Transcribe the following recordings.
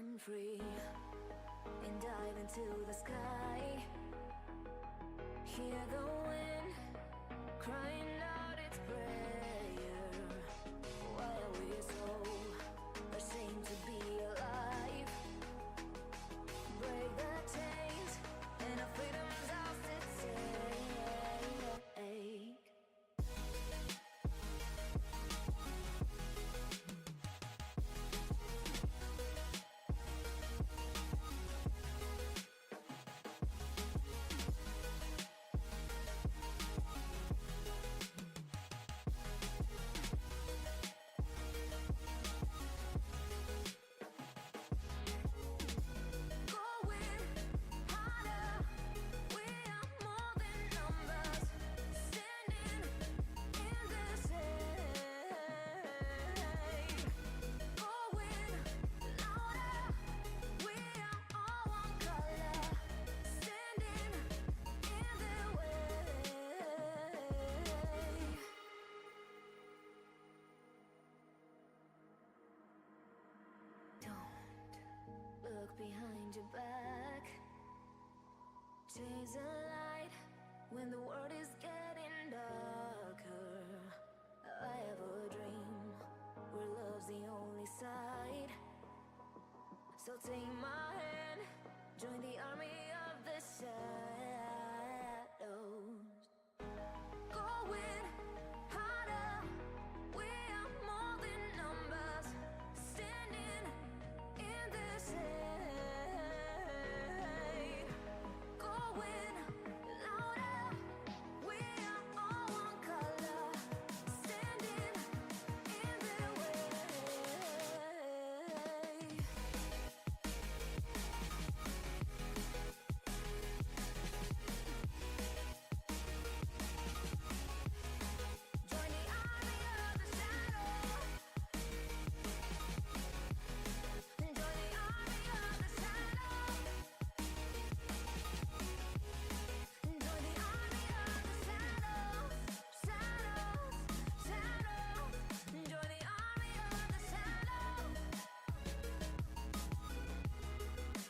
run free and dive into the sky. Hear the wind crying out its prayer. Why are we so ashamed to be alive? Break the chains and our freedom's ours to take. Look behind your back. Chase a light when the world is getting darker. I have a dream where love's the only side. So take my hand, join the army of the shadows. Going harder, we are more than numbers. Standing in the shade, going louder. We are all one color, standing in the way. Join the army of the shadow. Join the army of the shadow. Join the army of the shadows. Shadows, shadows. Join the army of the shadows.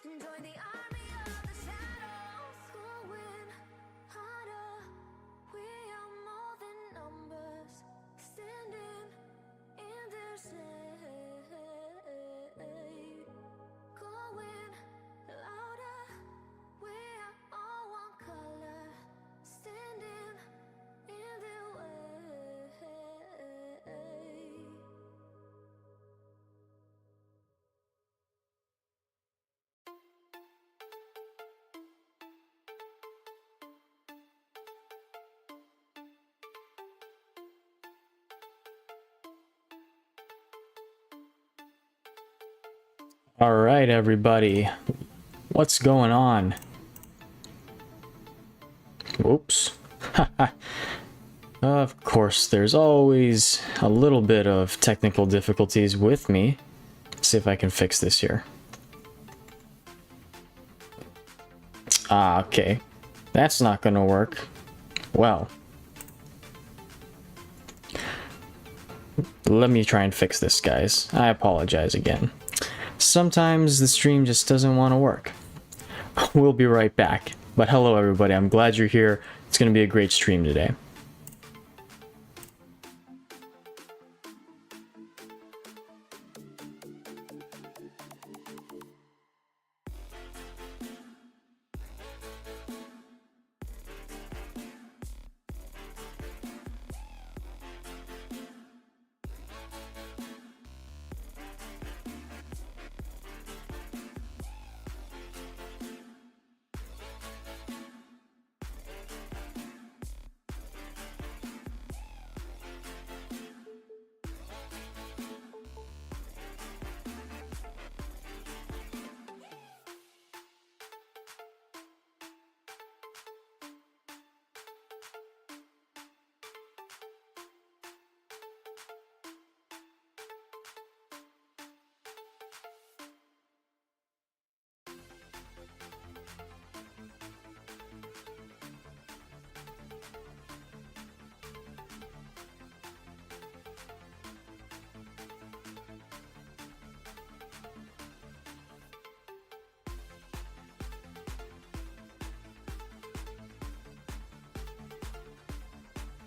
Join the army of the shadows. Going harder. We are more than numbers. Standing in the shade. Going louder. We are all one color. Standing in the way. All right, everybody. What's going on? Oops. Of course, there's always a little bit of technical difficulties with me. Let's see if I can fix this here. Okay. That's not going to work. Well. Let me try and fix this, guys. I apologize again. Sometimes the stream just doesn't want to work. We'll be right back. But hello, everybody. I'm glad you're here. It's going to be a great stream today.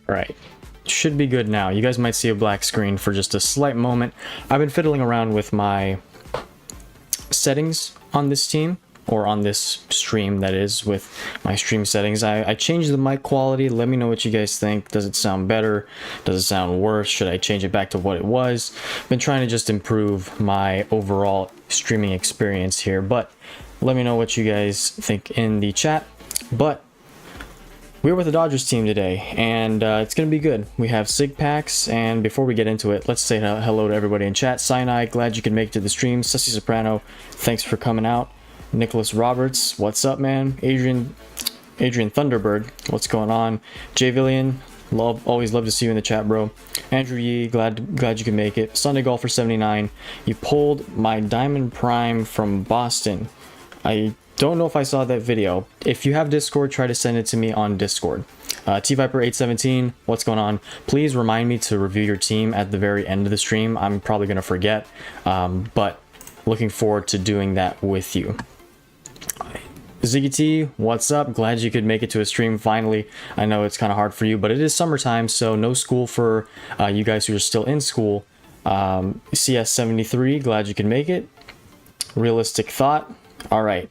Right. Should be good now. You guys might see a black screen for just a slight moment. I've been fiddling around with my settings on this team, or on this stream, that is, with my stream settings. I changed the mic quality. Let me know what you guys think. Does it sound better? Does it sound worse? Should I change it back to what it was? Been trying to just improve my overall streaming experience here, but let me know what you guys think in the chat. But we're with the Dodgers team today, and it's going to be good. We have SIG packs, and before we get into it, let's say hello to everybody in chat. Sinai, glad you could make it to the stream. Sussy Soprano, thanks for coming out. Nicholas Roberts, what's up, man? Adrian Thunderbird, what's going on? Jay Villian, always love to see you in the chat, bro. Andrew Yee, glad you could make it. Sunday Golfer 79, you pulled my Diamond Prime from Boston. I don't know if I saw that video. If you have Discord, try to send it to me on Discord. T-Viper817, what's going on? Please remind me to review your team at the very end of the stream. I'm probably going to forget, but looking forward to doing that with you. Ziggy T, what's up? Glad you could make it to a stream finally. I know it's kind of hard for you, but it is summertime, so no school for you guys who are still in school. CS73, glad you could make it. Realistic Thought, all right.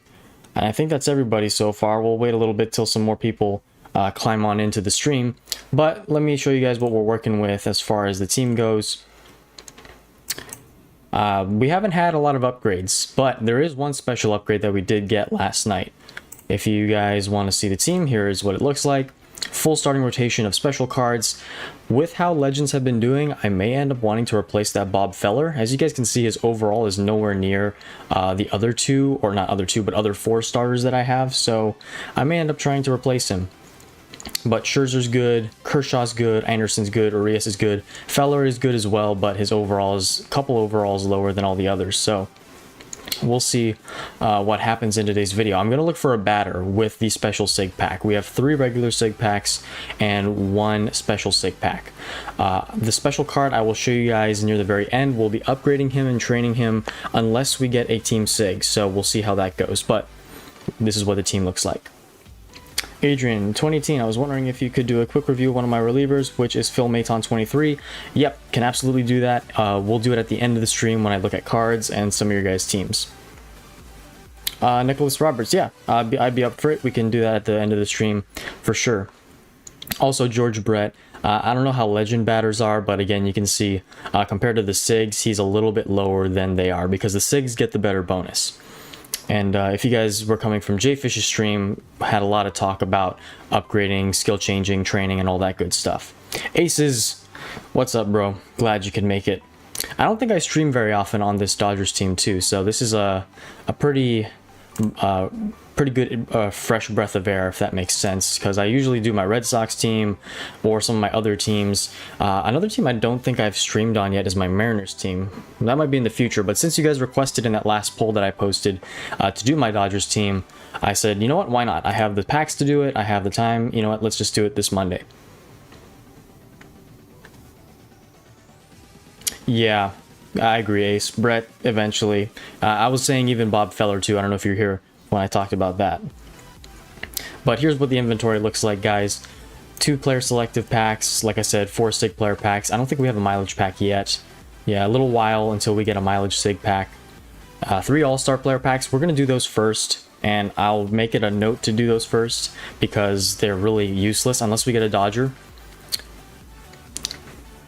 And I think that's everybody so far. We'll wait a little bit till some more people climb on into the stream. But let me show you guys what we're working with as far as the team goes. We haven't had a lot of upgrades, but there is one special upgrade that we did get last night. If you guys want to see the team, here is what it looks like. Full starting rotation of special cards. With how Legends have been doing, I may end up wanting to replace that Bob Feller. As you guys can see, his overall is nowhere near the other two, or not other two, but other 4 starters that I have. So I may end up trying to replace him. But Scherzer's good, Kershaw's good, Anderson's good, Urias is good. Feller is good as well, but his overall is a couple overalls lower than all the others. So we'll see what happens in today's video. I'm going to look for a batter with the special SIG pack. We have 3 regular SIG packs and 1 special SIG pack. The special card I will show you guys near the very end. We'll be upgrading him and training him unless we get a team SIG. So we'll see how that goes. But this is what the team looks like. Adrian, 2018, I was wondering if you could do a quick review of one of my relievers, which is Phil Maton 23. Yep, can absolutely do that. We'll do it at the end of the stream when I look at cards and some of your guys' teams. Nicholas Roberts, yeah, I'd be up for it. We can do that at the end of the stream for sure. Also, George Brett. I don't know how legend batters are, but again, you can see compared to the SIGs, he's a little bit lower than they are because the SIGs get the better bonus. And if you guys were coming from Jfish's stream, had a lot of talk about upgrading, skill changing, training, and all that good stuff. Aces, what's up, bro? Glad you could make it. I don't think I stream very often on this Dodgers team too, so this is a pretty good fresh breath of air, if that makes sense, because I usually do my Red Sox team or some of my other teams. Another team I don't think I've streamed on yet is my Mariners team. That might be in the future, but since you guys requested in that last poll that I posted to do my Dodgers team, I said, you know what, why not? I have the packs to do it, I have the time, you know what, let's just do it this Monday. Yeah, I agree, Ace. Brett, eventually. I was saying even Bob Feller too. I don't know if you're here when I talked about that. But here's what the inventory looks like, guys. 2 player selective packs. Like I said, 4 SIG player packs. I don't think we have a mileage pack yet. Yeah, a little while until we get a mileage SIG pack. 3 all-star player packs. We're going to do those first. And I'll make it a note to do those first because they're really useless unless we get a Dodger.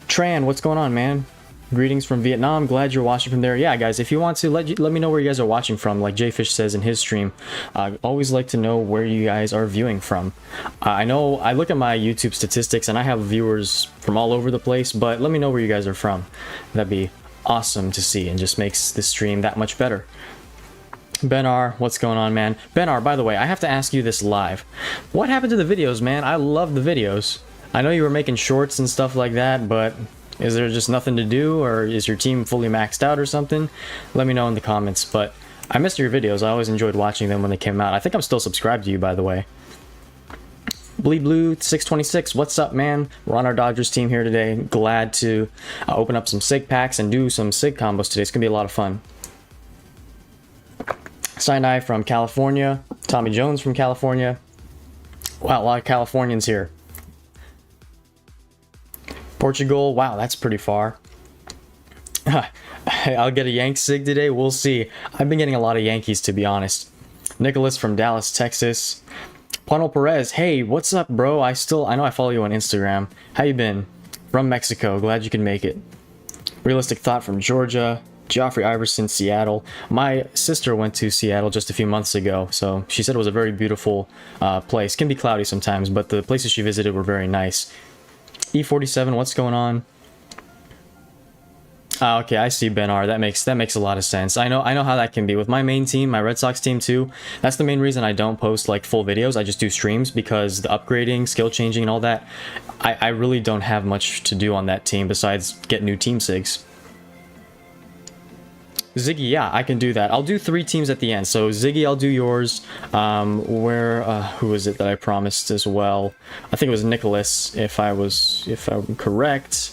Tran, what's going on, man? Greetings from Vietnam. Glad you're watching from there. Yeah, guys, if you want to, let me know where you guys are watching from. Like Jfish says in his stream, I always like to know where you guys are viewing from. I know I look at my YouTube statistics and I have viewers from all over the place, but let me know where you guys are from. That'd be awesome to see and just makes this stream that much better. Ben R, what's going on, man? Ben R, by the way, I have to ask you this live. What happened to the videos, man? I love the videos. I know you were making shorts and stuff like that, but is there just nothing to do, or is your team fully maxed out or something? Let me know in the comments, but I missed your videos. I always enjoyed watching them when they came out. I think I'm still subscribed to you, by the way. Bleed Blue 626, what's up, man? We're on our Dodgers team here today. Glad to open up some SIG packs and do some SIG combos today. It's gonna be a lot of fun. Sinai from California. Tommy Jones from California. Wow, a lot of Californians here. Portugal, wow, that's pretty far. I'll get a Yank Sig today, we'll see. I've been getting a lot of Yankees, to be honest. Nicholas from Dallas, Texas. Pano Perez, hey, what's up, bro? I know I follow you on Instagram. How you been? From Mexico, glad you can make it. Realistic Thought from Georgia. Joffrey Iverson, Seattle. My sister went to Seattle just a few months ago, so she said it was a very beautiful place. Can be cloudy sometimes, but the places she visited were very nice. E47, what's going on? Okay, I see Benar. That makes a lot of sense. I know how that can be with my main team, my Red Sox team too. That's the main reason I don't post like full videos. I just do streams because the upgrading, skill changing, and all that. I really don't have much to do on that team besides get new team sigs. Ziggy, yeah, I can do that. I'll do 3 teams at the end. So Ziggy, I'll do yours. Who is it that I promised as well? I think it was Nicholas, if I'm correct.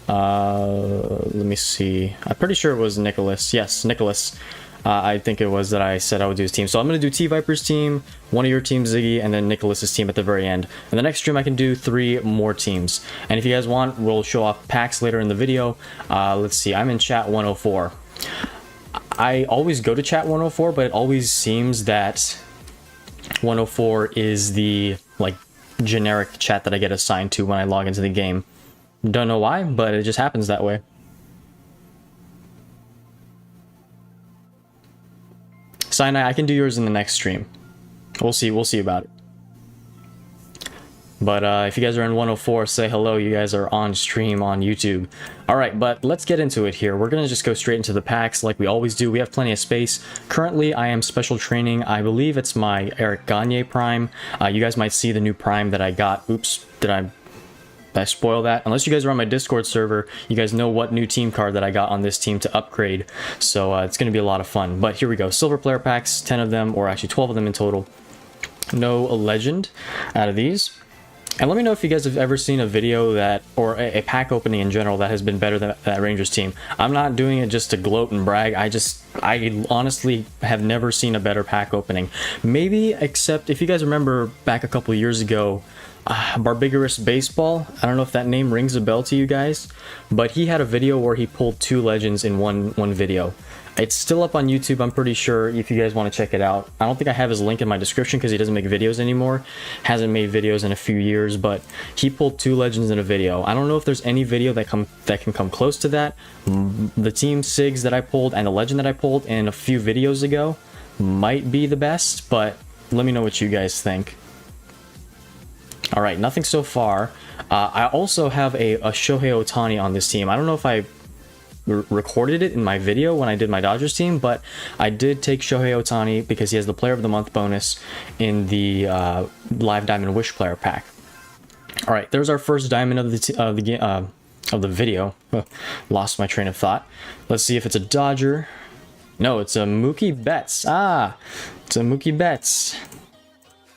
Let me see. I'm pretty sure it was Nicholas. Yes, Nicholas. I think it was that I said I would do his team. So I'm going to do T-Viper's team, one of your teams, Ziggy, and then Nicholas's team at the very end. And the next stream I can do 3 more teams. And if you guys want, we'll show off packs later in the video. Let's see. I'm in chat 104. I always go to chat 104, but it always seems that 104 is the like generic chat that I get assigned to when I log into the game. Don't know why, but it just happens that way. Sinai, I can do yours in the next stream. We'll see about it. But if you guys are in 104, say hello. You guys are on stream on YouTube. All right, but let's get into it here. We're going to just go straight into the packs like we always do. We have plenty of space. Currently, I am special training. I believe it's my Eric Gagne Prime. You guys might see the new Prime that I got. Oops, did I spoil that? Unless you guys are on my Discord server, you guys know what new team card that I got on this team to upgrade. So it's going to be a lot of fun. But here we go. Silver player packs, 10 of them, or actually 12 of them in total. No legend out of these. And let me know if you guys have ever seen a video that, or a pack opening in general, that has been better than that Rangers team. I'm not doing it just to gloat and brag. I honestly have never seen a better pack opening. Maybe, except if you guys remember back a couple years ago, Barbigorous Baseball. I don't know if that name rings a bell to you guys, but he had a video where he pulled 2 legends in one video. It's still up on YouTube, I'm pretty sure, if you guys want to check it out. I don't think I have his link in my description because he doesn't make videos anymore. Hasn't made videos in a few years, but he pulled 2 legends in a video. I don't know if there's any video that can come close to that. The team SIGs that I pulled and the legend that I pulled in a few videos ago might be the best, but let me know what you guys think. All right, nothing so far. I also have a Shohei Ohtani on this team. I don't know if I recorded it in my video when I did my Dodgers team, but I did take Shohei Ohtani because he has the Player of the Month bonus in the Live Diamond Wish Player pack. All right, there's our first diamond of the video. Lost my train of thought. Let's see if it's a Dodger. No, it's a Mookie Betts. It's a Mookie Betts.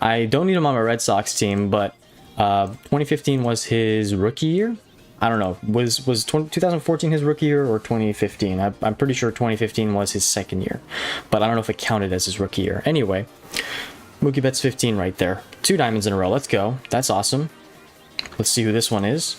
I don't need him on my Red Sox team, but 2015 was his rookie year. I don't know. Was 2014 his rookie year or 2015? I'm pretty sure 2015 was his second year, but I don't know if it counted as his rookie year. Anyway, Mookie Betts 15 right there. 2 diamonds in a row. Let's go. That's awesome. Let's see who this one is.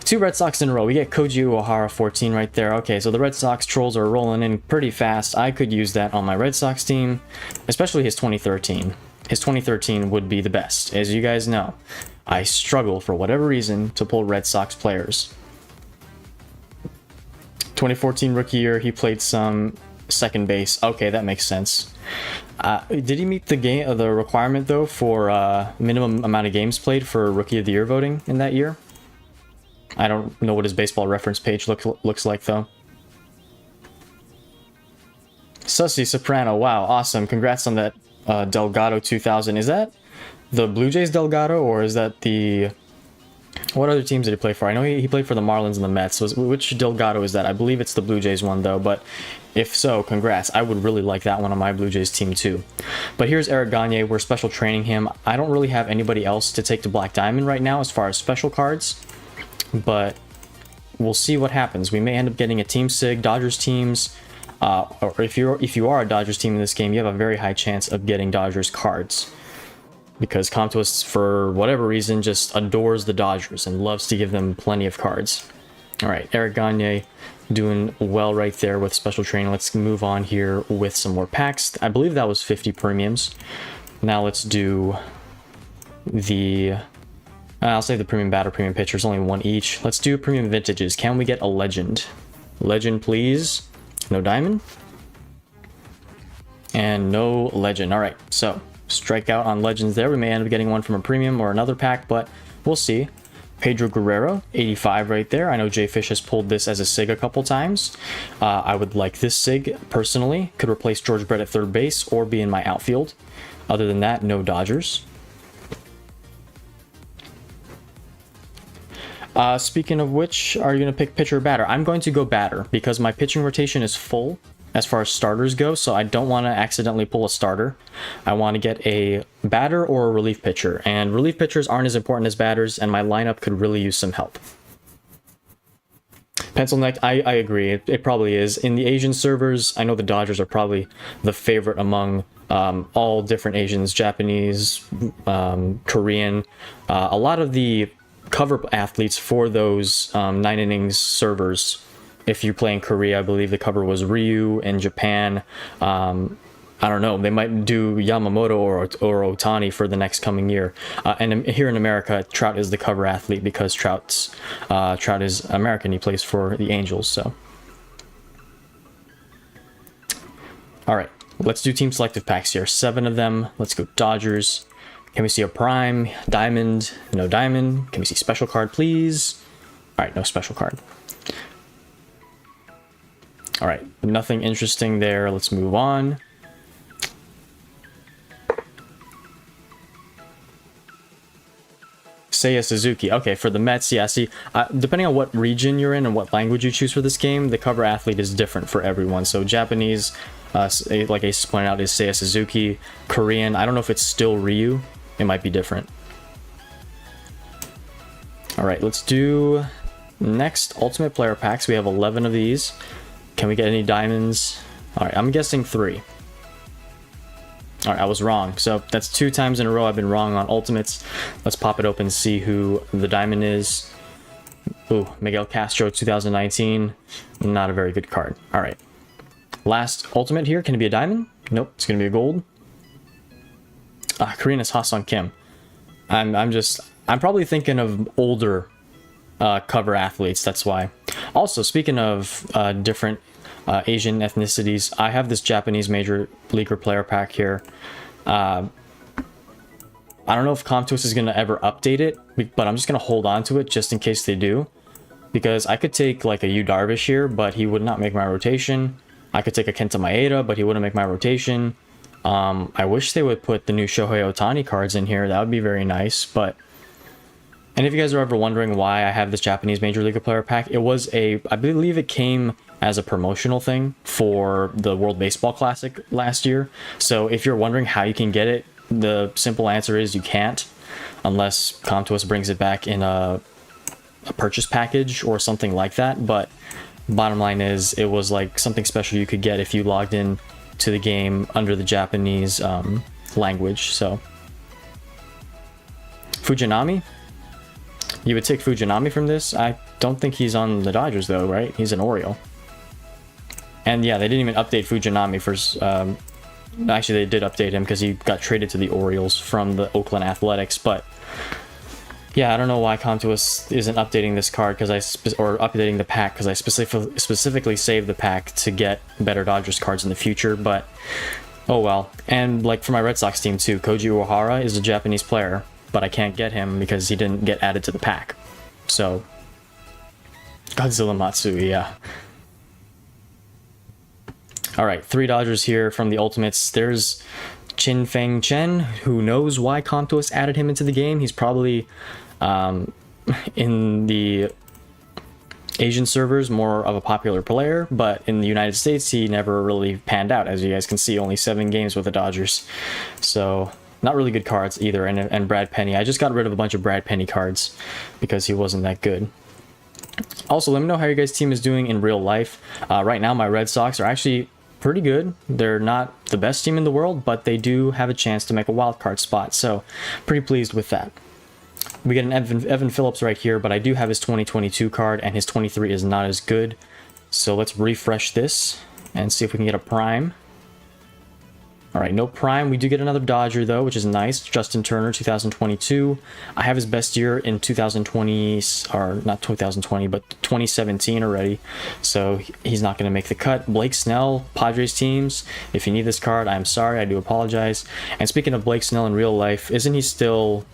2 Red Sox in a row. We get Koji Uehara 14 right there. Okay, so the Red Sox trolls are rolling in pretty fast. I could use that on my Red Sox team, especially his 2013. His 2013 would be the best. As you guys know, I struggle for whatever reason to pull Red Sox players. 2014 rookie year, he played some second base. Okay, that makes sense. Did he meet the requirement though for minimum amount of games played for Rookie of the Year voting in that year? I don't know what his baseball reference page looks like though. Sussy Soprano, wow, awesome. Congrats on that Delgado 2000. Is that the Blue Jays Delgado, or is that the... What other teams did he play for? I know he played for the Marlins and the Mets. Which Delgado is that? I believe it's the Blue Jays one though, but if so, congrats. I would really like that one on my Blue Jays team too. But here's Eric Gagne. We're special training him. I don't really have anybody else to take to Black Diamond right now as far as special cards, but we'll see what happens. We may end up getting a Team Sig, Dodgers teams, or if you are a Dodgers team in this game, you have a very high chance of getting Dodgers cards. because Comtois, for whatever reason, just adores the Dodgers and loves to give them plenty of cards. All right, Eric Gagne doing well right there with special training. Let's move on here with some more packs. I believe that was 50 premiums. Now let's do the... I'll save the premium batter, premium pitchers, only one each. Let's do premium vintages. Can we get a legend? Legend, please. No diamond. And no legend. All right, so strike out on legends there. We may end up getting one from a premium or another pack, but we'll see. Pedro Guerrero, 85 right there. I know Jay Fish has pulled this as a SIG a couple times. I would like this SIG personally. Could replace George Brett at third base or be in my outfield. Other than that, no Dodgers. Speaking of which, are you going to pick pitcher or batter? I'm going to go batter because my pitching rotation is full as far as starters go, so I don't want to accidentally pull a starter. I want to get a batter or a relief pitcher, and relief pitchers aren't as important as batters, and my lineup could really use some help. Pencil neck, I agree. It probably is. In the Asian servers, I know the Dodgers are probably the favorite among all different Asians, Japanese, Korean. A lot of the cover athletes for those 9 innings servers, if you play in Korea, I believe the cover was Ryu. In Japan, I don't know, they might do Yamamoto or Otani for the next coming year. And here in America, Trout is the cover athlete because Trout is American. He plays for the Angels. So, all right, let's do team selective packs here. 7 of them. Let's go Dodgers. Can we see a prime? Diamond? No diamond. Can we see special card, please? All right, no special card. All right, nothing interesting there. Let's move on. Seiya Suzuki. Okay, for the Mets, yeah, see, depending on what region you're in and what language you choose for this game, the cover athlete is different for everyone. So Japanese, like Ace pointed out, is Seiya Suzuki. Korean, I don't know if it's still Ryu. It might be different. All right, let's do next Ultimate Player Packs. We have 11 of these. Can we get any diamonds? All right, I'm guessing 3. All right, I was wrong. So that's 2 times in a row I've been wrong on Ultimates. Let's pop it open and see who the diamond is. Ooh, Miguel Castro, 2019. Not a very good card. All right. Last Ultimate here. Can it be a diamond? Nope, it's going to be a gold. Korean is Ha-Sung Kim. I'm probably thinking of older cover athletes, that's why. Also, speaking of different Asian ethnicities, I have this Japanese Major Leaguer player pack here. I don't know if Comtois is going to ever update it, but I'm just going to hold on to it just in case they do. Because I could take like a Yu Darvish here, but he would not make my rotation. I could take a Kenta Maeda, but he wouldn't make my rotation. I wish they would put the new Shohei Ohtani cards in here. That would be very nice, but... And if you guys are ever wondering why I have this Japanese Major League player pack, it was I believe it came as a promotional thing for the World Baseball Classic last year. So if you're wondering how you can get it, the simple answer is you can't, unless Comtois brings it back in a purchase package or something like that. But bottom line is, it was like something special you could get if you logged in to the game under the Japanese language. So Fujinami, you would take Fujinami from this? I don't think he's on the Dodgers though, right? He's an Oriole. And yeah, they didn't even update Fujinami for... actually, they did update him because he got traded to the Orioles from the Oakland Athletics. But yeah, I don't know why Comtois isn't updating this card or updating the pack, because I specifically saved the pack to get better Dodgers cards in the future. But oh well. And like for my Red Sox team too, Koji Uehara is a Japanese player, but I can't get him because he didn't get added to the pack. So Godzilla Matsui, yeah. All right, 3 Dodgers here from the Ultimates. There's Chin Feng Chen. Who knows why Comtois added him into the game? He's probably in the Asian servers more of a popular player, but in the United States he never really panned out. As you guys can see, only 7 games with the Dodgers. So not really good cards either. And Brad Penny. I just got rid of a bunch of Brad Penny cards because he wasn't that good. Also, let me know how your guys' team is doing in real life. Right now, my Red Sox are actually pretty good. They're not the best team in the world, but they do have a chance to make a wild card spot. So pretty pleased with that. We get an Evan Phillips right here, but I do have his 2022 card, and his 23 is not as good. So let's refresh this and see if we can get a prime. All right, no prime. We do get another Dodger, though, which is nice. Justin Turner, 2022. I have his best year in 2020, or not 2020, but 2017 already. So he's not going to make the cut. Blake Snell, Padres teams. If you need this card, I'm sorry. I do apologize. And speaking of Blake Snell in real life, isn't he still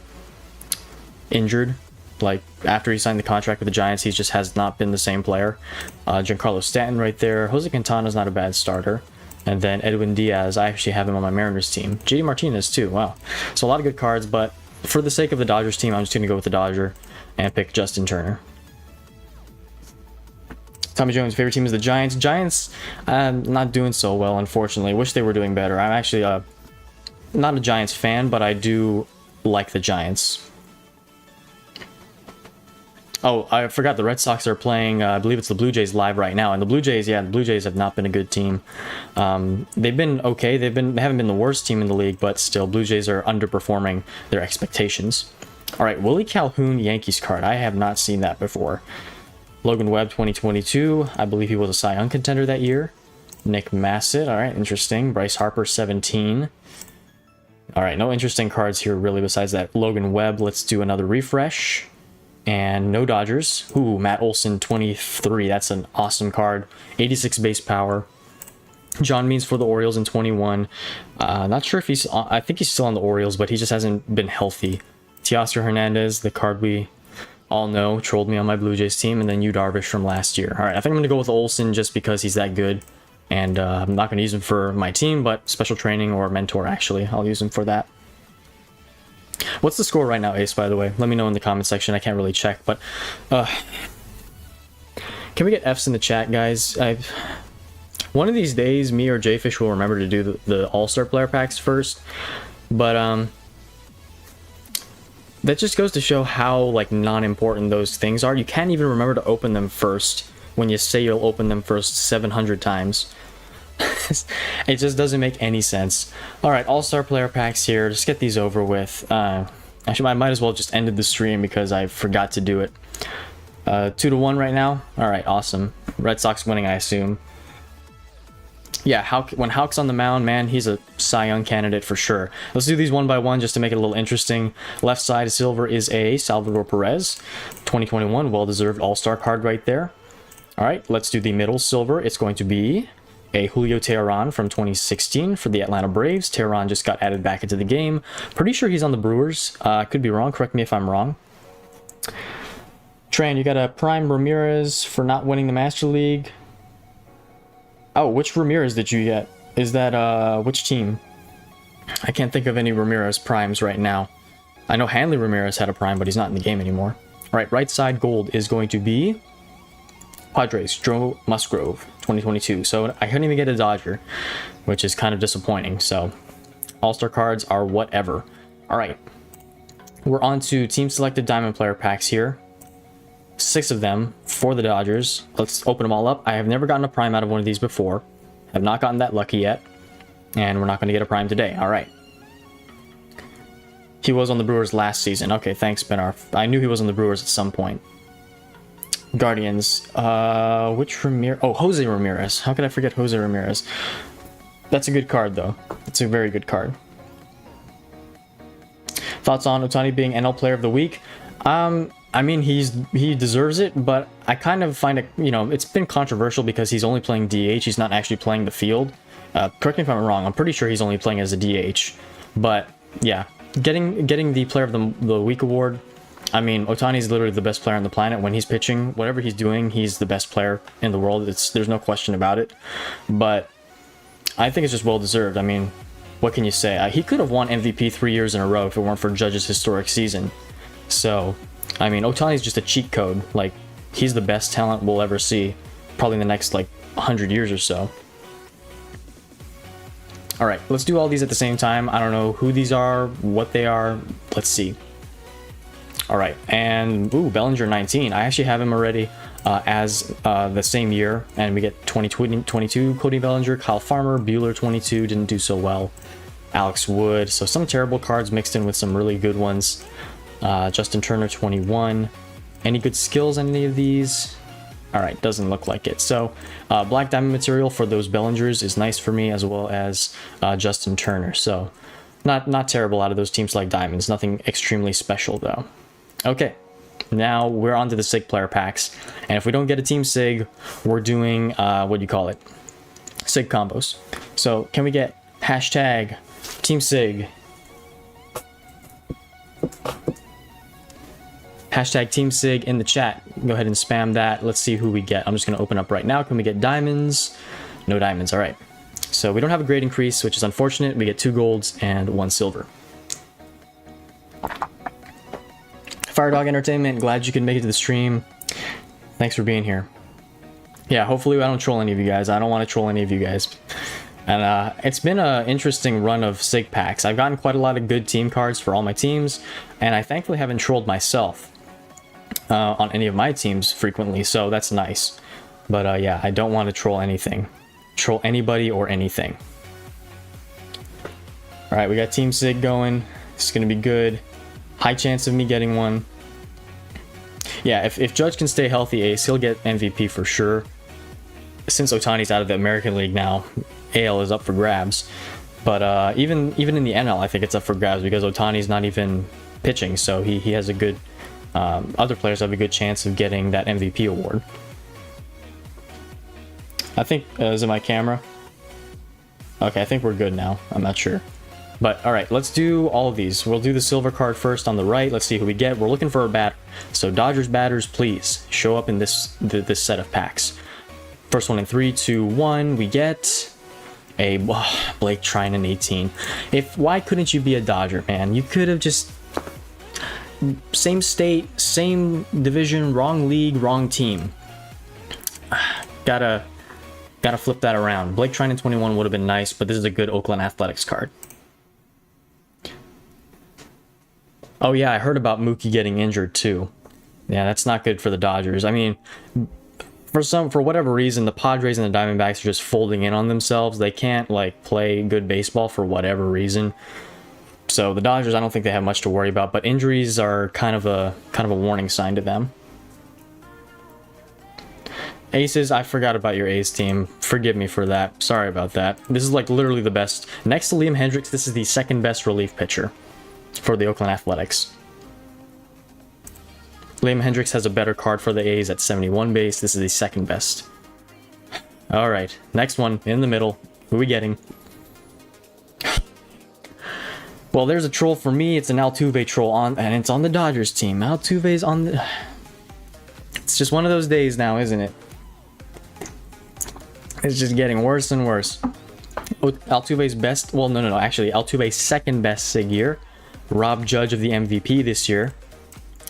injured? Like, after he signed the contract with the Giants, he just has not been the same player. Giancarlo Stanton right there. Jose Quintana's not a bad starter. And then Edwin Diaz, I actually have him on my Mariners team. JD Martinez too, wow. So a lot of good cards, but for the sake of the Dodgers team, I'm just going to go with the Dodger and pick Justin Turner. Tommy Jones' favorite team is the Giants. Giants, not doing so well, unfortunately. Wish they were doing better. I'm actually not a Giants fan, but I do like the Giants. Oh, I forgot the Red Sox are playing, I believe it's the Blue Jays live right now. And the Blue Jays, yeah, the Blue Jays have not been a good team. They've been okay. They haven't been the worst team in the league, but still, Blue Jays are underperforming their expectations. All right, Willie Calhoun Yankees card. I have not seen that before. Logan Webb, 2022. I believe he was a Cy Young contender that year. Nick Massett. All right, interesting. Bryce Harper, 17. All right, no interesting cards here really besides that Logan Webb. Let's do another refresh. And no Dodgers. Ooh, Matt Olson, 23. That's an awesome card. 86 base power. John Means for the Orioles in 21. Not sure if he's on, I think he's still on the Orioles, but he just hasn't been healthy. Teoscar Hernandez, the card we all know, trolled me on my Blue Jays team. And then Yu Darvish from last year. All right, I think I'm going to go with Olson just because he's that good. And I'm not going to use him for my team, but special training or mentor, actually. I'll use him for that. What's the score right now, Ace, by the way? Let me know in the comment section. I can't really check, but can we get Fs in the chat, guys? One of these days, me or Jfish will remember to do the All-Star player packs first, but that just goes to show how like non-important those things are. You can't even remember to open them first when you say you'll open them first 700 times. It just doesn't make any sense. All right, all-star player packs here. Just get these over with. Actually, I might as well just ended the stream because I forgot to do it. 2-1 right now. All right, awesome. Red Sox winning, I assume. Yeah, when Houck's on the mound, man, he's a Cy Young candidate for sure. Let's do these one by one just to make it a little interesting. Left side silver is a Salvador Perez, 2021, well-deserved all-star card right there. All right, let's do the middle silver. It's going to be a Julio Teheran from 2016 for the Atlanta Braves. Teheran just got added back into the game. Pretty sure he's on the Brewers. Could be wrong. Correct me if I'm wrong. Tran, you got a Prime Ramirez for not winning the Master League. Oh, which Ramirez did you get? Is that, which team? I can't think of any Ramirez Primes right now. I know Hanley Ramirez had a Prime, but he's not in the game anymore. All right, right side gold is going to be Padres, Joe Musgrove, 2022. So I couldn't even get a Dodger, which is kind of disappointing. So all-star cards are whatever. All right, we're on to team selected diamond player packs here. 6 of them for the Dodgers. Let's open them all up. I have never gotten a prime out of one of these before. Have not gotten that lucky yet. And we're not going to get a prime today. All right. He was on the Brewers last season. Okay, thanks, Benar. I knew he was on the Brewers at some point. Guardians. Which Ramirez? Oh, Jose Ramirez. How could I forget Jose Ramirez? That's a good card, though. It's a very good card. Thoughts on Ohtani being NL Player of the Week? I mean, he deserves it, but I kind of find it, you know, it's been controversial because he's only playing DH. He's not actually playing the field. Correct me if I'm wrong. I'm pretty sure he's only playing as a DH. But yeah, getting the Player of the Week award. I mean, Ohtani is literally the best player on the planet. When he's pitching, whatever he's doing, he's the best player in the world. There's no question about it. But I think it's just well deserved. I mean, what can you say? He could have won MVP 3 years in a row if it weren't for Judge's historic season. So, I mean, Ohtani's just a cheat code. Like, he's the best talent we'll ever see, probably in the next, like, 100 years or so. All right, let's do all these at the same time. I don't know who these are, what they are. Let's see. All right, and ooh, Bellinger 19. I actually have him already as the same year, and we get 2022 Cody Bellinger, Kyle Farmer, Bueller 22, didn't do so well. Alex Wood, so some terrible cards mixed in with some really good ones. Justin Turner 21. Any good skills on any of these? All right, doesn't look like it. So black diamond material for those Bellingers is nice for me, as well as Justin Turner. So not terrible out of those teams like diamonds. Nothing extremely special though. Okay, now we're on to the SIG player packs. And if we don't get a team SIG, we're doing, what do you call it? SIG combos. So can we get hashtag team SIG? Hashtag team SIG in the chat. Go ahead and spam that. Let's see who we get. I'm just going to open up right now. Can we get diamonds? No diamonds. All right. So we don't have a grade increase, which is unfortunate. We get 2 golds and 1 silver. Firedog Entertainment, glad you could make it to the stream. Thanks for being here. Yeah, hopefully I don't troll any of you guys. I don't want to troll any of you guys. And it's been an interesting run of SIG packs. I've gotten quite a lot of good team cards for all my teams, and I thankfully haven't trolled myself on any of my teams frequently, so that's nice. But yeah, I don't want to troll anything. Troll anybody or anything. Alright, we got Team SIG going. It's going to be good. High chance of me getting one. Yeah, if Judge can stay healthy, Ace, he'll get MVP for sure. Since Ohtani's out of the American League now, AL is up for grabs. But even in the NL, I think it's up for grabs because Ohtani's not even pitching, so he has a good... other players have a good chance of getting that MVP award. I think... is it my camera? Okay, I think we're good now. I'm not sure. But, alright, let's do all of these. We'll do the silver card first on the right. Let's see who we get. We're looking for a batter. So, Dodgers batters, please, show up in this set of packs. First one in 3, 2, 1. We get a Blake Trinan 18. Why couldn't you be a Dodger, man? You could have just... Same state, same division, wrong league, wrong team. Gotta flip that around. Blake Trinan 21 would have been nice, but this is a good Oakland Athletics card. Oh yeah, I heard about Mookie getting injured too. Yeah, that's not good for the Dodgers. I mean, for whatever reason, the Padres and the Diamondbacks are just folding in on themselves. They can't like play good baseball for whatever reason. So the Dodgers, I don't think they have much to worry about, but injuries are kind of a warning sign to them. Aces, I forgot about your A's team. Forgive me for that. Sorry about that. This is like literally the best. Next to Liam Hendricks, this is the second best relief pitcher for the Oakland Athletics. Liam Hendricks has a better card for the A's at 71 base. This is the second best. All right, next one in the middle. Who are we getting? Well, there's a troll for me. It's an Altuve troll and it's on the Dodgers team. Altuve's on the... It's just one of those days now, isn't it? It's just getting worse and worse. Altuve's best... Well, no. Actually, Altuve's second best SIG year. Rob Judge of the MVP this year.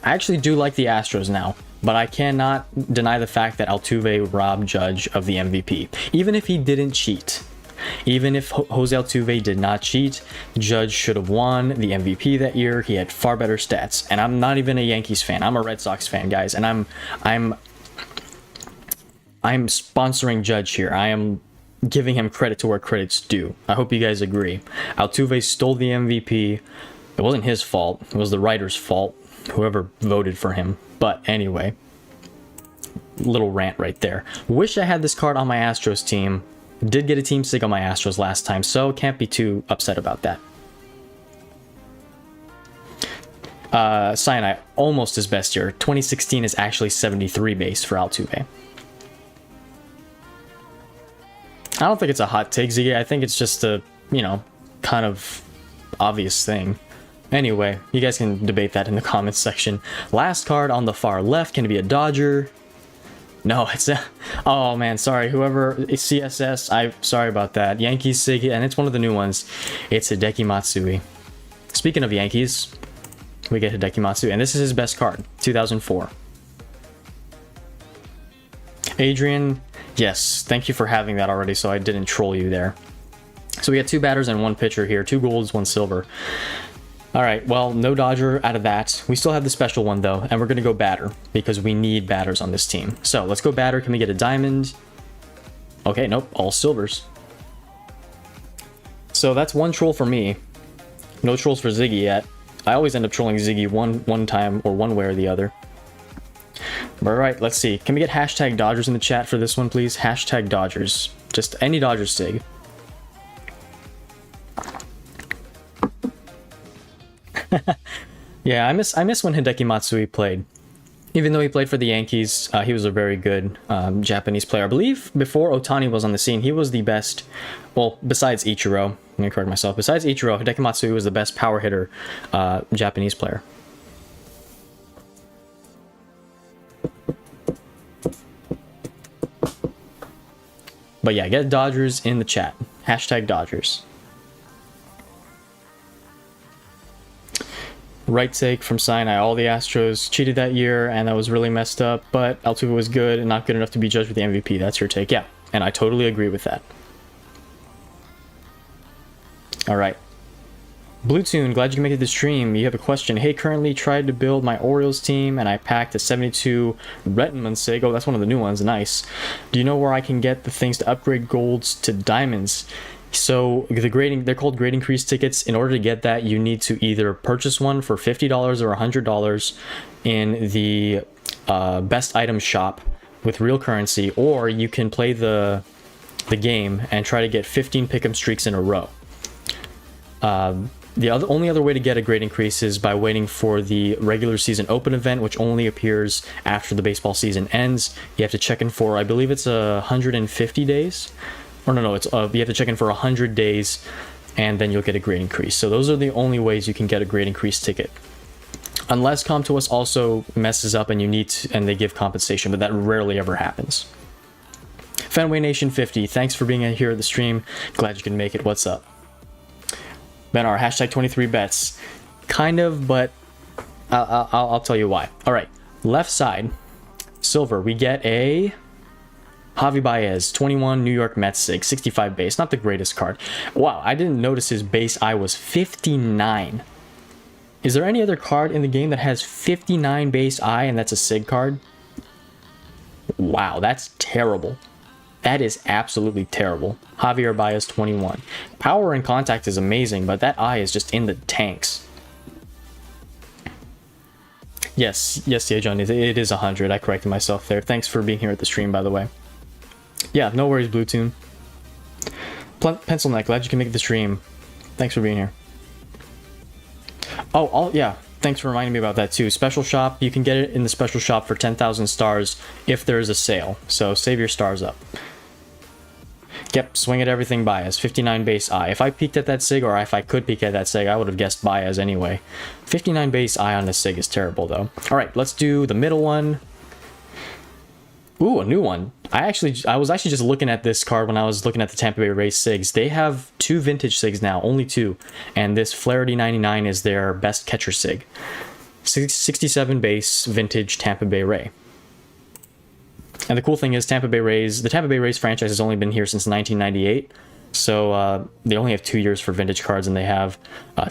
I actually do like the Astros now, but I cannot deny the fact that Altuve robbed Judge of the MVP. Even if he didn't cheat. Even if Jose Altuve did not cheat, Judge should have won the MVP that year. He had far better stats. And I'm not even a Yankees fan. I'm a Red Sox fan, guys. And I'm sponsoring Judge here. I am giving him credit to where credit's due. I hope you guys agree. Altuve stole the MVP. It wasn't his fault. It was the writer's fault. Whoever voted for him. But anyway, little rant right there. Wish I had this card on my Astros team. Did get a team SIG on my Astros last time, so can't be too upset about that. Cyanide, almost his best year. 2016 is actually 73 base for Altuve. I don't think it's a hot take, Ziggy. I think it's just a, kind of obvious thing. Anyway, you guys can debate that in the comments section. Last card on the far left, can it be a Dodger? No, it's a... Oh, man, sorry. Whoever... CSS, I'm sorry about that. Yankees SIG, and it's one of the new ones. It's Hideki Matsui. Speaking of Yankees, we get Hideki Matsui, and this is his best card, 2004. Adrian, yes, thank you for having that already, so I didn't troll you there. So we got 2 batters and 1 pitcher here. 2 golds, 1 silver. All right, well, no Dodger out of that. We still have the special one, though, and we're going to go batter because we need batters on this team. So let's go batter. Can we get a diamond? Okay, nope, all silvers. So that's one troll for me. No trolls for Ziggy yet. I always end up trolling Ziggy one time or one way or the other. All right, let's see. Can we get hashtag Dodgers in the chat for this one, please? Hashtag Dodgers. Just any Dodgers sig. Yeah, I miss when Hideki Matsui played. Even though he played for the Yankees, he was a very good Japanese player. I believe before Ohtani was on the scene, he was the best, well, besides Ichiro, let me correct myself, besides Ichiro, Hideki Matsui was the best power hitter Japanese player. But yeah, get Dodgers in the chat. Hashtag Dodgers. Right take from Sinai. All the Astros cheated that year, and that was really messed up, but Altuve was good and not good enough to be judged with the MVP. That's your take. Yeah, and I totally agree with that. All right. Bluetooth, glad you can make it to the stream. You have a question. Hey, currently tried to build my Orioles team, and I packed a 72 Rettenman Sig. Oh, that's one of the new ones. Nice. Do you know where I can get the things to upgrade golds to diamonds? So the grading, they're called grade increase tickets. In order to get that, you need to either purchase one for $50 or $100 in the best item shop with real currency, or you can play the game and try to get 15 pick'em streaks in a row. The only other way to get a grade increase is by waiting for the regular season open event, which only appears after the baseball season ends. You have to check in for, I believe it's 150 days. Or no, it's you have to check in for 100 days, and then you'll get a grade increase. So those are the only ways you can get a grade increase ticket. Unless Come To Us also messes up and you need to, and they give compensation, but that rarely ever happens. Fenway Nation 50, thanks for being here at the stream. Glad you can make it. What's up? Benar, hashtag 23 bets. Kind of, but I'll tell you why. All right, left side, silver. We get a Javi Baez, 21 New York Mets sig, 65 base. Not the greatest card. Wow, I didn't notice his base I was 59. Is there any other card in the game that has 59 base I and that's a sig card? Wow, that's terrible. That is absolutely terrible. Javier Baez, 21. Power and contact is amazing, but that I is just in the tanks. Yes, yeah, John, it is 100. I corrected myself there. Thanks for being here at the stream, by the way. Yeah, no worries, Bluetooth. Pencil Neck, glad you can make the stream. Thanks for being here. Oh, yeah, thanks for reminding me about that too. Special shop, you can get it in the special shop for 10,000 stars if there is a sale. So save your stars up. Yep, swing at everything Baez, 59 base I. If I peeked at that sig, or if I could peek at that sig, I would have guessed Baez anyway. 59 base I on the sig is terrible though. All right, let's do the middle one. Ooh, a new one. I was actually just looking at this card when I was looking at the Tampa Bay Rays SIGs. They have 2 vintage SIGs now, only 2. And this Flaherty 99 is their best catcher SIG. 67 base vintage Tampa Bay Ray. And the cool thing is the Tampa Bay Rays franchise has only been here since 1998. So they only have 2 years for vintage cards, and they have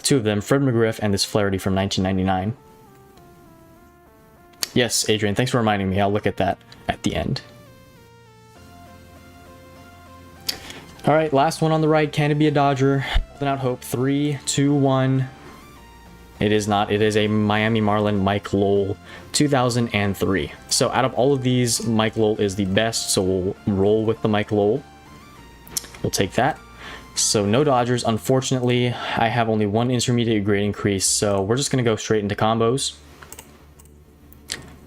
2 of them, Fred McGriff and this Flaherty from 1999. Yes, Adrian, thanks for reminding me. I'll look at that at the end. All right, last one on the right. Can it be a Dodger? Holding out hope. 3, 2, 1. It is not. It is a Miami Marlin Mike Lowell, 2003. So out of all of these, Mike Lowell is the best, so we'll roll with the Mike Lowell. We'll take that. So no Dodgers. Unfortunately, I have only 1 intermediate grade increase, so we're just going to go straight into combos.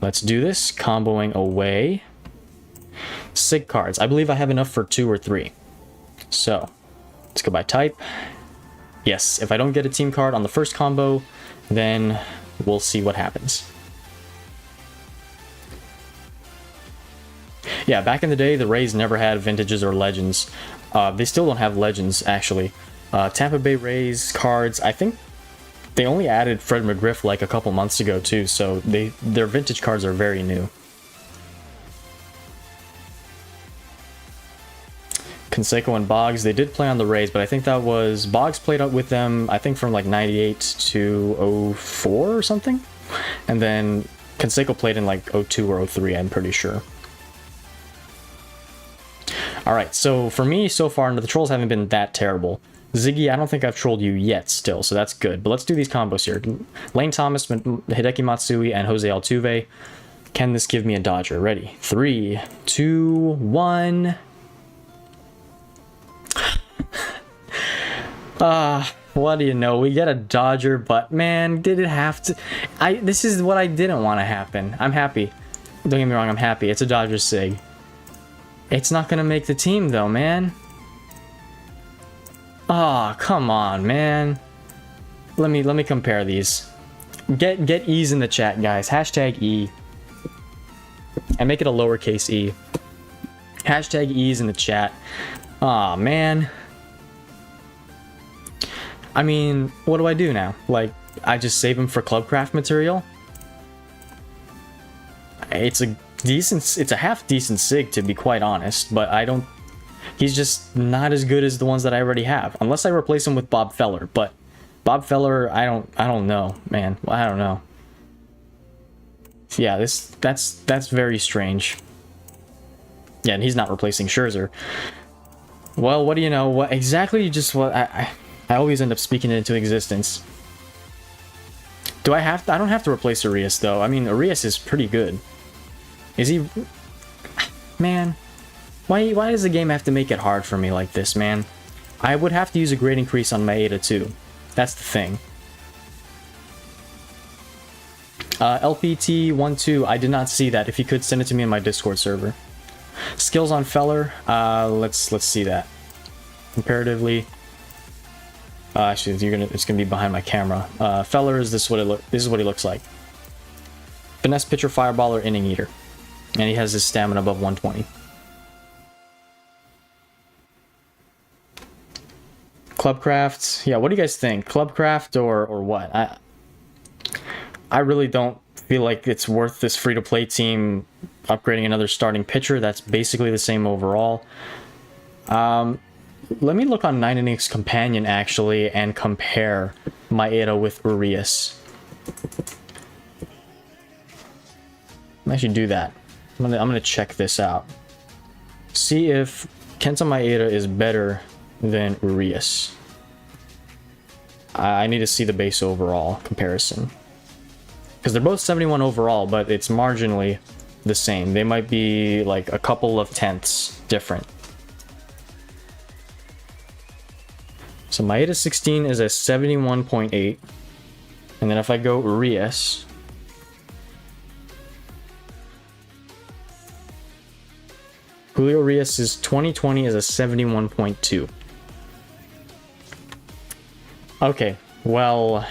Let's do this. Comboing away. SIG cards. I believe I have enough for 2 or 3. So let's go by type. Yes, if I don't get a team card on the first combo, then we'll see what happens. Yeah, back in the day, the Rays never had vintages or legends. They still don't have legends, actually. Tampa Bay Rays cards, I think they only added Fred McGriff like a couple months ago too, so their vintage cards are very new. Canseco and Boggs, they did play on the Rays, but I think that was... Boggs played up with them, I think from like 98 to 04 or something. And then Canseco played in like 02 or 03, I'm pretty sure. Alright, so for me, so far, the trolls haven't been that terrible. Ziggy, I don't think I've trolled you yet still, so that's good. But let's do these combos here. Lane Thomas, Hideki Matsui, and Jose Altuve. Can this give me a Dodger? Ready? 3, 2, 1... what do you know? We get a Dodger, but man, did it have to? This is what I didn't want to happen. I'm happy. Don't get me wrong, I'm happy. It's a Dodger sig. It's not gonna make the team though, man. Oh, come on, man. Let me compare these. Get E's in the chat, guys. Hashtag E. And make it a lowercase e. Hashtag E's in the chat. Aw, man. I mean, what do I do now? Like, I just save him for Clubcraft material? It's a half decent sig, to be quite honest, but I don't... He's just not as good as the ones that I already have, unless I replace him with Bob Feller, but Bob Feller, I don't know, man. I don't know. Yeah, that's very strange. Yeah, and he's not replacing Scherzer. Well, what do you know? What exactly just what I always end up speaking it into existence. Do I have to? I don't have to replace Urias, though. I mean, Urias is pretty good. Is he... Man. Why does the game have to make it hard for me like this, man? I would have to use a grade increase on Maeda, too. That's the thing. LPT12, I did not see that. If you could, send it to me in my Discord server. Skills on Feller, let's see that. Comparatively... actually, it's gonna be behind my camera. Feller is this is what he looks like. Finesse pitcher, fireballer, inning eater, and he has his stamina above 120. Clubcraft, yeah. What do you guys think? Clubcraft or what? I really don't feel like it's worth this free-to-play team upgrading another starting pitcher. That's basically the same overall. Let me look on 9 Innings Companion, actually, and compare Maeda with Urias. I should do that. I'm gonna check this out. See if Kenta Maeda is better than Urias. I need to see the base overall comparison. Because they're both 71 overall, but it's marginally the same. They might be like a couple of tenths different. So Maeda 16 is a 71.8. And then if I go Urias, Julio Urias' 2020 is a 71.2. Okay, well...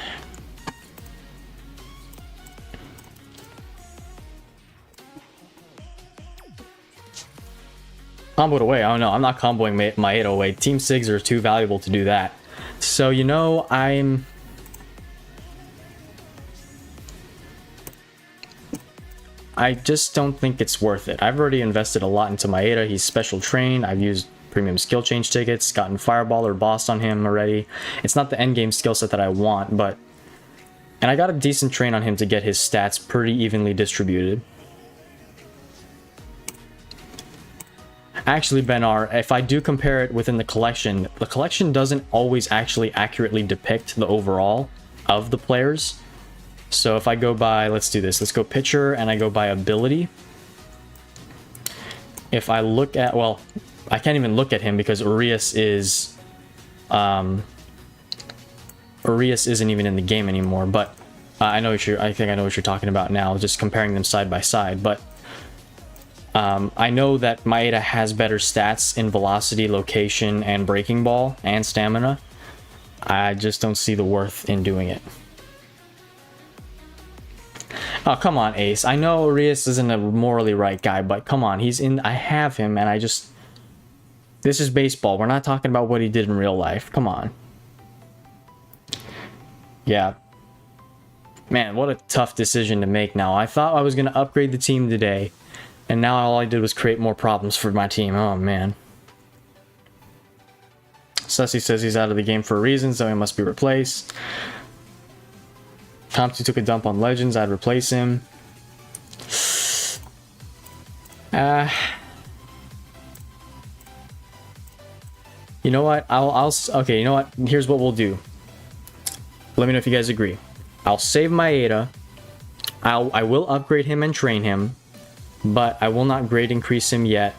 Comboed away. Oh no, I'm not comboing Maeda away. Team Sigs are too valuable to do that. So, you know, I just don't think it's worth it. I've already invested a lot into Maeda. He's special trained. I've used premium skill change tickets, gotten Fireball or Boss on him already. It's not the endgame skill set that I want, but... And I got a decent train on him to get his stats pretty evenly distributed. Actually, Benar, if I do compare it within the collection doesn't always actually accurately depict the overall of the players. So if I go by, let's do this, let's go pitcher, and I go by ability. If I look at, well, I can't even look at him because Urias is, Urias isn't even in the game anymore, but I think I know what you're talking about now, just comparing them side by side, but I know that Maeda has better stats in velocity, location, and breaking ball, and stamina. I just don't see the worth in doing it. Oh, come on, Ace. I know Urias isn't a morally right guy, but come on, he's in... I have him, and I just... This is baseball. We're not talking about what he did in real life. Come on. Yeah. Man, what a tough decision to make now. I thought I was going to upgrade the team today, and now all I did was create more problems for my team. Oh, man. Sussy says he's out of the game for a reason, so he must be replaced. Compty took a dump on Legends. I'd replace him. You know what? Okay, you know what? Here's what we'll do. Let me know if you guys agree. I'll save Maeda. I will upgrade him and train him, but I will not grade increase him yet.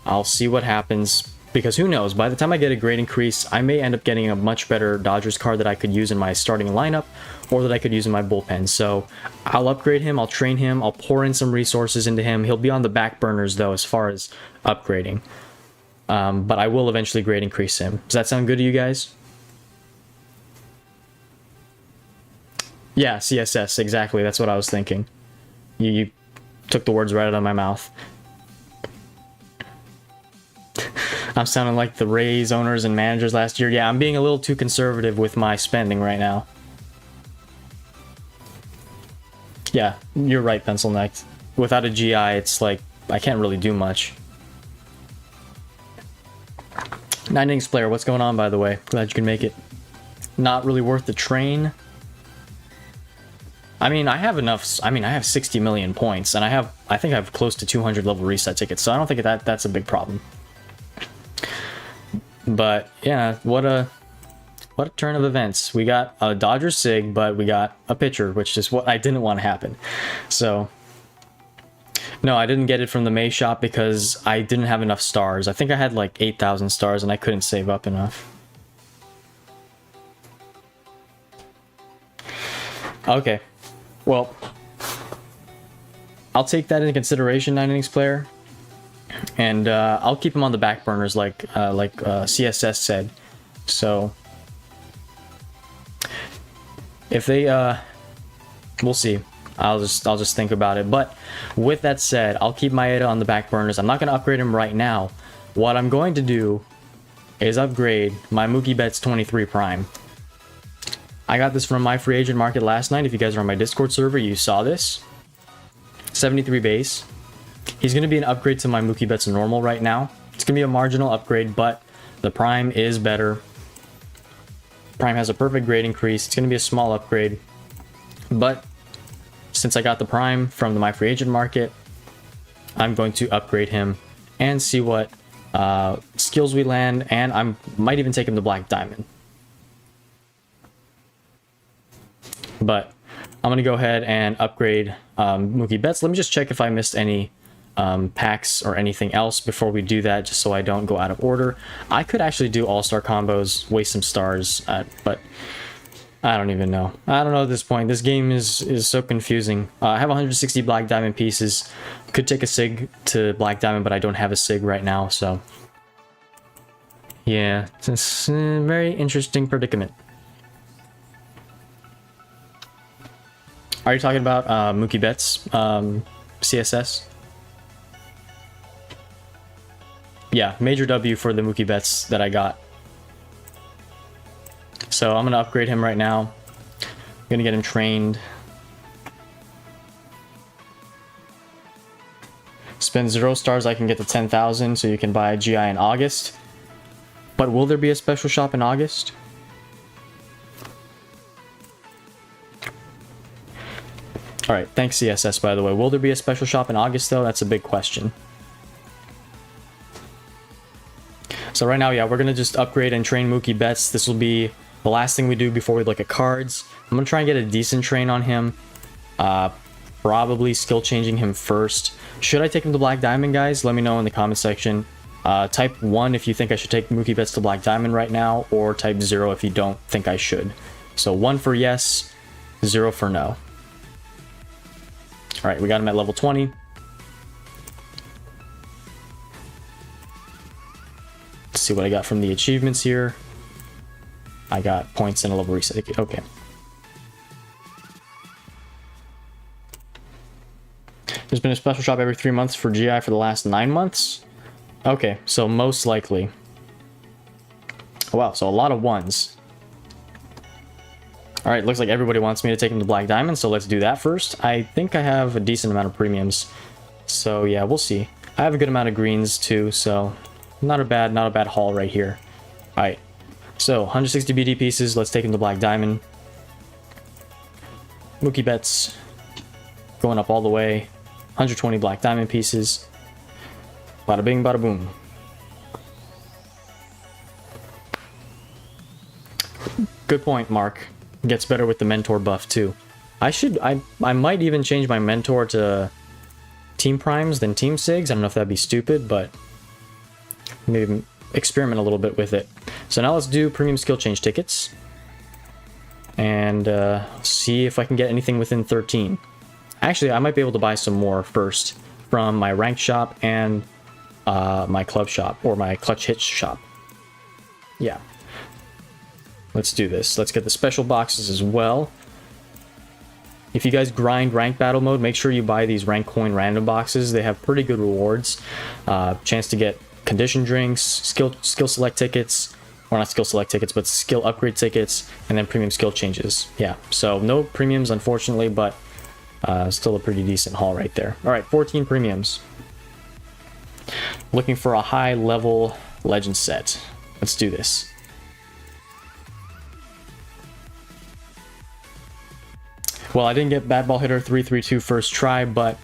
I'll see what happens, because who knows? By the time I get a grade increase, I may end up getting a much better Dodgers card that I could use in my starting lineup, or that I could use in my bullpen. So I'll upgrade him, I'll train him, I'll pour in some resources into him. He'll be on the back burners though as far as upgrading. But I will eventually grade increase him. Does that sound good to you guys? Yeah, CSS, exactly. That's what I was thinking. You took the words right out of my mouth. I'm sounding like the Rays owners and managers last year. Yeah, I'm being a little too conservative with my spending right now. Yeah, you're right, Pencil Neck. Without a GI, it's like, I can't really do much. 9 innings player, what's going on, by the way? Glad you can make it. Not really worth the train. I mean, I have enough. I mean, I have 60 million points, and I think I have close to 200 level reset tickets, so I don't think that's a big problem. But yeah, what a turn of events. We got a Dodger Sig, but we got a pitcher, which is what I didn't want to happen. So no, I didn't get it from the May shop because I didn't have enough stars. I think I had like 8,000 stars, and I couldn't save up enough. Okay. Well, I'll take that into consideration, 9 innings player, and I'll keep him on the back burners, like CSS said. So if they, we'll see. I'll just think about it. But with that said, I'll keep Maeda on the back burners. I'm not going to upgrade him right now. What I'm going to do is upgrade my Mookie Betts 23 Prime. I got this from my free agent market last night. If you guys are on my Discord server, you saw this. 73 base. He's going to be an upgrade to my Mookie Betts normal right now. It's going to be a marginal upgrade, but the Prime is better. Prime has a perfect grade increase. It's going to be a small upgrade. But since I got the Prime from the my free agent market, I'm going to upgrade him and see what skills we land, and I might even take him to Black Diamond. But I'm going to go ahead and upgrade Mookie Betts. Let me just check if I missed any packs or anything else before we do that, just so I don't go out of order. I could actually do all-star combos, waste some stars, but I don't even know. I don't know at this point. This game is so confusing. I have 160 Black Diamond pieces. Could take a SIG to Black Diamond, but I don't have a SIG right now, so yeah, it's a very interesting predicament. Are you talking about Mookie Betts, CSS? Yeah, major W for the Mookie Betts that I got. So I'm going to upgrade him right now. I'm going to get him trained. Spend 0 stars, I can get to 10,000, so you can buy a GI in August. But will there be a special shop in August? Alright, thanks CSS, by the way. Will there be a special shop in August, though? That's a big question. So right now, yeah, we're going to just upgrade and train Mookie Betts. This will be the last thing we do before we look at cards. I'm going to try and get a decent train on him. Probably skill changing him first. Should I take him to Black Diamond, guys? Let me know in the comment section. Type 1 if you think I should take Mookie Betts to Black Diamond right now, or type 0 if you don't think I should. So 1 for yes, 0 for no. Alright, we got him at level 20. Let's see what I got from the achievements here. I got points and a level reset. Okay. There's been a special shop every 3 months for GI for the last 9 months. Okay, so most likely. Oh, wow, so a lot of ones. Alright, looks like everybody wants me to take him to Black Diamond, so let's do that first. I think I have a decent amount of premiums. So yeah, we'll see. I have a good amount of greens too, so not a bad haul right here. Alright, So 160 BD pieces. Let's take him to Black Diamond. Mookie Betts going up all the way. 120 Black Diamond pieces. Bada bing, bada boom. Good point, Mark. Gets better with the mentor buff too. I might even change my mentor to Team Primes than Team Sigs. I don't know if that'd be stupid, but maybe experiment a little bit with it. So now let's do premium skill change tickets. And see if I can get anything within 13. Actually, I might be able to buy some more first from my ranked shop and my club shop, or my clutch hitch shop. Yeah. Let's do this. Let's get the special boxes as well. If you guys grind ranked battle mode, make sure you buy these ranked coin random boxes. They have pretty good rewards. Chance to get condition drinks, skill select tickets, or not skill select tickets, but skill upgrade tickets, and then premium skill changes. Yeah, so no premiums, unfortunately, but still a pretty decent haul right there. All right, 14 premiums. Looking for a high level legend set. Let's do this. Well, I didn't get Bad Ball Hitter 332 first try, but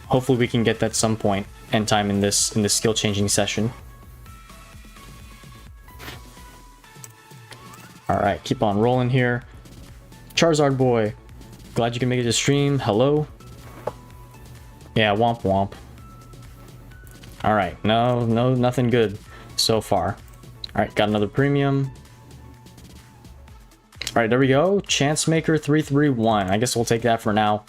hopefully we can get that some point end time in this skill changing session. All right, keep on rolling here. Charizard boy, glad you can make it to stream. Hello. Yeah, womp womp. All right, no, nothing good so far. All right, got another premium. All right, there we go. Chance Maker 331. I guess we'll take that for now.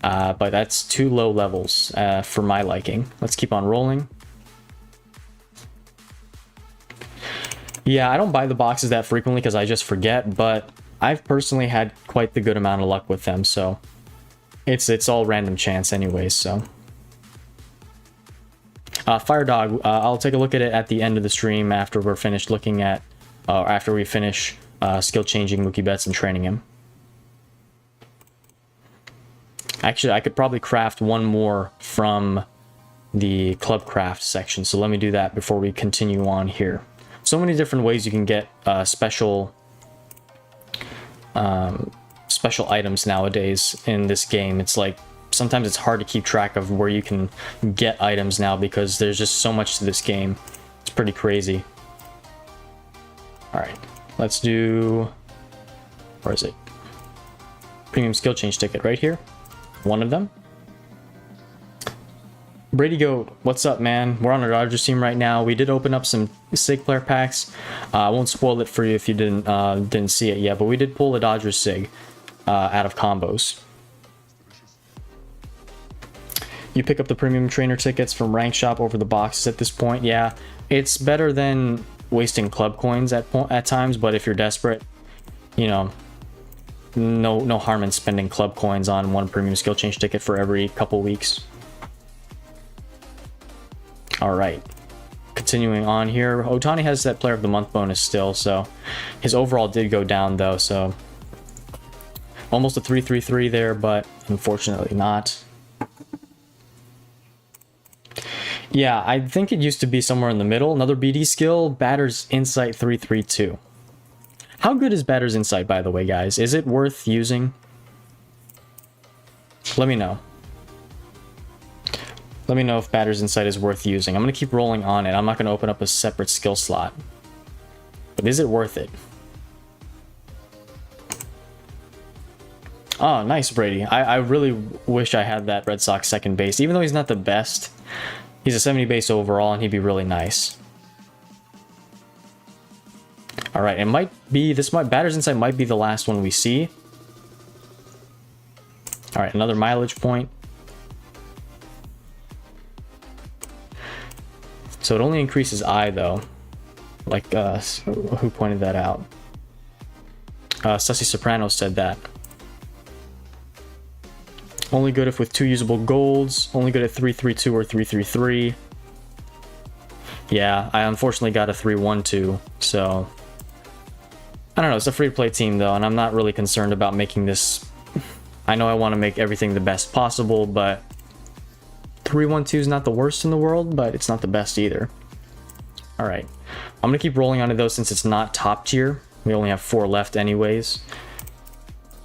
But that's too low levels for my liking. Let's keep on rolling. Yeah, I don't buy the boxes that frequently because I just forget, but I've personally had quite the good amount of luck with them, so it's all random chance anyways, so. Fire Dog, I'll take a look at it at the end of the stream after we're finished looking at, after we finish skill changing Mookie Betts and training him. Actually, I could probably craft one more from the club craft section, so let me do that before we continue on here. So many different ways you can get special items nowadays in this game. It's like sometimes it's hard to keep track of where you can get items now because there's just so much to this game. It's pretty crazy. All right, let's do, where is it? Premium skill change ticket right here. One of them. Brady Goat, what's up, man? We're on our Dodgers team right now. We did open up some SIG player packs. I won't spoil it for you if you didn't see it yet, but we did pull a Dodgers SIG out of combos. You pick up the premium trainer tickets from Rank Shop over the boxes at this point. Yeah, it's better than wasting club coins at times, but if you're desperate, you know, no harm in spending club coins on one premium skill change ticket for every couple weeks. All right, continuing on here. Ohtani has that player of the month bonus still, so his overall did go down though, so almost a 333 there, but unfortunately not. Yeah, I think it used to be somewhere in the middle. Another BD skill, Batter's Insight 332. How good is Batter's Insight, by the way, guys? Is it worth using? Let me know. Let me know if Batter's Insight is worth using. I'm going to keep rolling on it. I'm not going to open up a separate skill slot. But is it worth it? Oh, nice, Brady. I really wish I had that Red Sox second base. Even though he's not the best, he's a 70 base overall, and he'd be really nice. All right, it might be, Batter's Insight might be the last one we see. All right, another mileage point. So it only increases I, though. Like, who pointed that out? Sussy Soprano said that. Only good if with 2 usable golds. Only good at 332 or 333. Yeah, I unfortunately got a 312, so I don't know. It's a free-to-play team, though, and I'm not really concerned about making this. I know I want to make everything the best possible, but 312 is not the worst in the world, but it's not the best either. All right, I'm gonna keep rolling on it though, since it's not top tier. We only have 4 left anyways.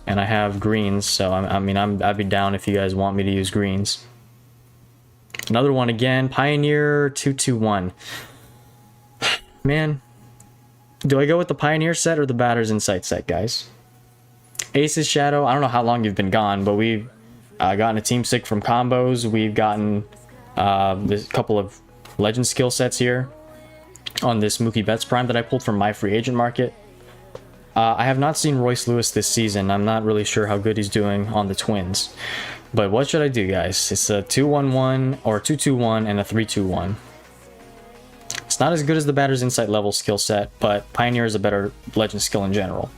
And I have greens, so I'd be down if you guys want me to use greens. Another one again, Pioneer 221. Man, do I go with the Pioneer set or the Batter's Insight set, guys? Ace's Shadow, I don't know how long you've been gone, but we've gotten a Team Sick from combos. We've gotten this couple of Legend skill sets here on this Mookie Betts Prime that I pulled from my free agent market. I have not seen Royce Lewis this season. I'm not really sure how good he's doing on the Twins. But what should I do, guys? It's a 2-1-1 or 2-2-1 and a 3-2-1. It's not as good as the Batter's Insight level skill set, but Pioneer is a better Legend skill in general.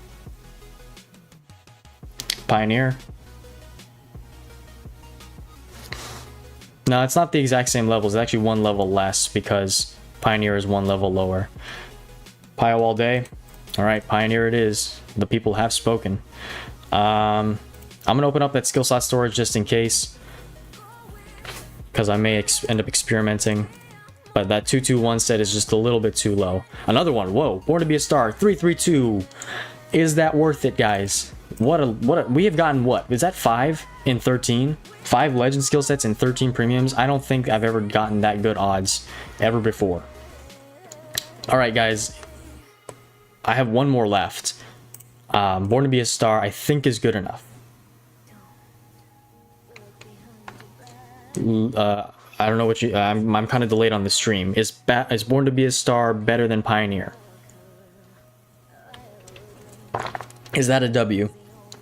Pioneer. No, it's not the exact same levels. It's actually 1 level less because Pioneer is 1 level lower. Pio all day. All right, Pioneer it is. The people have spoken. I'm going to open up that skill slot storage just in case, because I may end up experimenting. But that 2-2-1 set is just a little bit too low. Another one. Whoa, Born to be a Star. 3-3-2. Is that worth it, guys? We have gotten what? Is that 5 in 13? 5 Legend skill sets and 13 premiums? I don't think I've ever gotten that good odds ever before. All right, guys. I have 1 more left. Born to be a Star, I think, is good enough. I don't know what you. I'm kind of delayed on the stream. Is Born to be a Star better than Pioneer? Is that a W?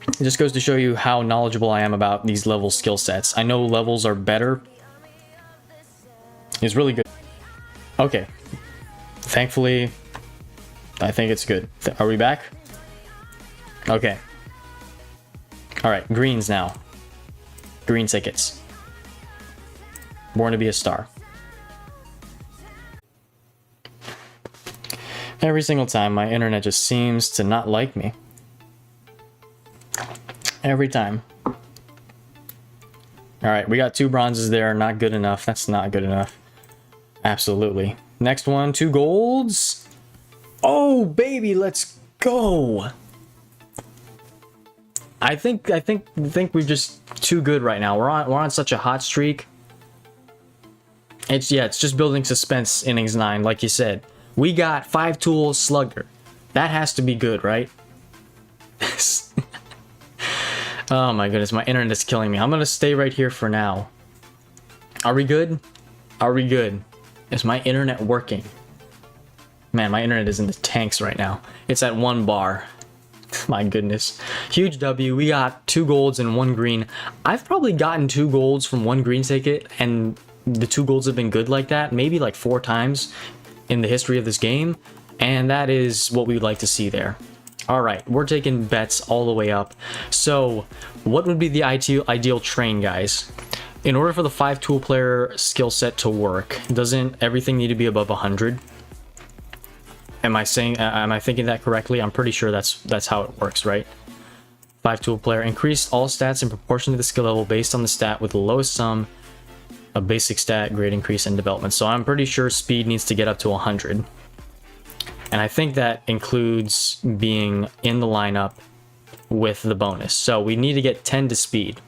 It just goes to show you how knowledgeable I am about these level skill sets. I know levels are better. It's really good. Okay. Thankfully, I think it's good. Are we back? Okay. Alright, greens now. Green tickets. Born to be a Star. Every single time, my internet just seems to not like me. Every time. Alright, we got 2 bronzes there. Not good enough. That's not good enough. Absolutely. Next one, 2 golds. Oh, baby, let's go. I think we're just too good right now. We're on such a hot streak. It's just building suspense. Innings 9, like you said. We got 5-tool slugger. That has to be good, right? Oh my goodness, my internet is killing me. I'm gonna stay right here for now. Are we good? Are we good? Is my internet working? Man, my internet is in the tanks right now. It's at 1 bar. My goodness. Huge W. We got 2 golds and 1 green. I've probably gotten 2 golds from 1 green ticket, and the 2 golds have been good like that. Maybe like 4 times in the history of this game. And that is what we would like to see there. Alright, we're taking bets all the way up. So, what would be the ideal train, guys? In order for the 5-tool player skill set to work, doesn't everything need to be above 100? Am I thinking that correctly? I'm pretty sure that's how it works, right? 5-tool player. Increase all stats in proportion to the skill level based on the stat with the lowest sum of basic stat, grade increase, and development. So I'm pretty sure speed needs to get up to 100. And I think that includes being in the lineup with the bonus. So we need to get 10 to speed.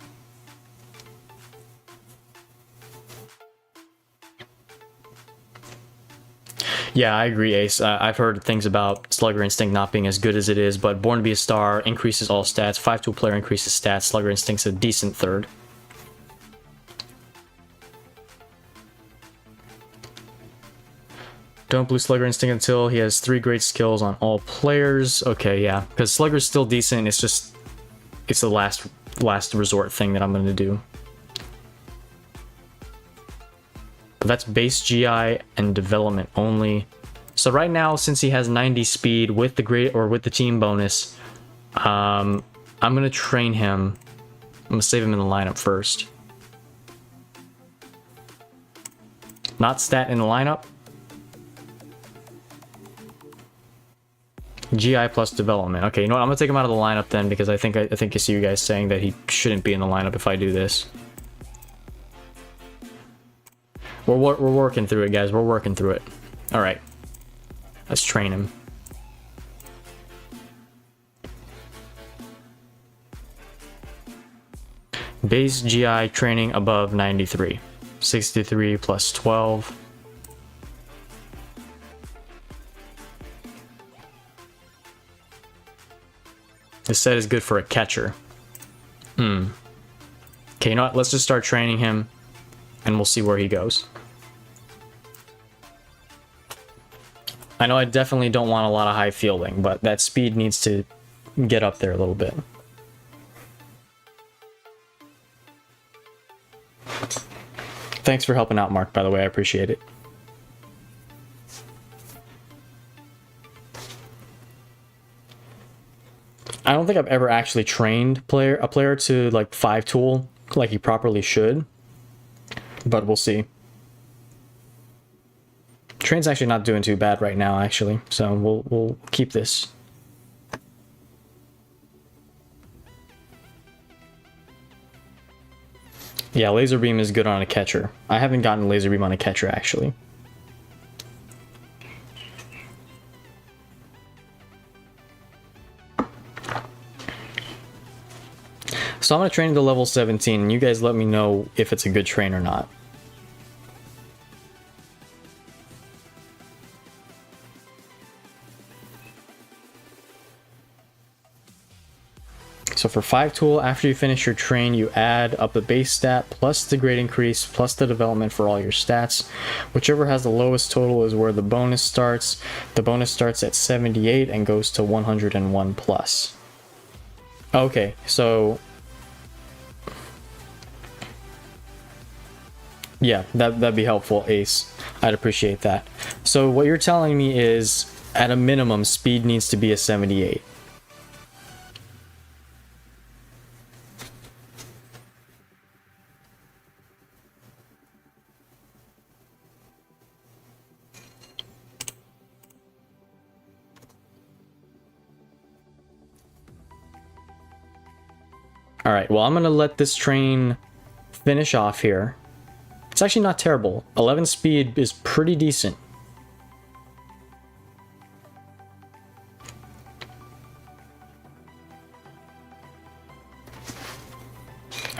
Yeah, I agree, Ace. I've heard things about Slugger Instinct not being as good as it is, but Born to be a Star increases all stats. 5-tool player increases stats. Slugger Instinct's a decent third. Don't blue Slugger Instinct until he has 3 great skills on all players. Okay, yeah, because Slugger's still decent. It's the last resort thing that I'm going to do. But that's base GI and development only. So right now, since he has 90 speed with the team bonus, I'm going to train him. I'm going to save him in the lineup first. Not stat in the lineup. GI plus development. Okay, you know what? I'm gonna take him out of the lineup then, because I think I see you guys saying that he shouldn't be in the lineup if I do this. We're working through it, guys. We're working through it. All right, let's train him. Base GI training above 93. 63 plus 12. This set is good for a catcher. Okay, you know what? Let's just start training him and we'll see where he goes. I know I definitely don't want a lot of high fielding, but that speed needs to get up there a little bit. Thanks for helping out, Mark, by the way. I appreciate it. I don't think I've ever actually trained a player to like 5 tool like he properly should, but we'll see. Train's actually not doing too bad right now, actually, so we'll keep this. Yeah, laser beam is good on a catcher. I haven't gotten laser beam on a catcher actually. So I'm going to train to level 17, and you guys let me know if it's a good train or not. So for 5 tool, after you finish your train, you add up the base stat plus the grade increase plus the development for all your stats. Whichever has the lowest total is where the bonus starts. The bonus starts at 78 and goes to 101 plus. Okay, so yeah, that'd be helpful, Ace. I'd appreciate that. So what you're telling me is, at a minimum, speed needs to be a 78. Alright, well, I'm going to let this train finish off here. It's actually not terrible. 11 speed is pretty decent.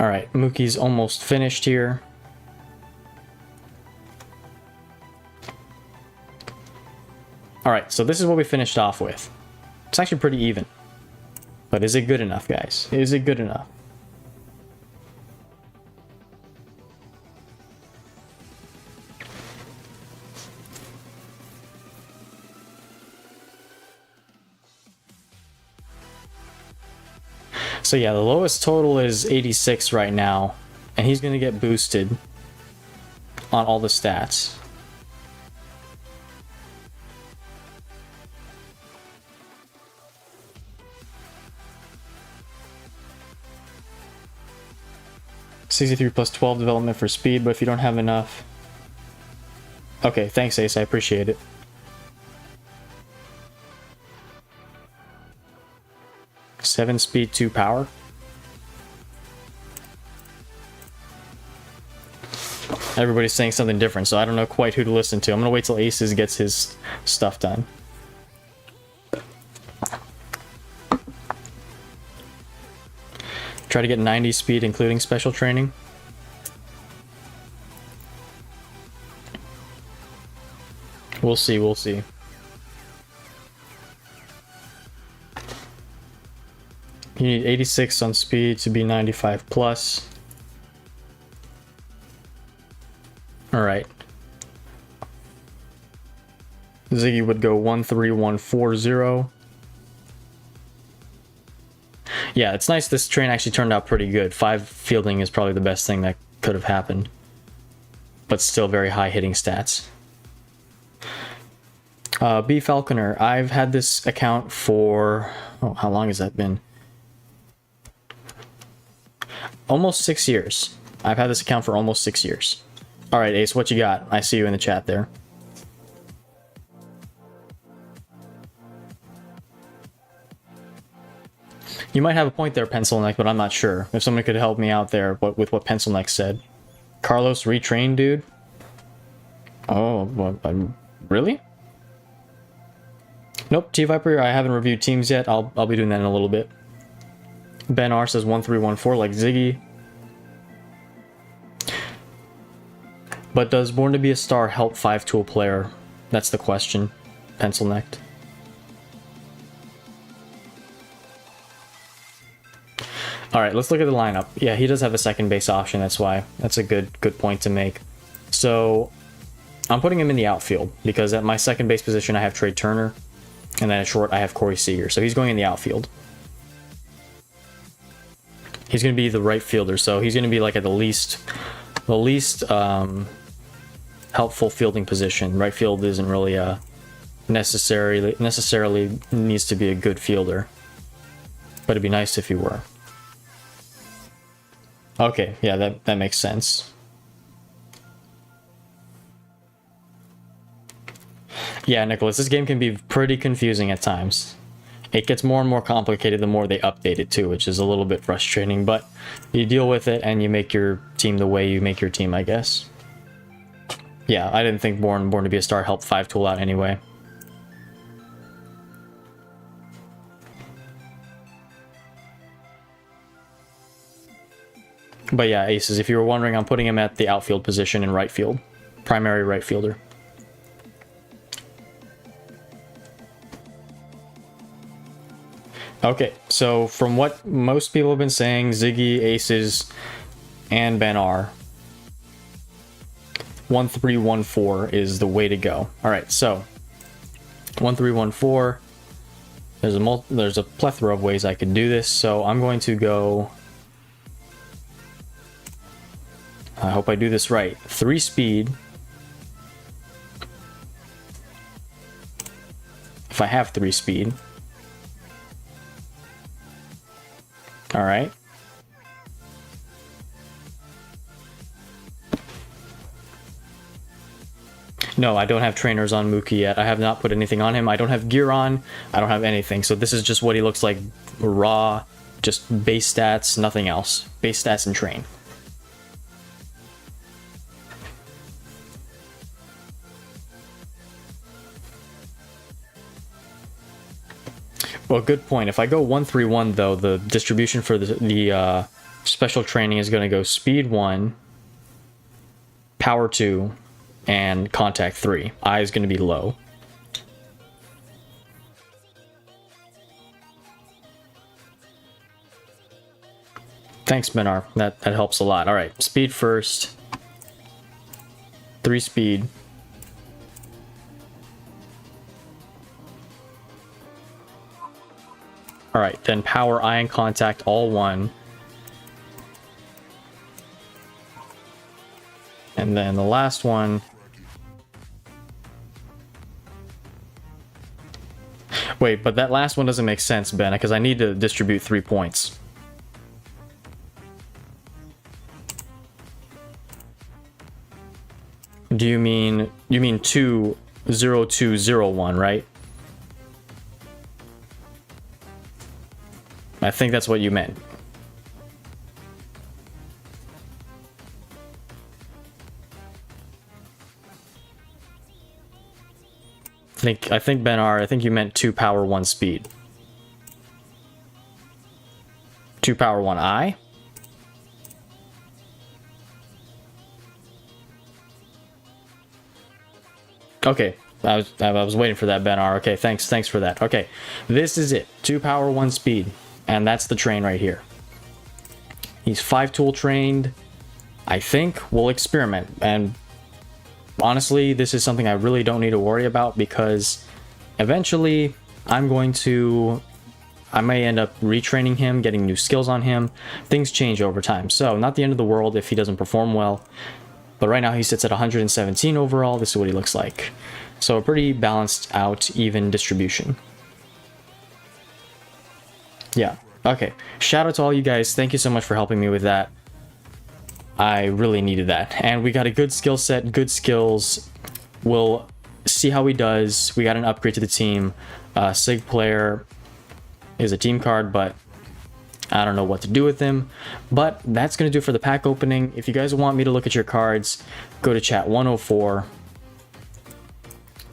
Alright, Mookie's almost finished here. Alright, so this is what we finished off with. It's actually pretty even. But is it good enough, guys? Is it good enough? So yeah, the lowest total is 86 right now, and he's going to get boosted on all the stats. +63 plus 12 development for speed, but if you don't have enough... Okay, thanks Ace, I appreciate it. Seven speed, 2 power. Everybody's saying something different, so I don't know quite who to listen to. I'm gonna wait till Aces gets his stuff done. Try to get 90 speed, including special training. We'll see, we'll see. You need 86 on speed to be 95 plus. Alright. Ziggy would go 13140. Yeah, it's nice this train actually turned out pretty good. 5 fielding is probably the best thing that could have happened. But still very high hitting stats. B Falconer, I've had this account for... Oh, how long has that been? Almost 6 years. I've had this account for almost 6 years. Alright, Ace, what you got? I see you in the chat there. You might have a point there, Pencil Neck, but I'm not sure. If someone could help me out there with what Pencil Neck said. Carlos retrained, dude? Oh, what? Really? Nope, T-Viper, I haven't reviewed teams yet. I'll be doing that in a little bit. Ben R says 1314 like Ziggy. But does Born to be a Star help 5-tool player? That's the question. Pencil necked. Alright, let's look at the lineup. Yeah, he does have a second base option, that's why. That's a good point to make. So, I'm putting him in the outfield, because at my second base position I have Trey Turner, and then at short I have Corey Seager. So he's going in the outfield. He's going to be the right fielder, so he's going to be like at the least helpful fielding position. Right field isn't really necessarily needs to be a good fielder, but it'd be nice if he were. Okay, yeah, that makes sense. Yeah, Nicholas, this game can be pretty confusing at times. It gets more and more complicated the more they update it too, which is a little bit frustrating, but you deal with it and you make your team the way you make your team, I guess. Yeah, I didn't think Born to be a Star helped 5-tool out anyway. But yeah, Aces, if you were wondering, I'm putting him at the outfield position in right field. Primary right fielder. Okay, so from what most people have been saying, Ziggy, Aces, and Ben R, 1-3-1-4 is the way to go. Alright, so 1-3-1-4. There's a plethora of ways I could do this, so I'm going to go... I hope I do this right. 3 speed. If I have 3 speed. Alright. No, I don't have trainers on Mookie yet. I have not put anything on him. I don't have gear on. I don't have anything. So this is just what he looks like raw. Just base stats, nothing else. Base stats and train. Well, good point. If I go 1-3-1 though, the distribution for the special training is going to go speed 1, power 2, and contact 3. I is going to be low. Thanks, Benar. That helps a lot. All right, speed first. 3 speed. All right, then power, ion contact, all 1. And then the last one. Wait, but that last one doesn't make sense, Ben, because I need to distribute 3 points. Do you mean 2-0-2-0-1, right? I think that's what you meant. I think Ben R, I think you meant 2 power 1 speed. 2 power 1 I? Okay, I was waiting for that, Ben R. Okay, thanks for that. Okay, this is it. 2 power 1 speed. And that's the train right here. He's 5-tool trained. I think we'll experiment. And honestly, this is something I really don't need to worry about because eventually I may end up retraining him, getting new skills on him. Things change over time. So not the end of the world if he doesn't perform well. But right now he sits at 117 overall. This is what he looks like. So a pretty balanced out, even distribution. Yeah, okay. Shout out to all you guys. Thank you so much for helping me with that. I really needed that. And we got a good skill set, good skills. We'll see how he does. We got an upgrade to the team. Sig player is a team card, but I don't know what to do with him. But that's going to do it for the pack opening. If you guys want me to look at your cards, go to chat 104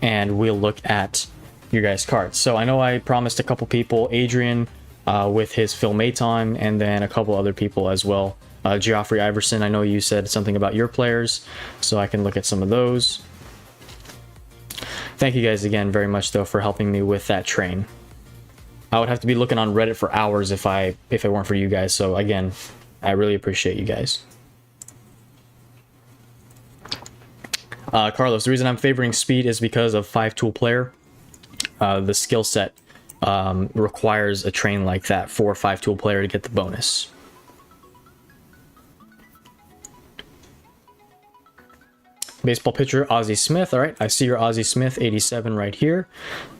and we'll look at your guys' cards. So I know I promised a couple people, Adrian with his Philmaton, and then a couple other people as well Geoffrey Iverson, I know you said something about your players, so I can look at some of those. Thank you guys again very much, though, for helping me with that train. I would have to be looking on Reddit for hours if it weren't for you guys, so again, I really appreciate you guys. Carlos, the reason I'm favoring speed is because of 5-tool player. The skill set requires a train like that for 5-tool player to get the bonus. Baseball pitcher, Ozzie Smith. All right, I see your Ozzie Smith 87 right here.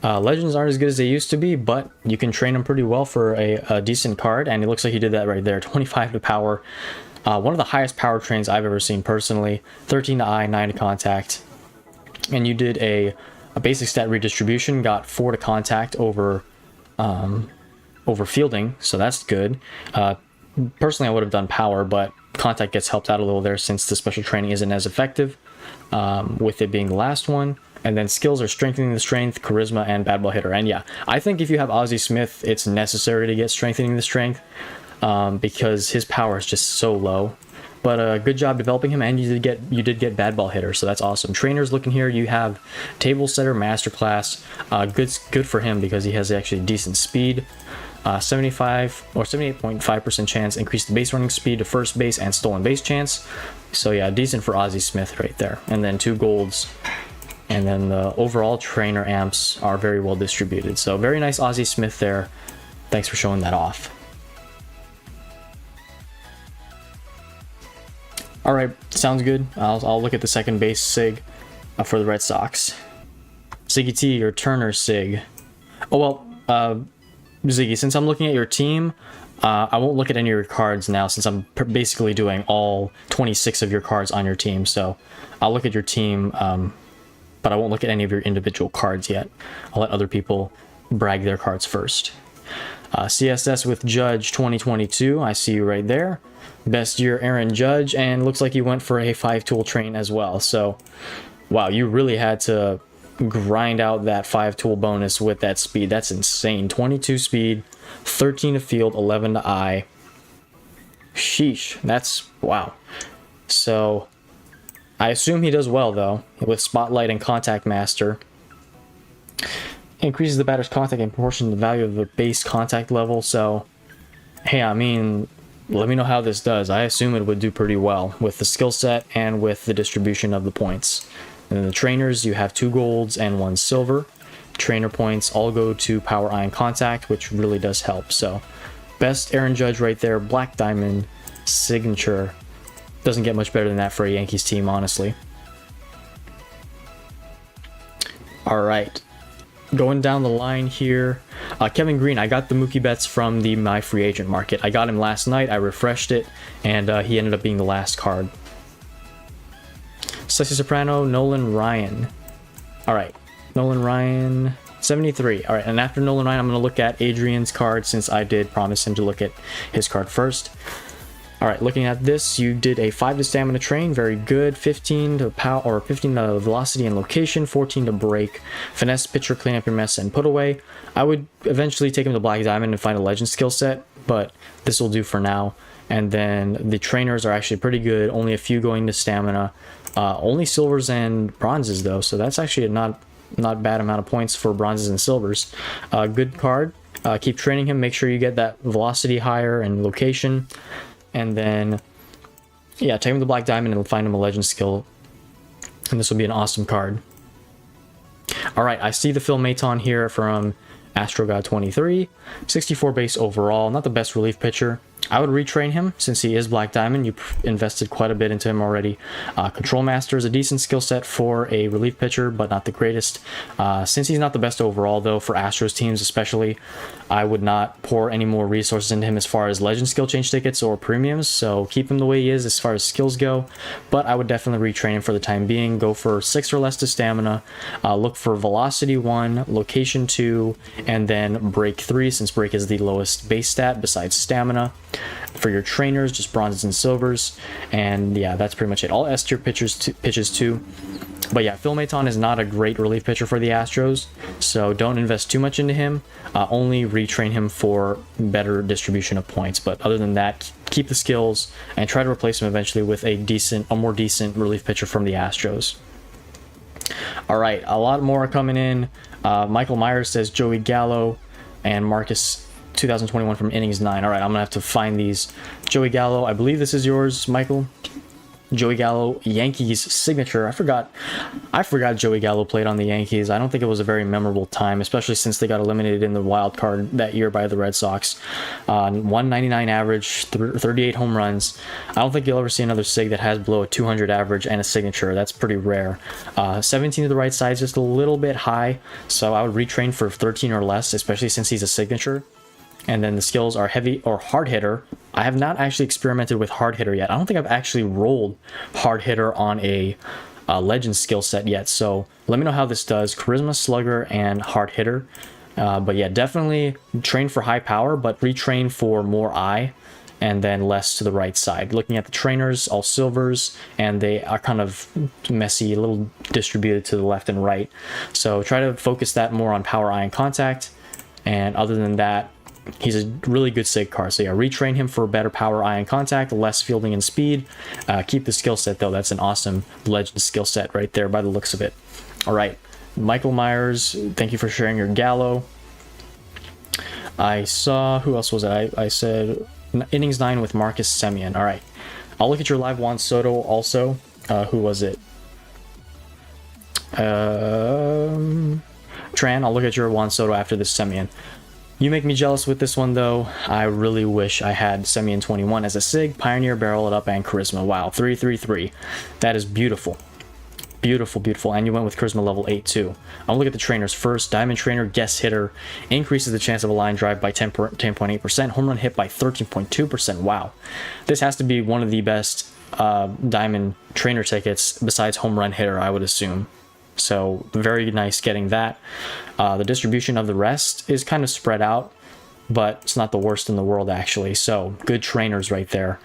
Legends aren't as good as they used to be, but you can train them pretty well for a decent card, and it looks like you did that right there. 25 to power. One of the highest power trains I've ever seen personally. 13 to eye, 9 to contact. And you did a basic stat redistribution, got 4 to contact over fielding, so that's good. Personally, I would have done power, but contact gets helped out a little there since the special training isn't as effective, with it being the last one. And then skills are strengthening the strength, charisma, and bad ball hitter. And yeah, I think if you have Ozzie Smith, it's necessary to get strengthening the strength, because his power is just so low. But good job developing him, and you did get bad ball hitter, so that's awesome. Trainers looking here, you have table setter, masterclass. Good for him because he has actually decent speed. 75 or 78.5% chance, increase the base running speed to first base and stolen base chance. So yeah, decent for Ozzie Smith right there. And then 2 golds. And then the overall trainer amps are very well distributed. So very nice Ozzie Smith there. Thanks for showing that off. All right, sounds good. I'll look at the second base Sig for the Red Sox. Ziggy T or Turner Sig. Oh well, Ziggy, since I'm looking at your team, I won't look at any of your cards now since I'm basically doing all 26 of your cards on your team. So I'll look at your team, but I won't look at any of your individual cards yet. I'll let other people brag their cards first. CSS with Judge 2022, I see you right there. Best year Aaron Judge, and looks like you went for a 5-tool train as well. So, wow, you really had to grind out that 5-tool bonus with that speed. That's insane. 22 speed, 13 to field, 11 to eye. Sheesh, that's wow. So, I assume he does well though with Spotlight and Contact Master. Increases the batter's contact in proportion to the value of the base contact level. So, hey, I mean, let me know how this does. I assume it would do pretty well with the skill set and with the distribution of the points. And then the trainers, you have 2 golds and 1 silver. Trainer points all go to power, eye, and contact, which really does help. So, best Aaron Judge right there, Black Diamond signature. Doesn't get much better than that for a Yankees team, honestly. All right. Going down the line here, Kevin Green, I got the Mookie Betts from the My Free Agent market. I got him last night, I refreshed it, and he ended up being the last card. Sexy Soprano, Nolan Ryan. All right, Nolan Ryan, 73. All right, and after Nolan Ryan, I'm going to look at Adrian's card since I did promise him to look at his card first. All right, looking at this, you did a 5 to stamina train, very good. 15 to power, or 15 to velocity and location, 14 to break, finesse, pitcher, clean up your mess, and put away. I would eventually take him to Black Diamond and find a legend skill set, but this will do for now. And then the trainers are actually pretty good, only a few going to stamina. Only silvers and bronzes though, so that's actually a not bad amount of points for bronzes and silvers. Good card. Keep training him, make sure you get that velocity higher and location. And then, yeah, take him to Black Diamond and find him a legend skill. And this will be an awesome card. All right, I see the Phil Maton here from AstroGod 23. 64 base overall, not the best relief pitcher. I would retrain him since he is Black Diamond. You invested quite a bit into him already. Control Master is a decent skill set for a relief pitcher, but not the greatest. Since he's not the best overall, though, for Astros teams especially, I would not pour any more resources into him as far as legend skill change tickets or premiums, so keep him the way he is as far as skills go, but I would definitely retrain him for the time being. Go for 6 or less to stamina, look for velocity 1, location 2, and then break 3, since break is the lowest base stat besides stamina. For your trainers, just bronzes and silvers, and yeah, that's pretty much it. All S tier pitches too. But yeah, Phil Maton is not a great relief pitcher for the Astros, so don't invest too much into him. Only retrain him for better distribution of points. But other than that, keep the skills, and try to replace him eventually with a more decent relief pitcher from the Astros. All right, a lot more are coming in. Michael Myers says Joey Gallo, and Marcus 2021 from Innings 9. All right, I'm gonna have to find these. Joey Gallo, I believe this is yours, Michael. Joey Gallo, Yankees signature. I forgot Joey Gallo played on the Yankees. I don't think it was a very memorable time, especially since they got eliminated in the wild card that year by the Red Sox. 199 average, 38 home runs. I don't think you'll ever see another sig that has below a 200 average and a signature. That's pretty rare. 17 to the right side is just a little bit high, so I would retrain for 13 or less, especially since he's a signature. And then the skills are heavy or hard hitter. I have not actually experimented with hard hitter yet. I don't think I've actually rolled hard hitter on a legend skill set yet. So let me know how this does. Charisma, slugger, and hard hitter. But yeah, definitely train for high power, but retrain for more eye and then less to the right side. Looking at the trainers, all silvers, and they are kind of messy, a little distributed to the left and right. So try to focus that more on power, eye, and contact. And other than that, he's a really good sig card. So yeah, retrain him for better power, eye, and contact, less fielding and speed. Keep the skill set though. That's an awesome legend skill set right there by the looks of it. All right, Michael Myers, thank you for sharing your Gallo. I saw, who else was it? I said Innings 9 with Marcus Semien. All right, I'll look at your live Juan Soto also. Who was it? Tran, I'll look at your Juan Soto after this Semien. You make me jealous with this one though. I really wish I had Semien 21 as a sig, Pioneer, Barrel It Up, and Charisma. Wow, 333. That is beautiful. Beautiful, beautiful. And you went with Charisma level 8 too. I'll look at the trainers first. Diamond Trainer, Guest Hitter, increases the chance of a line drive by 10.8%, home run hit by 13.2%. Wow. This has to be one of the best Diamond Trainer tickets besides Home Run Hitter, I would assume. So very nice getting that. The distribution of the rest is kind of spread out, but it's not the worst in the world actually. So good trainers right there.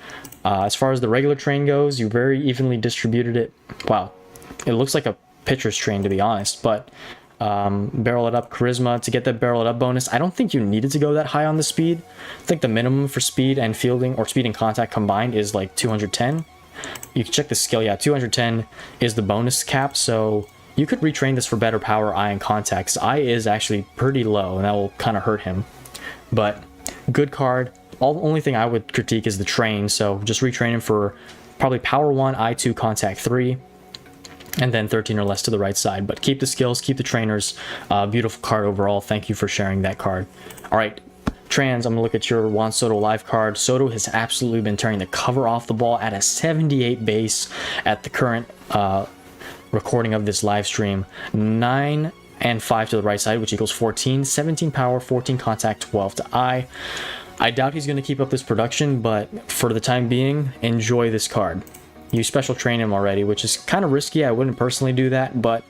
As far as the regular train goes, you very evenly distributed it. Wow, it looks like a pitcher's train to be honest, but Barrel It Up, Charisma, to get that Barrel It Up bonus, I don't think you needed to go that high on the speed. I think the minimum for speed and fielding, or speed and contact combined, is like 210. You can check the skill. Yeah, 210 is the bonus cap, so you could retrain this for better power, eye, and contact. His eye is actually pretty low, and that will kind of hurt him. But good card. The only thing I would critique is the train, so just retrain him for probably power 1, eye 2, contact 3, and then 13 or less to the right side. But keep the skills, keep the trainers. Beautiful card overall. Thank you for sharing that card. All right, Trans, I'm going to look at your Juan Soto live card. Soto has absolutely been tearing the cover off the ball at a 78 base at the current recording of this live stream. 9 and 5 to the right side, which equals 14. 17 power, 14 contact, 12 to eye. I doubt he's going to keep up this production, but for the time being, enjoy this card. You special train him already, which is kind of risky. I wouldn't personally do that, but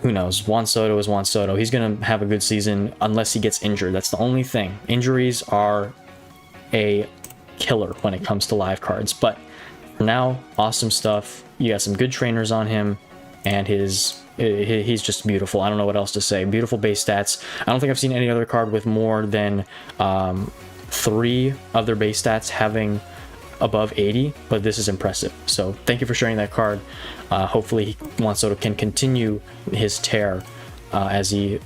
who knows? Juan Soto is Juan Soto. He's going to have a good season unless he gets injured. That's the only thing. Injuries are a killer when it comes to live cards, but for now, awesome stuff. You got some good trainers on him, and he's just beautiful. I don't know what else to say. Beautiful base stats. I don't think I've seen any other card with more than 3 of their base stats having above 80, but this is impressive. So thank you for sharing that card. Hopefully Juan Soto can continue his tear as he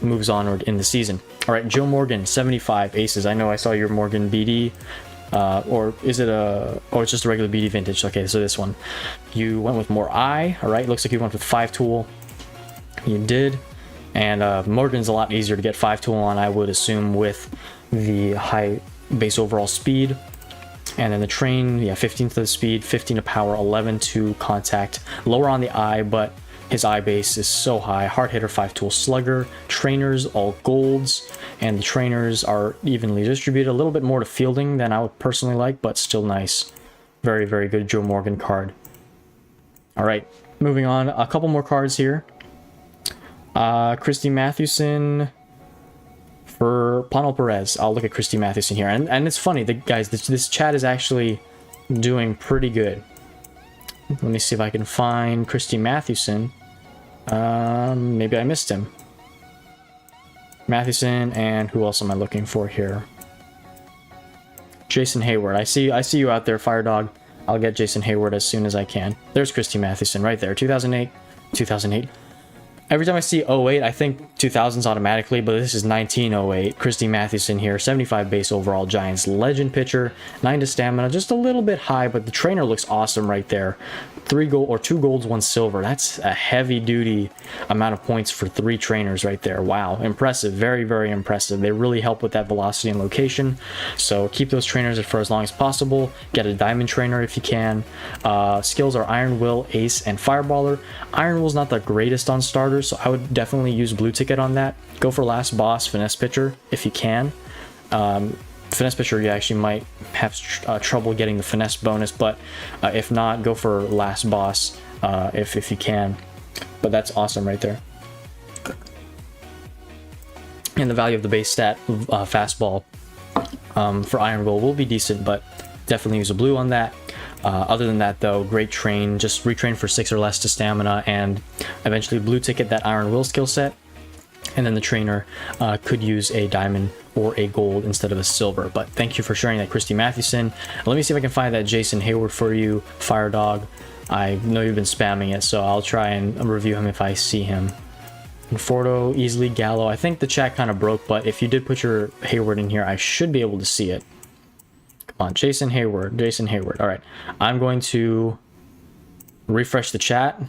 moves onward in the season. All right, Joe Morgan, 75 aces. I know I saw your Morgan BD. Or is it it's just a regular BD vintage? Okay, so this one. You went with more eye, all right? Looks like you went with 5 tool. You did. And Morgan's a lot easier to get 5 tool on, I would assume, with the high base overall speed. And then the train, yeah, 15 to the speed, 15 to power, 11 to contact. Lower on the eye, but his eye base is so high. Hard hitter, 5 tool slugger. Trainers, all golds. And the trainers are evenly distributed. A little bit more to fielding than I would personally like, but still nice. Very, very good Joe Morgan card. All right, moving on. A couple more cards here. Christy Mathewson for Pano Perez. I'll look at Christy Mathewson here. And it's funny, guys, this chat is actually doing pretty good. Let me see if I can find Christy Mathewson. Maybe I missed him. Mathewson, and who else am I looking for here? Jason Hayward. I see you out there, Fire Dog. I'll get Jason Hayward as soon as I can. There's Christy Mathewson right there. 2008. Every time I see 08, I think 2000s automatically, but this is 1908. Christy Mathewson here, 75 base overall, Giants legend pitcher, 9 to stamina, just a little bit high, but the trainer looks awesome right there. 2 golds, 1 silver. That's a heavy duty amount of points for 3 trainers right there. Wow, impressive, very, very impressive. They really help with that velocity and location. So keep those trainers for as long as possible. Get a diamond trainer if you can. Skills are Iron Will, Ace, and Fireballer. Iron Will's not the greatest on starters, so I would definitely use blue ticket on that. Go for last boss, finesse pitcher if you can. Finesse pitcher, you actually might have trouble getting the finesse bonus, but if not, go for last boss if you can. But that's awesome right there. And the value of the base stat fastball for Iron Will be decent, but definitely use a blue on that. Other than that though, great train, just retrain for 6 or less to stamina, and eventually blue ticket that Iron Will skill set. And then the trainer could use a diamond or a gold instead of a silver. But thank you for sharing that, Christy Mathewson. Let me see if I can find that Jason Hayward for you, Fire Dog. I know you've been spamming it, so I'll try and review him if I see him. Conforto, easily Gallo. I think the chat kind of broke, but if you did put your Hayward in here, I should be able to see it. Come on, Jason Hayward. All right, I'm going to refresh the chat.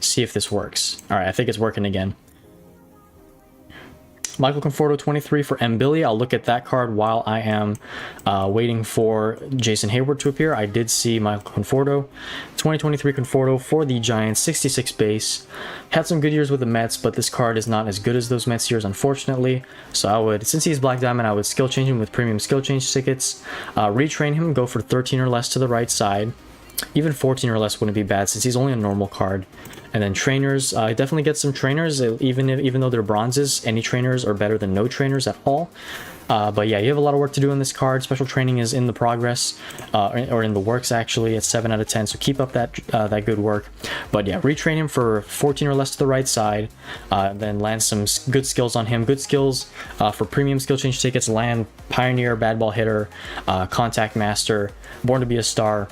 See if this works. All right, I think it's working again. Michael Conforto 23 for M. Billy. I'll look at that card while I am waiting for Jason Hayward to appear. I did see Michael Conforto. 2023 Conforto for the Giants, 66 base. Had some good years with the Mets, but this card is not as good as those Mets years, unfortunately. So I would, since he's Black Diamond, I would skill change him with premium skill change tickets. Retrain him, go for 13 or less to the right side. Even 14 or less wouldn't be bad since he's only a normal card. And then trainers, definitely get some trainers, even though they're bronzes. Any trainers are better than no trainers at all. But yeah, you have a lot of work to do on this card. Special training is in the progress, or in the works actually. It's 7 out of 10, so keep up that good work. But yeah, retrain him for 14 or less to the right side. Then land some good skills on him. Good skills for premium skill change tickets. Land Pioneer, Bad Ball Hitter, Contact Master, Born to be a Star.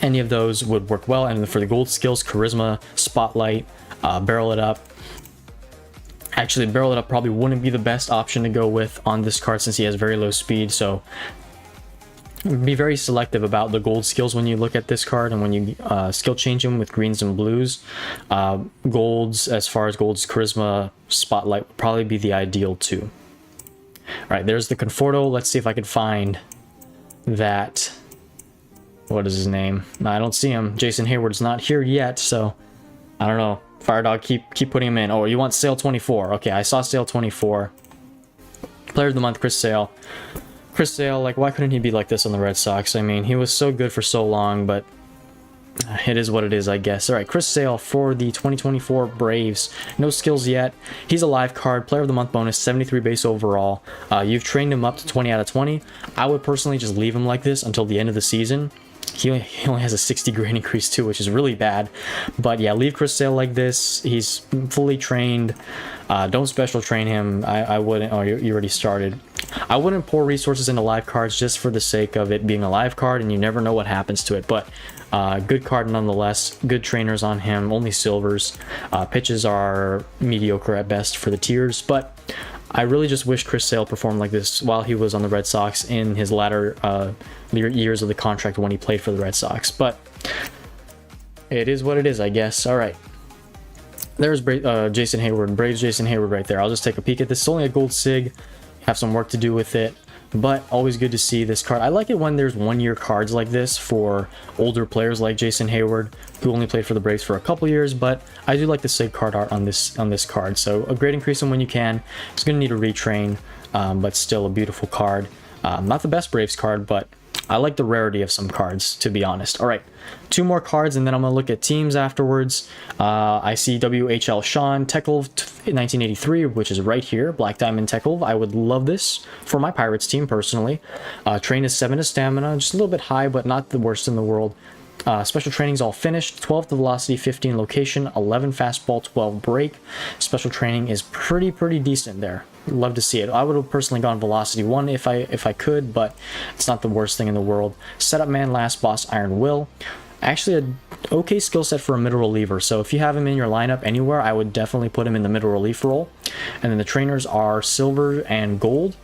Any of those would work well. And for the gold skills, Charisma, Spotlight, Barrel It Up. Actually, Barrel It Up probably wouldn't be the best option to go with on this card since he has very low speed. So be very selective about the gold skills when you look at this card and when you skill change him with greens and blues. Golds, as far as golds, Charisma, Spotlight would probably be the ideal too. All right, there's the Conforto. Let's see if I can find that. What is his name? I don't see him. Jason Hayward's not here yet, so I don't know. Fire Dog, keep putting him in. Oh, you want Sale 24? Okay, I saw Sale 24. Player of the month, Chris Sale. Chris Sale, like, why couldn't he be like this on the Red Sox? I mean, he was so good for so long, but it is what it is, I guess. All right, Chris Sale for the 2024 Braves. No skills yet. He's a live card. Player of the month bonus, 73 base overall. You've trained him up to 20 out of 20. I would personally just leave him like this until the end of the season. He only has a 60 grade increase too, which is really bad. But yeah, leave Chris Sale like this. He's fully trained. Don't special train him. I wouldn't. Oh, you already started. I wouldn't pour resources into live cards just for the sake of it being a live card, and you never know what happens to it. But good card nonetheless. Good trainers on him. Only silvers. Pitches are mediocre at best for the tiers, but I really just wish Chris Sale performed like this while he was on the Red Sox in his latter years of the contract when he played for the Red Sox. But it is what it is, I guess. All right. There's Jason Hayward. Braves Jason Hayward right there. I'll just take a peek at this. It's only a gold sig. Have some work to do with it. But always good to see this card. I like it when there's one-year cards like this for older players like Jason Hayward, who only played for the Braves for a couple years. But I do like the SIG card art on this card. So a great increase in when you can. It's going to need a retrain, but still a beautiful card. Not the best Braves card, but I like the rarity of some cards, to be honest. All right, 2 more cards, and then I'm going to look at teams afterwards. I see WHL Sean Tekle 1983, which is right here. Black Diamond Tekle. I would love this for my Pirates team, personally. Train is 7 to stamina, just a little bit high, but not the worst in the world. Special training's all finished. 12 to velocity, 15 location, 11 fastball, 12 break. Special training is pretty decent there. Love to see it. I would have personally gone Velocity 1 if I could, but it's not the worst thing in the world. Setup Man, Last Boss, Iron Will. Actually, an okay skill set for a middle reliever. So if you have him in your lineup anywhere, I would definitely put him in the middle relief role. And then the trainers are silver and gold,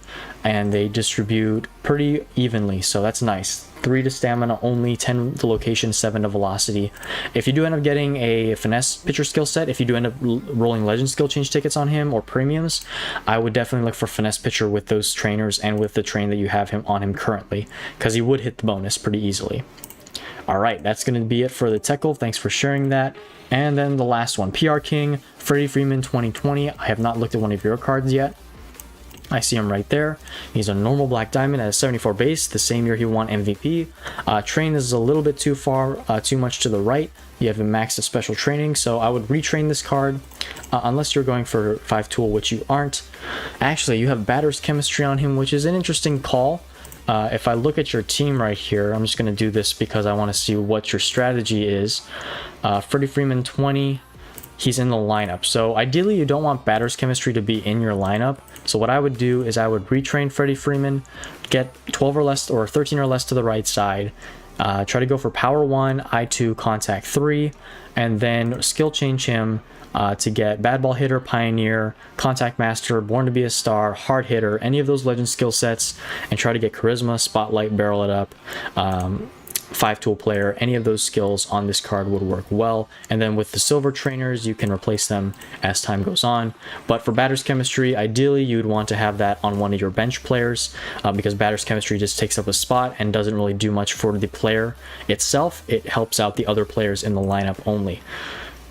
and they distribute pretty evenly, so that's nice. 3 to stamina only, 10 to location, 7 to velocity. If you do end up getting a finesse pitcher skill set, if you do end up rolling legend skill change tickets on him or premiums, I would definitely look for finesse pitcher with those trainers and with the train that you have him on him currently, because he would hit the bonus pretty easily. All right, that's going to be it for the Teckle. Thanks for sharing that. And then the last one, PR King, Freddie Freeman 2020. I have not looked at one of your cards yet. I see him right there. He's a normal black diamond at a 74 base, the same year he won MVP. Train is a little bit too much to the right. You have him maxed at special training, so I would retrain this card unless you're going for 5 tool, which you aren't. Actually, you have batter's chemistry on him, which is an interesting call. If I look at your team right here, I'm just going to do this because I want to see what your strategy is. Freddie Freeman 20, he's in the lineup. So ideally, you don't want batter's chemistry to be in your lineup. So what I would do is I would retrain Freddie Freeman, get 12 or less or 13 or less to the right side, try to go for power 1, I2, contact 3, and then skill change him to get bad ball hitter, pioneer, contact master, born to be a star, hard hitter, any of those legend skill sets, and try to get charisma, spotlight, barrel it up, 5 tool player. Any of those skills on this card would work well. And then with the silver trainers, you can replace them as time goes on. But for batter's chemistry, ideally you'd want to have that on one of your bench players, because batter's chemistry just takes up a spot and doesn't really do much for the player itself. It helps out the other players in the lineup only.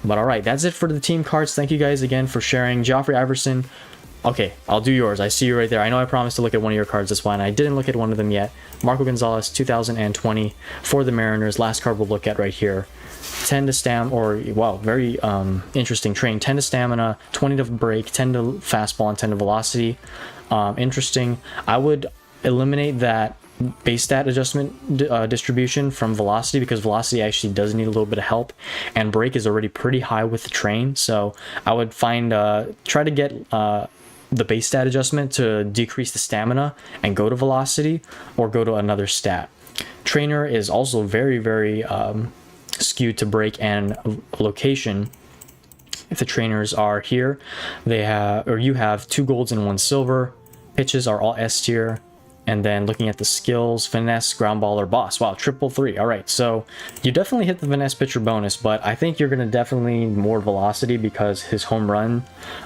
But all right, that's it for the team cards. Thank you guys again for sharing. Joffrey Iverson. Okay, I'll do yours. I see you right there. I know I promised to look at one of your cards this one. I didn't look at one of them yet. Marco Gonzalez, 2020 for the Mariners. Last card we'll look at right here. 10 to stam, or wow, very interesting train. 10 to stamina, 20 to break, 10 to fastball, and 10 to velocity. Interesting. I would eliminate that base stat adjustment distribution from velocity, because velocity actually does need a little bit of help, and break is already pretty high with the train. So I would find try to get the base stat adjustment to decrease the stamina and go to velocity, or go to another stat. Trainer is also very skewed to break and location. If the trainers are here, they have, or you have 2 golds and 1 silver. Pitches are all S tier. And then looking at the skills, finesse, ground ball, or boss. Wow, 333. All right, so you definitely hit the finesse pitcher bonus, but I think you're going to definitely need more velocity, because his home run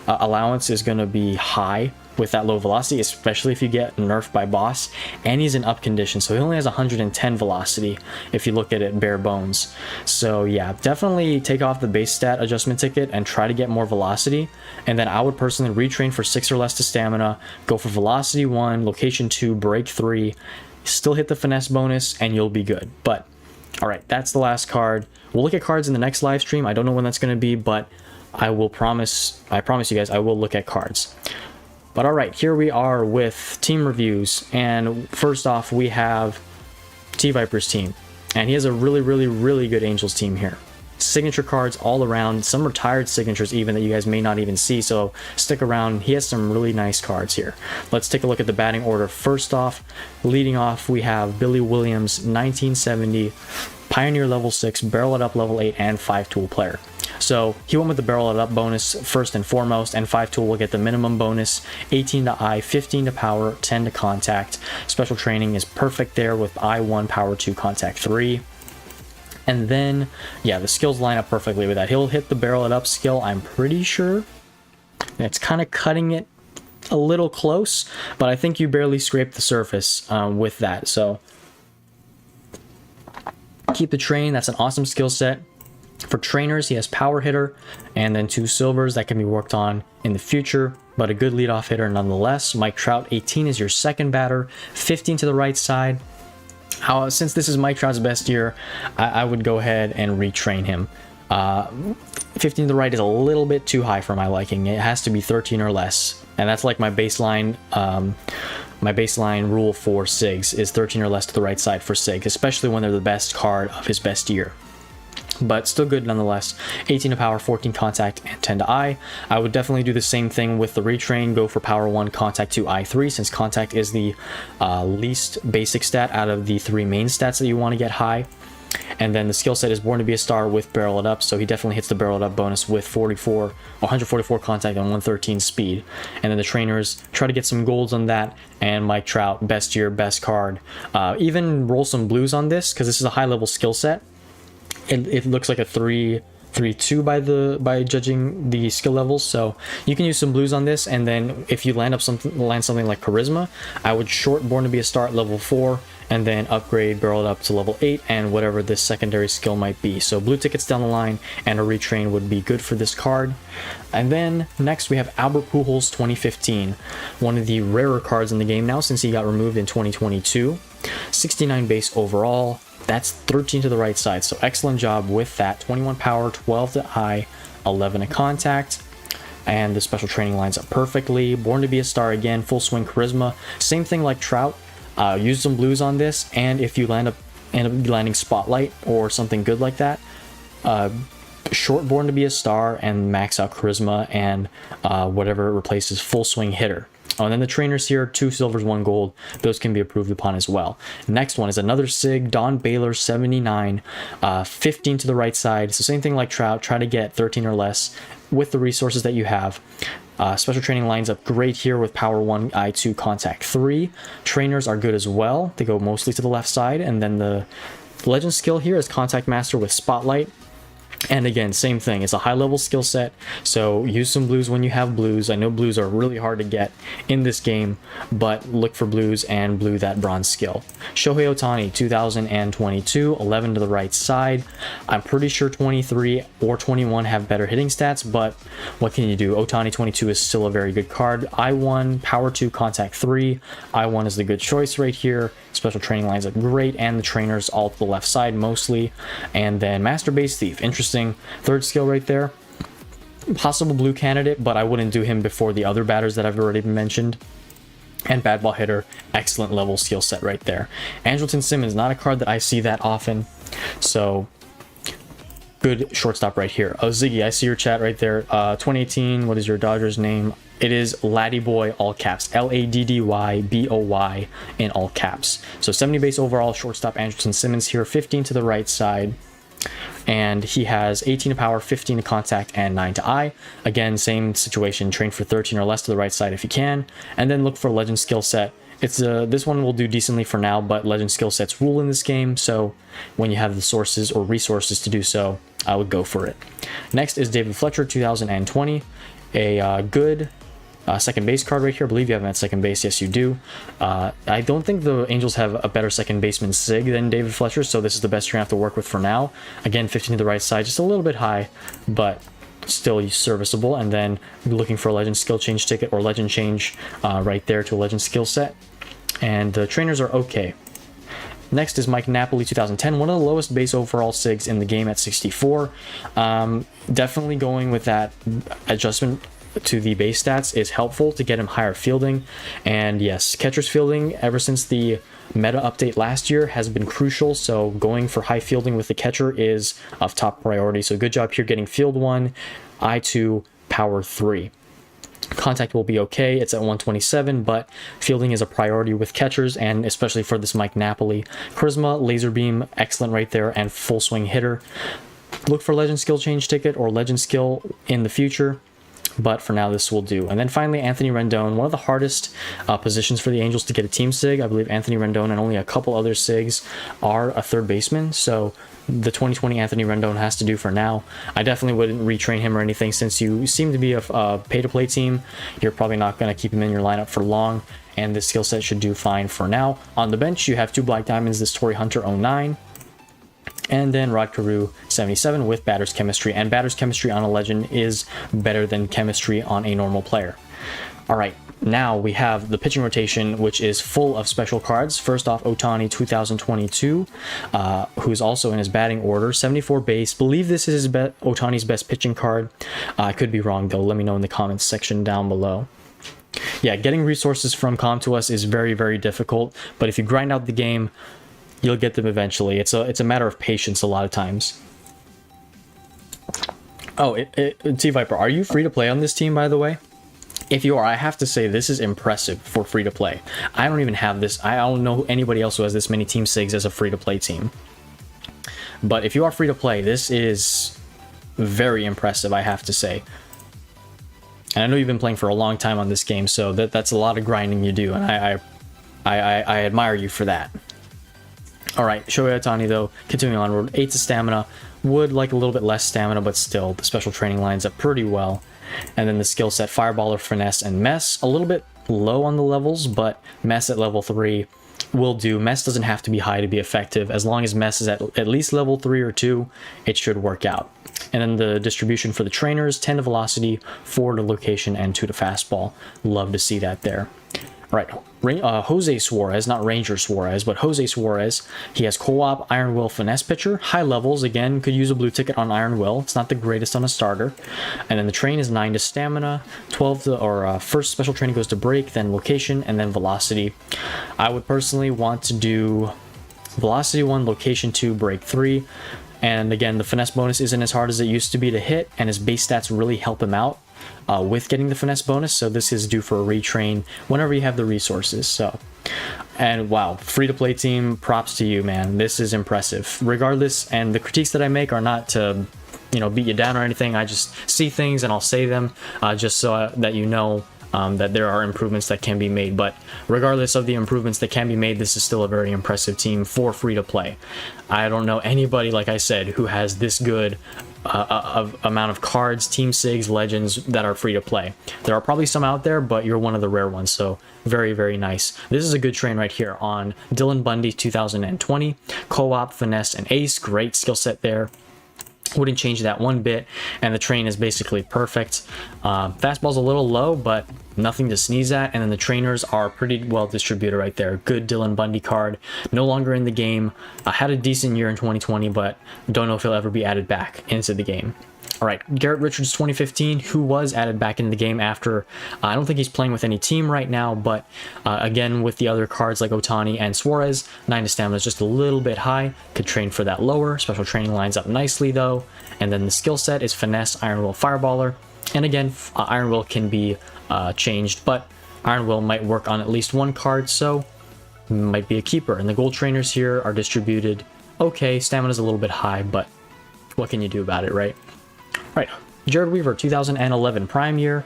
allowance is going to be high with that low velocity, especially if you get nerfed by boss. And he's in up condition, so he only has 110 velocity if you look at it bare bones. So yeah, definitely take off the base stat adjustment ticket and try to get more velocity. And then I would personally retrain for 6 or less to stamina, go for velocity 1, location 2, break 3, still hit the finesse bonus, and you'll be good. But all right, that's the last card. We'll look at cards in the next live stream. I don't know when that's going to be, but I promise you guys I will look at cards. But all right, here we are with team reviews, and first off we have T-Viper's team, and he has a really good Angels team here. Signature cards all around, some retired signatures even that you guys may not even see, so stick around. He has some really nice cards here. Let's take a look at the batting order. First off, leading off, we have Billy Williams, 1970, Pioneer level 6, Barrel It Up level 8, and 5 tool player. So he went with the Barrel It Up bonus first and foremost, and 5 tool will get the minimum bonus, 18 to eye, 15 to power, 10 to contact. Special training is perfect there with I1, power 2, contact 3. And then, yeah, the skills line up perfectly with that. He'll hit the Barrel It Up skill, I'm pretty sure. It's kind of cutting it a little close, but I think you barely scraped the surface with that. So keep the train. That's an awesome skill set. For trainers, he has power hitter and then 2 silvers that can be worked on in the future, but a good leadoff hitter nonetheless. Mike Trout, 18 is your second batter, 15 to the right side. Since this is Mike Trout's best year, I would go ahead and retrain him. 15 to the right is a little bit too high for my liking. It has to be 13 or less, and that's like my baseline. My baseline rule for SIGs is 13 or less to the right side for SIG, especially when they're the best card of his best year. but still good nonetheless. 18 to power, 14 contact, and 10 to eye. I would definitely do the same thing with the retrain. Go for power 1, contact 2, eye 3, since contact is the least basic stat out of the 3 main stats that you want to get high. And then the skill set is Born to be a Star with Barrel It Up, so he definitely hits the Barrel It Up bonus with 144 contact and 113 speed. And then the trainers, try to get some golds on that, and Mike Trout, best year, best card. Even roll some blues on this, because this is a high level skill set. It looks like a 3-2 by judging the skill levels, so you can use some blues on this. And then if you land something like Charisma, I would short Born to be a Star at level 4 and then upgrade Barrel It Up to level 8 and whatever this secondary skill might be. So blue tickets down the line and a retrain would be good for this card. And then next we have Albert Pujols 2015, one of the rarer cards in the game now since he got removed in 2022. 69 base overall. That's 13 to the right side, so excellent job with that. 21 power, 12 to eye, 11 to contact, and the special training lines up perfectly. Born to be a Star again, full swing charisma. Same thing like Trout. Use some blues on this, and if you end up landing Spotlight or something good like that, short Born to be a Star and max out charisma and whatever replaces full swing hitter. Oh, and then the trainers here, 2 silvers, 1 gold. Those can be approved upon as well. Next one is another SIG, Don Baylor 79, 15 to the right side. So same thing like Trout, try to get 13 or less with the resources that you have. Special training lines up great here with power 1, eye 2, contact 3. Trainers are good as well. They go mostly to the left side. And then the legend skill here is Contact Master with Spotlight. And again, same thing, it's a high level skill set, so use some blues when you have blues. I know blues are really hard to get in this game, but look for blues and blue that bronze skill. Shohei Ohtani 2022, 11 to the right side. I'm pretty sure 23 or 21 have better hitting stats, but what can you do? Ohtani 22 is still a very good card. I1, power 2, contact 3. I1 is the good choice right here. Special training lines are great, and the trainers all to the left side mostly. And then Master Base Thief, interesting third skill right there. Possible blue candidate, but I wouldn't do him before the other batters that I've already mentioned. And Bad Ball Hitter, excellent level skill set right there. Andrelton Simmons, not a card that I see that often, so good shortstop right here. Oh, Ziggy, I see your chat right there. 2018, what is your Dodgers name? It is Laddie all caps, LADDYBOY in all caps. So 70 base overall, shortstop Andrelton Simmons here, 15 to the right side. And he has 18 to power, 15 to contact, and 9 to eye. Again, same situation, train for 13 or less to the right side if you can. And then look for legend skill set. It's this one will do decently for now, but legend skill sets rule in this game, so when you have the sources or resources to do so, I would go for it. Next is David Fletcher 2020, a good second base card right here. I believe you have him at second base. Yes, you do. I don't think the Angels have a better second baseman SIG than David Fletcher, so this is the best you're going to have to work with for now. Again, 15 to the right side, just a little bit high, but still serviceable. And then looking for a legend skill change ticket or legend change right there to a legend skill set. And the trainers are okay. Next is Mike Napoli 2010, one of the lowest base overall SIGs in the game at 64. Definitely going with that adjustment to the base stats is helpful to get him higher fielding. And yes, catcher's fielding ever since the meta update last year has been crucial, so going for high fielding with the catcher is of top priority. So good job here getting field 1, eye 2, power 3. Contact will be okay, it's at 127, but fielding is a priority with catchers, and especially for this Mike Napoli. Charisma, laser beam, excellent right there, and full swing hitter. Look for legend skill change ticket or legend skill in the future, but for now this will do. And then finally, Anthony Rendon, one of the hardest positions for the Angels to get a team SIG. I believe Anthony Rendon and only a couple other SIGs are a third baseman, so the 2020 Anthony Rendon has to do for now. I definitely wouldn't retrain him or anything, since you seem to be a pay-to-play team. You're probably not going to keep him in your lineup for long, and this skill set should do fine for now. On the bench, you have 2 Black Diamonds, this Torrey Hunter 09, and then Rod Carew 77 with batter's chemistry. And batter's chemistry on a legend is better than chemistry on a normal player. All right, now we have the pitching rotation, which is full of special cards. First off, Ohtani 2022, who's also in his batting order, 74 base. Believe this is Ohtani's best pitching card. I could be wrong though. Let me know in the comments section down below. Yeah, getting resources from Com to Us is very, very difficult, but if you grind out the game, you'll get them eventually. It's a matter of patience a lot of times. Oh, T Viper, are you free to play on this team, by the way? If you are, I have to say this is impressive for free to play. I don't even have this. I don't know anybody else who has this many team SIGs as a free to play team. But if you are free to play, this is very impressive, I have to say. And I know you've been playing for a long time on this game, so that's a lot of grinding you do, and I admire you for that. All right, Shohei Ohtani though, continuing onward, 8 to stamina. Would like a little bit less stamina, but still, the special training lines up pretty well. And then the skill set, Fireballer, Finesse, and Mess. A little bit low on the levels, but Mess at level 3 will do. Mess doesn't have to be high to be effective. As long as Mess is at least level 3 or 2, it should work out. And then the distribution for the trainers, 10 to velocity, 4 to location, and 2 to fastball. Love to see that there. All right, Jose Suarez, not Ranger Suarez, but Jose Suarez. He has co-op, Iron Will, Finesse pitcher. High levels, again, could use a blue ticket on Iron Will. It's not the greatest on a starter. And then the train is 9 to stamina, 12 to, first special training goes to break, then location, and then velocity. I would personally want to do velocity 1, location 2, break 3. And again, the finesse bonus isn't as hard as it used to be to hit, and his base stats really help him out with getting the finesse bonus. So this is due for a retrain whenever you have the resources. So, and wow, free to play team, props to you, man. This is impressive. Regardless, and the critiques that I make are not to, you know, beat you down or anything. I just see things and I'll say them just so that you know that there are improvements that can be made. But regardless of the improvements that can be made, this is still a very impressive team for free to play. I don't know anybody, like I said, who has this good amount of cards, team SIGs, legends that are free to play. There are probably some out there, but you're one of the rare ones, so very, very nice. This is a good train right here on Dylan Bundy 2020. Co-op, finesse, and ace. Great skill set there. Wouldn't change that one bit, and the train is basically perfect. Fastball's a little low, but nothing to sneeze at, and then the trainers are pretty well distributed right there. Good Dylan Bundy card. No longer in the game. Had a decent year in 2020, but don't know if he'll ever be added back into the game. All right, Garrett Richards 2015, who was added back into the game after, I don't think he's playing with any team right now, but again, with the other cards like Ohtani and Suarez, 9 to stamina is just a little bit high. Could train for that lower. Special training lines up nicely though. And then the skill set is finesse, Iron Will, Fireballer. And again, Iron Will can be changed, but Iron Will might work on at least one card, so might be a keeper. And the gold trainers here are distributed okay. Stamina's a little bit high, but what can you do about it, right? Right, Jared Weaver, 2011 prime year,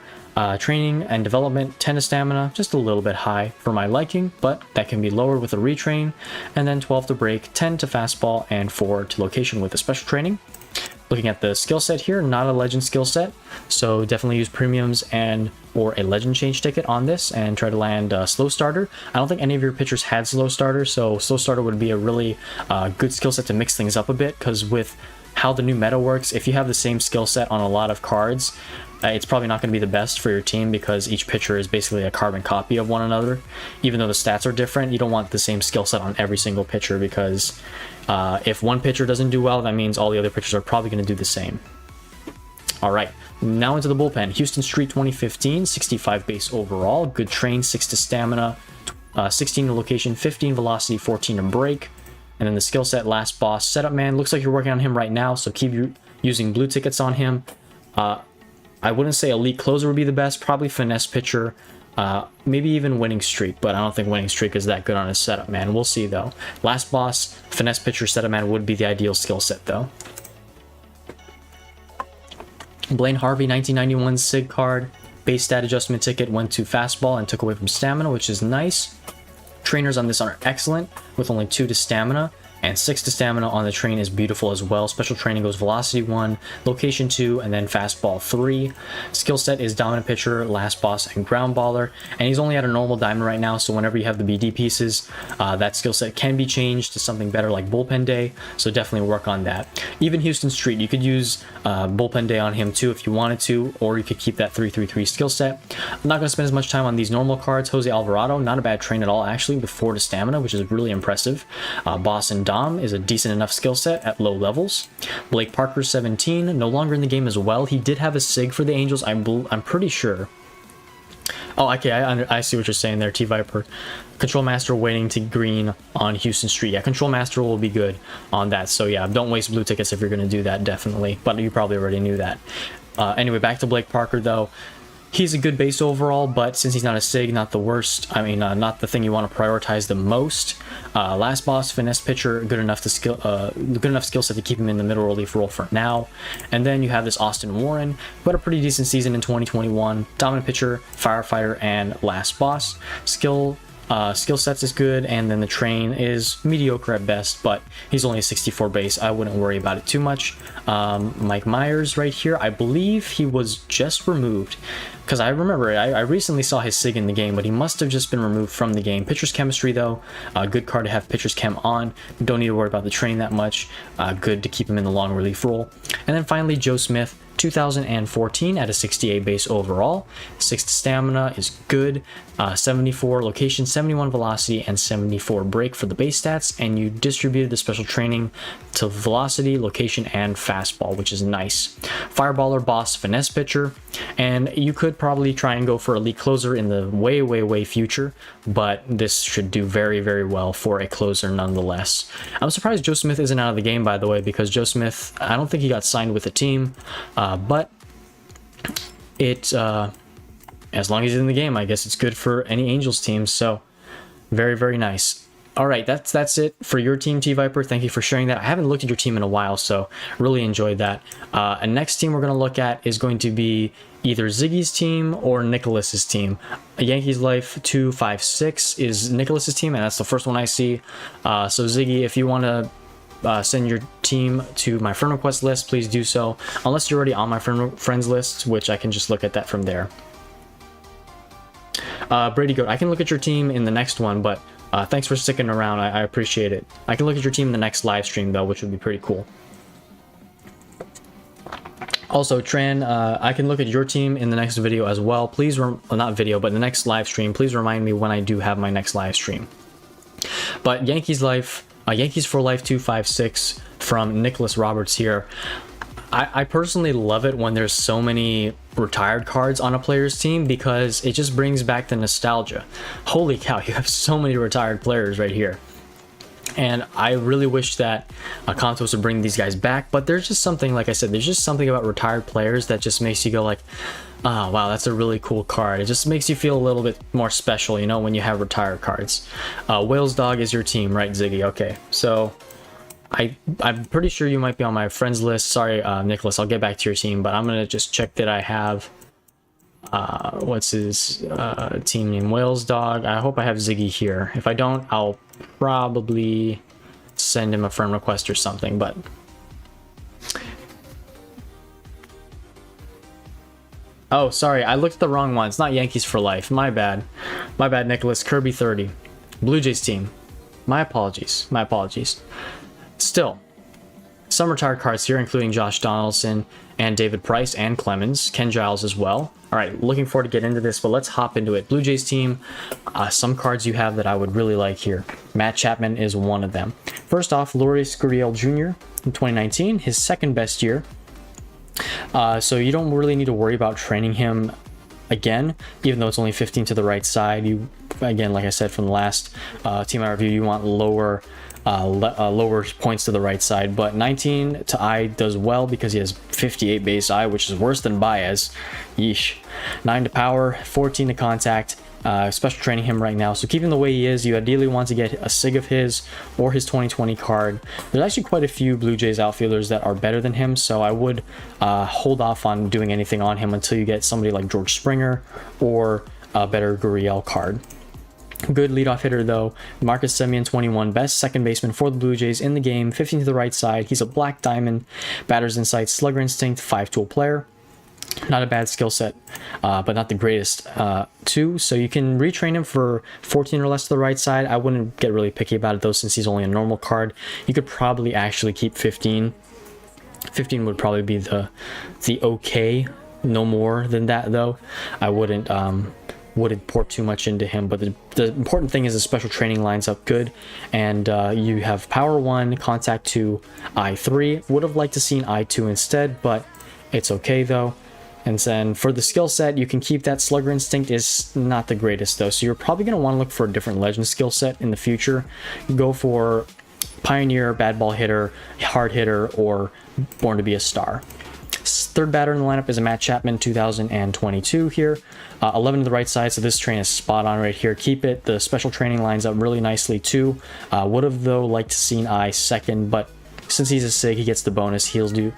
training and development, 10 to stamina, just a little bit high for my liking, but that can be lowered with a retrain, and then 12 to break, 10 to fastball, and 4 to location with a special training. Looking at the skill set here, not a legend skill set, so definitely use premiums and or a legend change ticket on this and try to land slow starter. I don't think any of your pitchers had slow starter, so slow starter would be a really good skill set to mix things up a bit, because with how the new meta works, if you have the same skill set on a lot of cards, it's probably not going to be the best for your team, because each pitcher is basically a carbon copy of one another. Even though the stats are different, you don't want the same skill set on every single pitcher, because if one pitcher doesn't do well, that means all the other pitchers are probably going to do the same. All right, now into the bullpen. Houston Street 2015, 65 base overall, good train, 6 to stamina, 16 to location, 15 velocity, 14 to break. And then the skill set, last boss, setup man. Looks like you're working on him right now, so keep using blue tickets on him. I wouldn't say elite closer would be the best, probably finesse pitcher, maybe even winning streak, but I don't think winning streak is that good on his setup man. We'll see though. Last boss, finesse pitcher, setup man would be the ideal skill set though. Blaine Harvey, 1991 SIG card, base stat adjustment ticket, went to fastball and took away from stamina, which is nice. Trainers on this are excellent, with only 2 to stamina, and 6 to stamina on the train is beautiful as well. Special training goes velocity 1, location 2, and then fastball 3. Skill set is dominant pitcher, last boss, and ground baller. And he's only at a normal diamond right now, so whenever you have the BD pieces, that skill set can be changed to something better like bullpen day. So definitely work on that. Even Houston Street, you could use bullpen day on him too if you wanted to, or you could keep that 3-3-3 skill set. I'm not going to spend as much time on these normal cards. Jose Alvarado, not a bad train at all actually, with 4 to stamina, which is really impressive. Boss and Dom is a decent enough skill set at low levels. Blake Parker, 17, no longer in the game as well. He did have a SIG for the Angels, I'm pretty sure. Oh, okay, I see what you're saying there, T Viper. Control Master waiting to green on Houston Street. Yeah, Control Master will be good on that. So yeah, don't waste blue tickets if you're going to do that, definitely. But you probably already knew that. Anyway, back to Blake Parker though. He's a good base overall, but since he's not a SIG, not the worst. I mean, not the thing you want to prioritize the most. Last boss, finesse pitcher, good enough skill set to keep him in the middle relief role for now. And then you have this Austin Warren, who had a pretty decent season in 2021. Dominant pitcher, firefighter, and last boss. Skill sets is good, and then the train is mediocre at best, but he's only a 64 base. I wouldn't worry about it too much. Mike Myers right here, I believe he was just removed, because I remember I recently saw his SIG in the game, but he must have just been removed from the game. Pitcher's Chemistry though, good card to have Pitcher's Chem on. Don't need to worry about the train that much. Good to keep him in the long relief role. And then finally Joe Smith, 2014 at a 68 base overall. 6 stamina is good, 74 location, 71 velocity, and 74 break for the base stats, and you distributed the special training to velocity, location, and fastball, which is nice. Fireballer, boss, finesse pitcher, and you could probably try and go for elite closer in the way future, but this should do very well for a closer nonetheless. I'm surprised Joe Smith isn't out of the game, by the way, because Joe Smith, I don't think he got signed with a team, but it as long as he's in the game, I guess it's good for any Angels team. So very nice. All right, that's it for your team, T Viper. Thank you for sharing that. I haven't looked at your team in a while, so really enjoyed that. And next team we're going to look at is going to be either Ziggy's team or Nicholas's team. Yankees Life 256 is Nicholas's team, and that's the first one I see. So Ziggy, if you want to send your team to my friend request list, please do so, unless you're already on my friends list, which I can just look at that from there. Brady Goat, I can look at your team in the next one, but thanks for sticking around. I appreciate it. I can look at your team in the next live stream though, which would be pretty cool. Also, Tran, I can look at your team in the next video as well. Please, not video, but the next live stream. Please remind me when I do have my next live stream. But Yankees for Life 256 from Nicholas Roberts here. I personally love it when there's so many retired cards on a player's team, because it just brings back the nostalgia. Holy cow, you have so many retired players right here. And I really wish that Contos would bring these guys back, but there's just something, like I said, there's just something about retired players that just makes you go like, oh wow, that's a really cool card. It just makes you feel a little bit more special, you know, when you have retired cards. Wales Dog is your team, right, Ziggy? Okay, so I'm pretty sure you might be on my friends list. Sorry, Nicholas, I'll get back to your team, but I'm gonna just check that I have what's his team name, Wales Dog. I hope I have Ziggy here. If I don't, I'll probably send him a friend request or something, but oh, sorry, I looked at the wrong one. It's not Yankees for Life. My bad, Nicholas. Kirby 30, Blue Jays team. My apologies. Still, some retired cards here, including Josh Donaldson and David Price and Clemens, Ken Giles as well. All right, looking forward to get into this, but let's hop into it. Blue Jays team, some cards you have that I would really like here. Matt Chapman is one of them. First off, Lourdes Gurriel Jr. in 2019, his second best year. So you don't really need to worry about training him again, even though it's only 15 to the right side. You, again, like I said from the last team I reviewed, you want lower points to the right side, but 19 to eye does well because he has 58 base eye, which is worse than Baez. Yeesh. 9 to power, 14 to contact. Special training him right now, so keep him the way he is. You ideally want to get a SIG of his or his 2020 card. There's actually quite a few Blue Jays outfielders that are better than him, so I would hold off on doing anything on him until you get somebody like George Springer or a better Gurriel card. Good leadoff hitter though, Marcus Semien, 21, best second baseman for the Blue Jays in the game, 15 to the right side. He's a black diamond, batter's insight, slugger instinct, 5-tool player. Not a bad skill set, but not the greatest too. So you can retrain him for 14 or less to the right side. I wouldn't get really picky about it though, since he's only a normal card. You could probably actually keep 15. 15 would probably be the okay, no more than that though. I wouldn't pour too much into him, but the important thing is the special training lines up good, and you have power 1, contact 2, eye 3. Would have liked to seen eye 2 instead, but it's okay though. And then for the skill set, you can keep that. Slugger Instinct is not the greatest though, so you're probably going to want to look for a different legend skill set in the future. Go for Pioneer, Bad Ball Hitter, Hard Hitter, or Born to be a Star. Third batter in the lineup is a Matt Chapman 2022 here. 11 to the right side, so this train is spot on right here. Keep it. The special training lines up really nicely too. Would have though liked to seen I second, but since he's a SIG, he gets the bonus. He'll do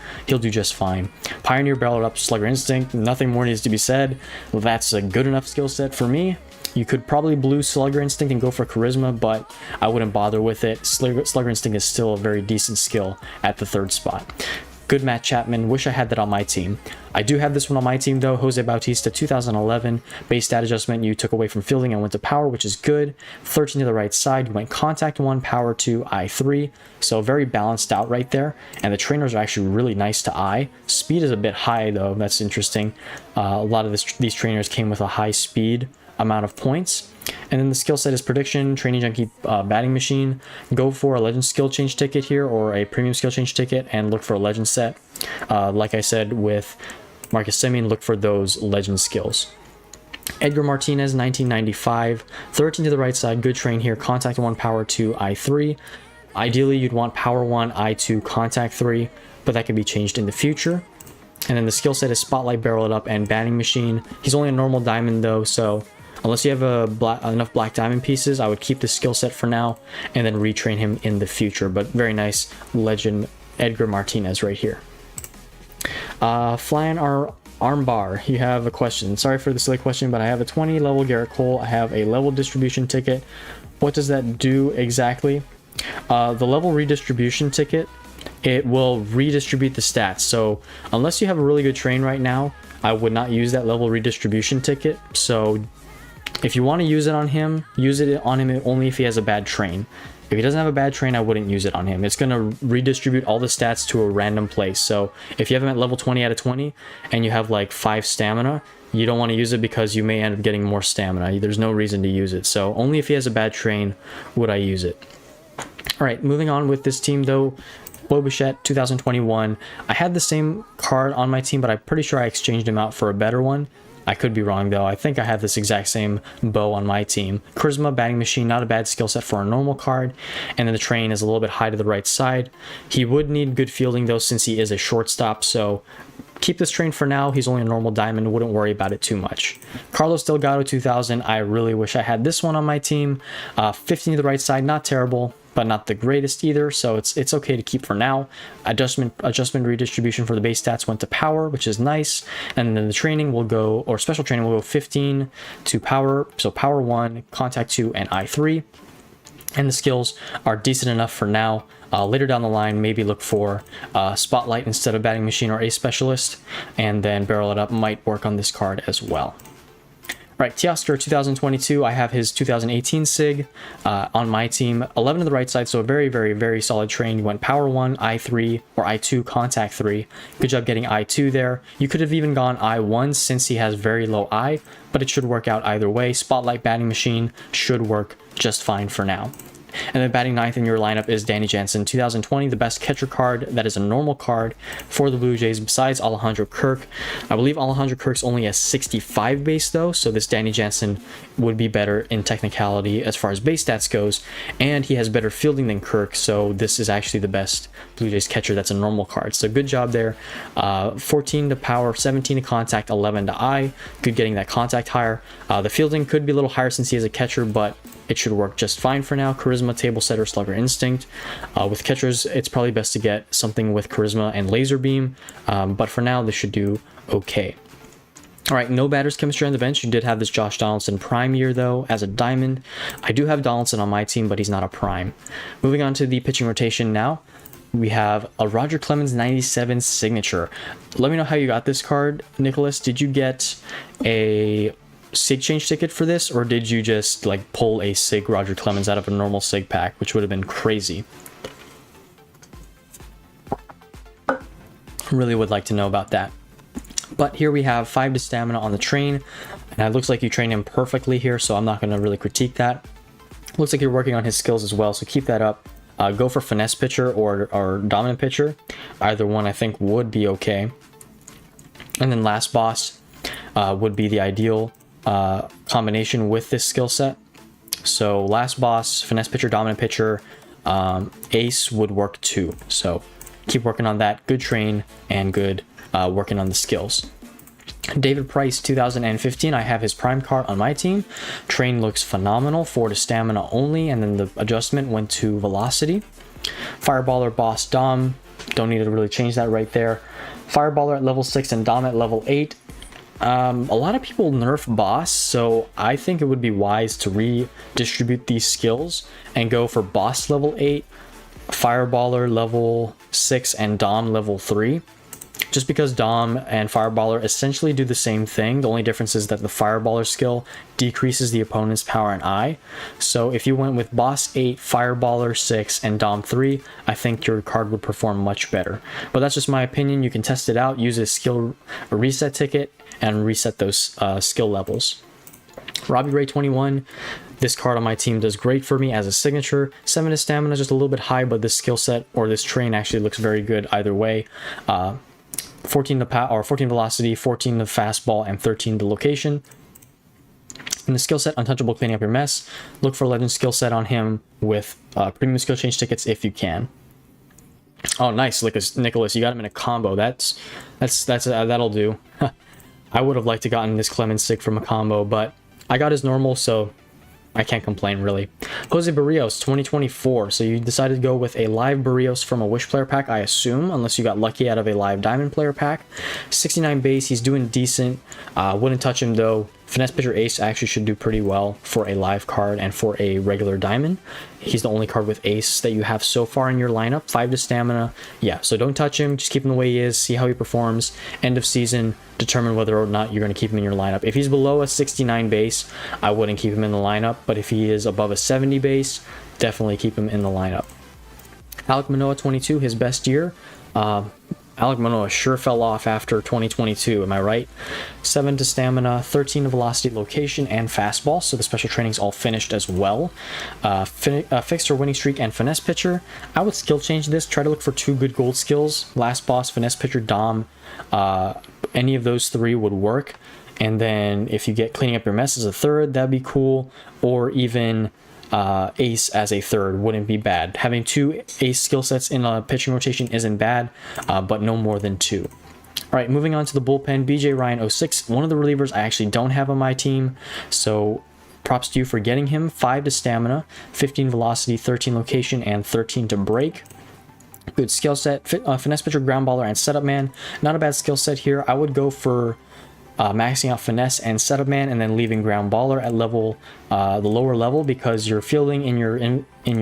just fine. Pioneer, barreled up, Slugger Instinct. Nothing more needs to be said. Well, that's a good enough skill set for me. You could probably blue Slugger Instinct and go for Charisma, but I wouldn't bother with it. Slugger Instinct is still a very decent skill at the third spot. Good Matt Chapman. Wish I had that on my team. I do have this one on my team though. Jose Bautista 2011. Base stat adjustment you took away from fielding and went to power, which is good. 13 to the right side. You went contact 1, power 2, eye 3. So very balanced out right there. And the trainers are actually really nice to eye. Speed is a bit high though. That's interesting. A lot of these trainers came with a high speed amount of points. And then the skill set is prediction, training junkie, batting machine. Go for a legend skill change ticket here or a premium skill change ticket and look for a legend set. Like I said with Marcus Semien, look for those legend skills. Edgar Martinez 1995, 13 to the right side, good train here, contact 1, power 2, I3. Ideally you'd want power 1, I2, contact 3, but that can be changed in the future. And then the skill set is spotlight, barrel it up, and batting machine. He's only a normal diamond though, so unless you have enough black diamond pieces, I would keep the skill set for now and then retrain him in the future. But very nice legend Edgar Martinez right here. Flying our armbar, you have a question. Sorry for the silly question, but I have a 20 level Garrett Cole. I have a level distribution ticket. What does that do exactly? The level redistribution ticket, it will redistribute the stats. So unless you have a really good train right now, I would not use that level redistribution ticket. So if you want to use it on him, use it on him only if he has a bad train. If he doesn't have a bad train, I wouldn't use it on him. It's going to redistribute all the stats to a random place. So if you have him at level 20 out of 20 and you have like 5 stamina, you don't want to use it because you may end up getting more stamina. There's no reason to use it. So only if he has a bad train would I use it. All right, moving on with this team though. Bo Bichette 2021. I had the same card on my team, but I'm pretty sure I exchanged him out for a better one. I could be wrong though. I think I have this exact same Bo on my team. Charisma, batting machine, not a bad skill set for a normal card. And then the train is a little bit high to the right side. He would need good fielding though since he is a shortstop, so keep this train for now. He's only a normal diamond, wouldn't worry about it too much. Carlos Delgado 2000. I really wish I had this one on my team. 15 to the right side, not terrible, but not the greatest either, so it's okay to keep for now. Adjustment redistribution for the base stats went to power, which is nice, and then the training will go, or special training will go 15 to power, so power 1, contact 2, and I3. And the skills are decent enough for now. Later down the line, maybe look for spotlight instead of batting machine or a specialist, and then barrel it up might work on this card as well. Right, Teoscar 2022, I have his 2018 SIG on my team. 11 to the right side, so a very, very, very solid train. You went power 1, I3, or I2, contact 3. Good job getting I2 there. You could have even gone I1 since he has very low I, but it should work out either way. Spotlight, batting machine should work just fine for now. And then batting ninth in your lineup is Danny Jansen 2020, the best catcher card. That is a normal card for the Blue Jays besides Alejandro Kirk. I believe Alejandro Kirk's only a 65 base though, so this Danny Jansen would be better in technicality as far as base stats goes, and he has better fielding than Kirk, so this is actually the best Blue Jays catcher that's a normal card. So good job there. 14 to power, 17 to contact, 11 to eye. Good getting that contact higher. The fielding could be a little higher since he is a catcher, but it should work just fine for now. Charisma, table setter, Slugger Instinct. With catchers, it's probably best to get something with Charisma and Laser Beam, but for now, this should do okay. All right, no batter's chemistry on the bench. You did have this Josh Donaldson prime year, though, as a diamond. I do have Donaldson on my team, but he's not a prime. Moving on to the pitching rotation now. We have a Roger Clemens 97 signature. Let me know how you got this card, Nicholas. Did you get a SIG change ticket for this, or did you just like pull a SIG Roger Clemens out of a normal SIG pack, which would have been crazy? Really would like to know about that. But here we have 5 to stamina on the train, and it looks like you train him perfectly here, so I'm not going to really critique that. Looks like you're working on his skills as well, so keep that up. Go for finesse pitcher or dominant pitcher. Either one I think would be okay. And then last boss would be the ideal combination with this skill set. So last boss, finesse pitcher, dominant pitcher, ace would work too. So keep working on that. Good train and good working on the skills. David Price 2015, I have his prime card on my team. Train looks phenomenal, 4 to stamina only, and then the adjustment went to velocity. Fireballer, boss, dom, don't need to really change that right there. Fireballer at level 6 and dom at level 8. A lot of people nerf boss, so I think it would be wise to redistribute these skills and go for boss level 8, fireballer level 6, and dom level 3. Just because Dom and Fireballer essentially do the same thing. The only difference is that the Fireballer skill decreases the opponent's power and I. So if you went with Boss 8, Fireballer 6, and Dom 3, I think your card would perform much better. But that's just my opinion. You can test it out, use a skill reset ticket, and reset those skill levels. Robbie Ray 21. This card on my team does great for me as a signature. 7 to stamina, just a little bit high, but this skill set or this train actually looks very good either way. 14 to power, or 14 velocity, 14 to fastball, and 13 to location. In the skill set, Untouchable, Cleaning Up Your Mess. Look for Legend skill set on him with premium skill change tickets if you can. Oh, nice, Nicholas, you got him in a combo. That'll do. I would have liked to gotten this Clemens Sig from a combo, but I got his normal, so I can't complain, really. Jose Barrios, 2024. So you decided to go with a live Barrios from a Wish player pack, I assume, unless you got lucky out of a live Diamond player pack. 69 base, he's doing decent. Wouldn't touch him, though. Finesse pitcher ace actually should do pretty well for a live card and for a regular Diamond. He's the only card with ace that you have so far in your lineup. 5 to stamina. Yeah, so don't touch him. Just keep him the way he is. See how he performs. End of season, determine whether or not you're going to keep him in your lineup. If he's below a 69 base, I wouldn't keep him in the lineup. But if he is above a 70 base, definitely keep him in the lineup. Alek Manoah, 22, his best year. Alek Manoah sure fell off after 2022, am I right? 7 to stamina, 13 to velocity, location, and fastball, so the special training's all finished as well. Fixed or winning streak and finesse pitcher. I would skill change this, try to look for 2 good gold skills. Last boss, finesse pitcher, dom, any of those 3 would work. And then if you get cleaning up your mess as a 3rd, that'd be cool. Or even ace as a 3rd wouldn't be bad. Having 2 ace skill sets in a pitching rotation isn't bad, but no more than 2. All right, moving on to the bullpen. BJ Ryan 06, one of the relievers I actually don't have on my team, so props to you for getting him. 5 to stamina, 15 velocity, 13 location, and 13 to break. Good skill set. Finesse pitcher, ground baller, and setup man. Not a bad skill set here. I would go for maxing out finesse and setup man, and then leaving ground baller at level the lower level, because your fielding in your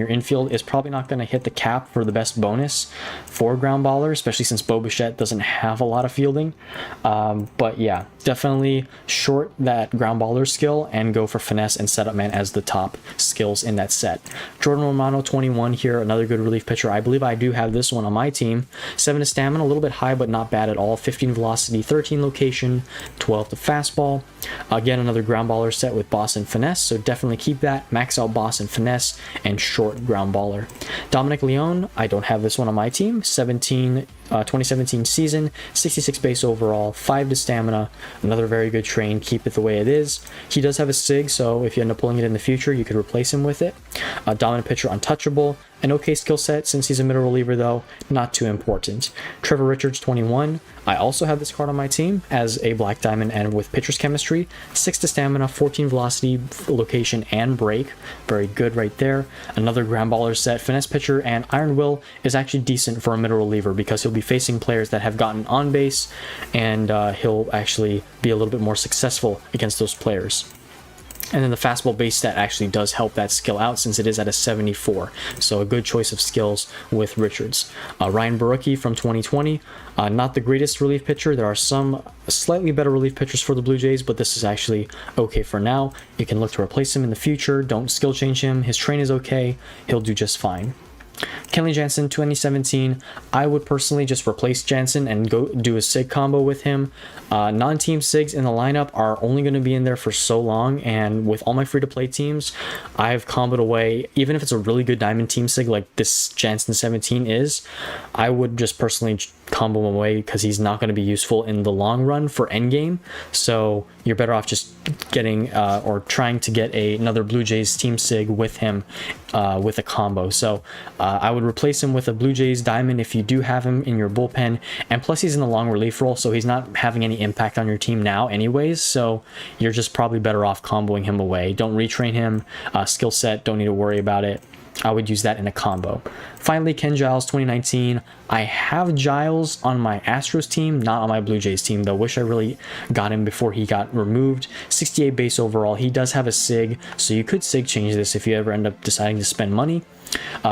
infield is probably not going to hit the cap for the best bonus for ground baller, especially since Bo Bichette doesn't have a lot of fielding. But yeah, definitely short that ground baller skill and go for finesse and setup man as the top skills in that set. Jordan Romano 21 here, another good relief pitcher. I believe I do have this one on my team. 7 to stamina, a little bit high but not bad at all. 15 velocity, 13 location, 12 to fastball. Again, another ground baller set with boss and finesse, so definitely keep that. Max out boss and finesse and short ground baller. Dominic Leone, I don't have this one on my team. 2017 season, 66 base overall, 5 to stamina, another very good train. Keep it the way it is. He does have a SIG, so if you end up pulling it in the future, you could replace him with it. Dominant pitcher, untouchable. An okay skill set since he's a middle reliever, though, not too important. Trevor Richards 21. I also have this card on my team as a black diamond and with pitcher's chemistry. 6 to stamina, 14 velocity, location, and break. Very good right there. Another ground baller set. Finesse pitcher and Iron Will is actually decent for a middle reliever because he'll be facing players that have gotten on base, and he'll actually be a little bit more successful against those players. And then the fastball base stat actually does help that skill out since it is at a 74. So a good choice of skills with Richards. Ryan Barucki from 2020. Not the greatest relief pitcher. There are some slightly better relief pitchers for the Blue Jays, but this is actually okay for now. You can look to replace him in the future. Don't skill change him. His train is okay. He'll do just fine. Kenley Jansen 2017. I would personally just replace Jansen and go do a SIG combo with him. Non-team SIGs in the lineup are only going to be in there for so long, and with all my free-to-play teams, I've comboed away. Even if it's a really good diamond team SIG like this Jansen 17 is, I would just personally combo him away because he's not going to be useful in the long run for endgame. So you're better off just getting or trying to get another Blue Jays team sig with him with a combo. So I would replace him with a Blue Jays diamond if you do have him in your bullpen, and plus he's in the long relief role, so he's not having any impact on your team now anyways, so you're just probably better off comboing him away. Don't retrain him. Skill set, don't need to worry about it. I would use that in a combo. Finally, Ken Giles 2019. I have Giles on my Astros team, not on my Blue Jays team though. Wish I really got him before he got removed. 68 base overall. He does have a SIG, so you could SIG change this if you ever end up deciding to spend money.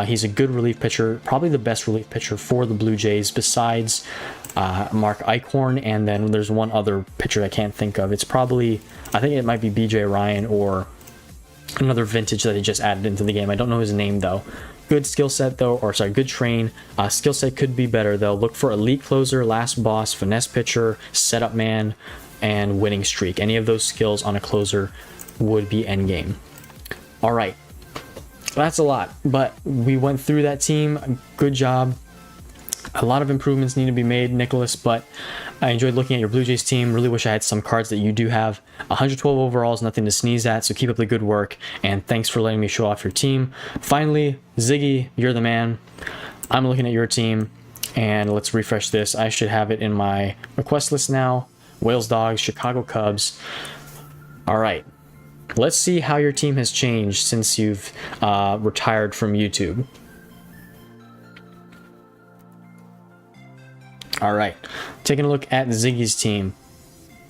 He's a good relief pitcher, probably the best relief pitcher for the Blue Jays besides Mark Eichhorn, and then there's one other pitcher I can't think of. It's probably, I think it might be BJ Ryan or another vintage that he just added into the game. I don't know his name though. Good skill set though, or sorry, good train. Skill set could be better though. Look for elite closer, last boss, finesse pitcher, setup man, and winning streak. Any of those skills on a closer would be endgame. All right, that's a lot, but we went through that team. Good job. A lot of improvements need to be made, Nicholas, but I enjoyed looking at your Blue Jays team. Really wish I had some cards that you do have. 112 overall is nothing to sneeze at, so keep up the good work, and thanks for letting me show off your team. Finally, Ziggy, you're the man. I'm looking at your team, and let's refresh this. I should have it in my request list now. Wales Dogs, Chicago Cubs. All right, let's see how your team has changed since you've retired from YouTube. All right, taking a look at Ziggy's team.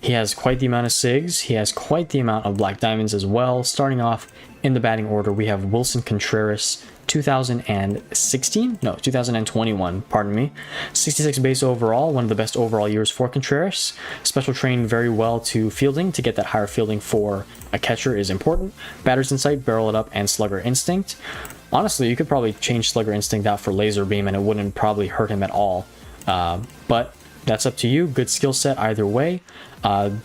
He has quite the amount of SIGs. He has quite the amount of Black Diamonds as well. Starting off in the batting order, we have Wilson Contreras, 2021, pardon me. 66 base overall, one of the best overall years for Contreras. Special trained very well to fielding. To get that higher fielding for a catcher is important. Batters in sight, barrel it up, and slugger instinct. Honestly, you could probably change slugger instinct out for laser beam and it wouldn't probably hurt him at all. But that's up to you. Good skill set either way.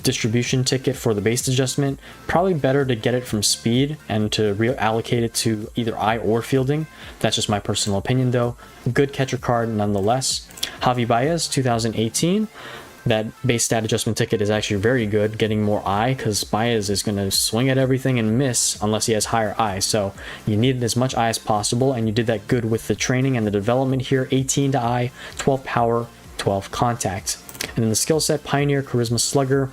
Distribution ticket for the base adjustment. Probably better to get it from speed and to reallocate it to either eye or fielding. That's just my personal opinion though. Good catcher card nonetheless. Javi Baez 2018. That base stat adjustment ticket is actually very good, getting more eye because Baez is going to swing at everything and miss unless he has higher eye. So you needed as much eye as possible, and you did that good with the training and the development here. 18 to eye, 12 power, 12 contact. And then the skill set, Pioneer, Charisma, Slugger.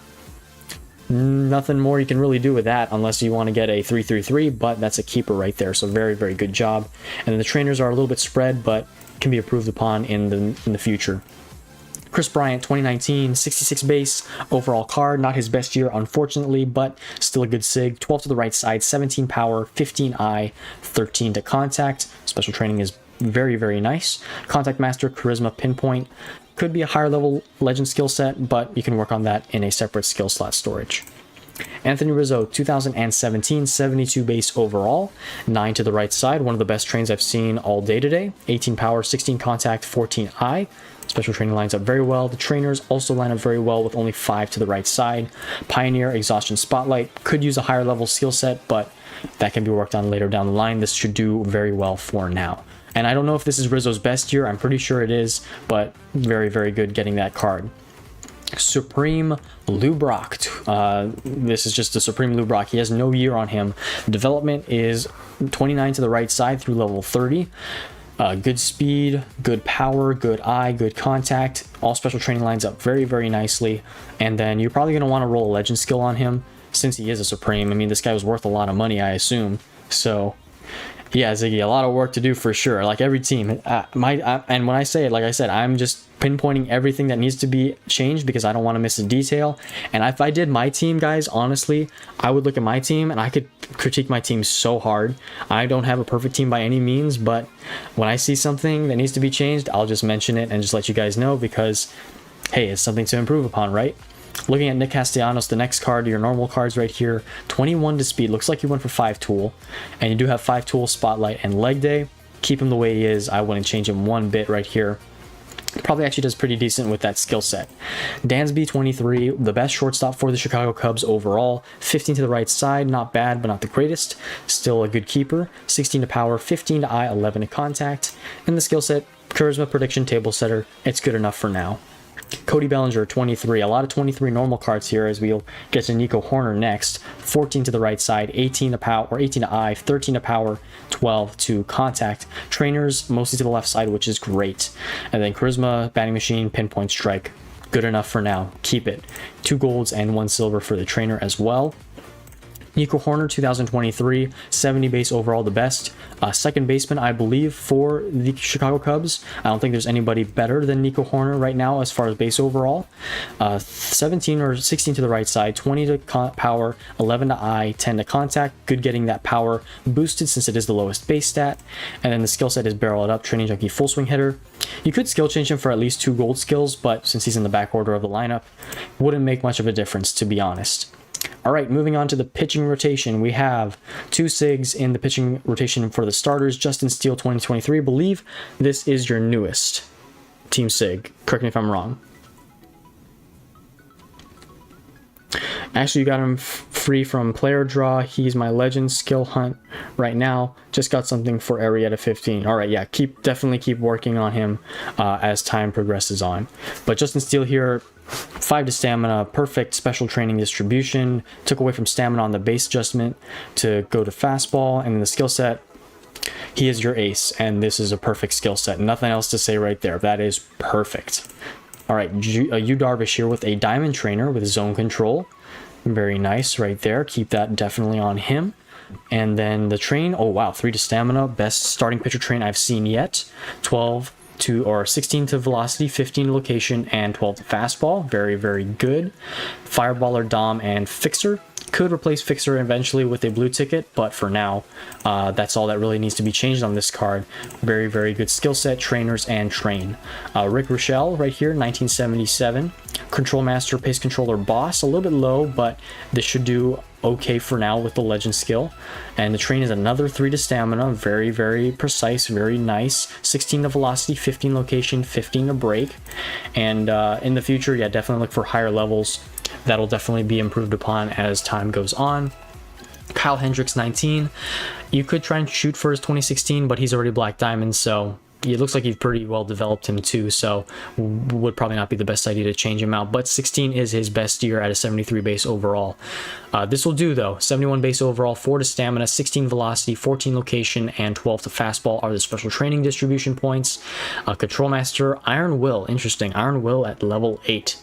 Nothing more you can really do with that unless you want to get a 3-3-3, but that's a keeper right there. So very, very good job. And then the trainers are a little bit spread, but can be improved upon in the future. Chris Bryant, 2019, 66 base, overall card. Not his best year, unfortunately, but still a good SIG. 12 to the right side, 17 power, 15 eye, 13 to contact. Special training is very, very nice. Contact Master, Charisma, Pinpoint. Could be a higher level legend skill set, but you can work on that in a separate skill slot storage. Anthony Rizzo, 2017, 72 base overall, 9 to the right side. One of the best trains I've seen all day today. 18 power, 16 contact, 14 eye. Special training lines up very well. The trainers also line up very well with only 5 to the right side. Pioneer, Exhaustion, Spotlight. Could use a higher level skill set, but that can be worked on later down the line. This should do very well for now. And I don't know if this is Rizzo's best year. I'm pretty sure it is, but very, very good getting that card. Supreme Lou Brock. This is just a Supreme Lou Brock. He has no year on him. Development is 29 to the right side through level 30. Good speed, good power, good eye, good contact. All special training lines up very, very nicely. And then you're probably going to want to roll a legend skill on him since he is a Supreme. I mean, this guy was worth a lot of money, I assume. So yeah, Ziggy, a lot of work to do for sure. Like every team, and when I say it, like I said, I'm just pinpointing everything that needs to be changed because I don't want to miss a detail. And if I did my team, guys, honestly, I would look at my team and I could critique my team so hard. I don't have a perfect team by any means, but when I see something that needs to be changed, I'll just mention it and just let you guys know because, hey, it's something to improve upon, right? Looking at Nick Castellanos, the next card, your normal cards right here, 21 to speed. Looks like you went for 5 tool, and you do have 5 tool, spotlight, and leg day. Keep him the way he is. I wouldn't change him one bit right here. Probably actually does pretty decent with that skill set. Dansby, 23, the best shortstop for the Chicago Cubs overall. 15 to the right side, not bad, but not the greatest. Still a good keeper. 16 to power, 15 to eye, 11 to contact. And the skill set, Charisma, prediction, table setter. It's good enough for now. Cody Bellinger, 23. A lot of 23 normal cards here as we'll get to Nico Horner next. 14 to the right side, 18 to power, or 18 to eye, 13 to power, 12 to contact. Trainers mostly to the left side, which is great. And then charisma, batting machine, pinpoint strike. Good enough for now. Keep it. 2 golds and 1 silver for the trainer as well. Nico Horner, 2023, 70 base overall, the best. Second baseman, I believe, for the Chicago Cubs. I don't think there's anybody better than Nico Horner right now as far as base overall. 17 or 16 to the right side, 20 to power, 11 to eye, 10 to contact. Good getting that power boosted since it is the lowest base stat. And then the skill set is barrel it up, training junkie, full swing hitter. You could skill change him for at least 2 gold skills, but since he's in the back order of the lineup, wouldn't make much of a difference, to be honest. All right, moving on to the pitching rotation. We have 2 SIGs in the pitching rotation for the starters. Justin Steele, 2023. I believe this is your newest Team SIG. Correct me if I'm wrong. Actually, you got him free from player draw. He's my legend skill hunt right now. Just got something for Arietta 15. All right, yeah, definitely keep working on him as time progresses on. But Justin Steele here, 5 to stamina, perfect special training distribution. Took away from stamina on the base adjustment to go to fastball. And in the skill set, he is your ace, and this is a perfect skill set. Nothing else to say right there. That is perfect. All right, Yu Darvish here with a diamond trainer with zone control. Very nice right there. Keep that definitely on him. And then the train, oh wow, 3 to stamina, best starting pitcher train I've seen yet. 16 to velocity, 15 to location, and 12 to fastball. Very, very good. Fireballer, Dom, and Fixer. Could replace Fixer eventually with a blue ticket, but for now, that's all that really needs to be changed on this card. Very, very good skill set, trainers, and train. Rick Rochelle right here, 1977. Control Master, Pace Controller, Boss. A little bit low, but this should do okay for now with the legend skill. And the train is another 3 to stamina. Very, very precise, very nice. 16 to velocity, 15 location, 15 to break. And in the future, yeah, definitely look for higher levels. That'll definitely be improved upon as time goes on. Kyle Hendricks, 19. You could try and shoot for his 2016, but he's already Black Diamond, so it looks like you've pretty well developed him too, so would probably not be the best idea to change him out. But 16 is his best year at a 73 base overall. This will do though. 71 base overall, 4 to stamina, 16 velocity, 14 location, and 12 to fastball are the special training distribution points. Control Master, Iron Will, interesting. Iron Will at level 8.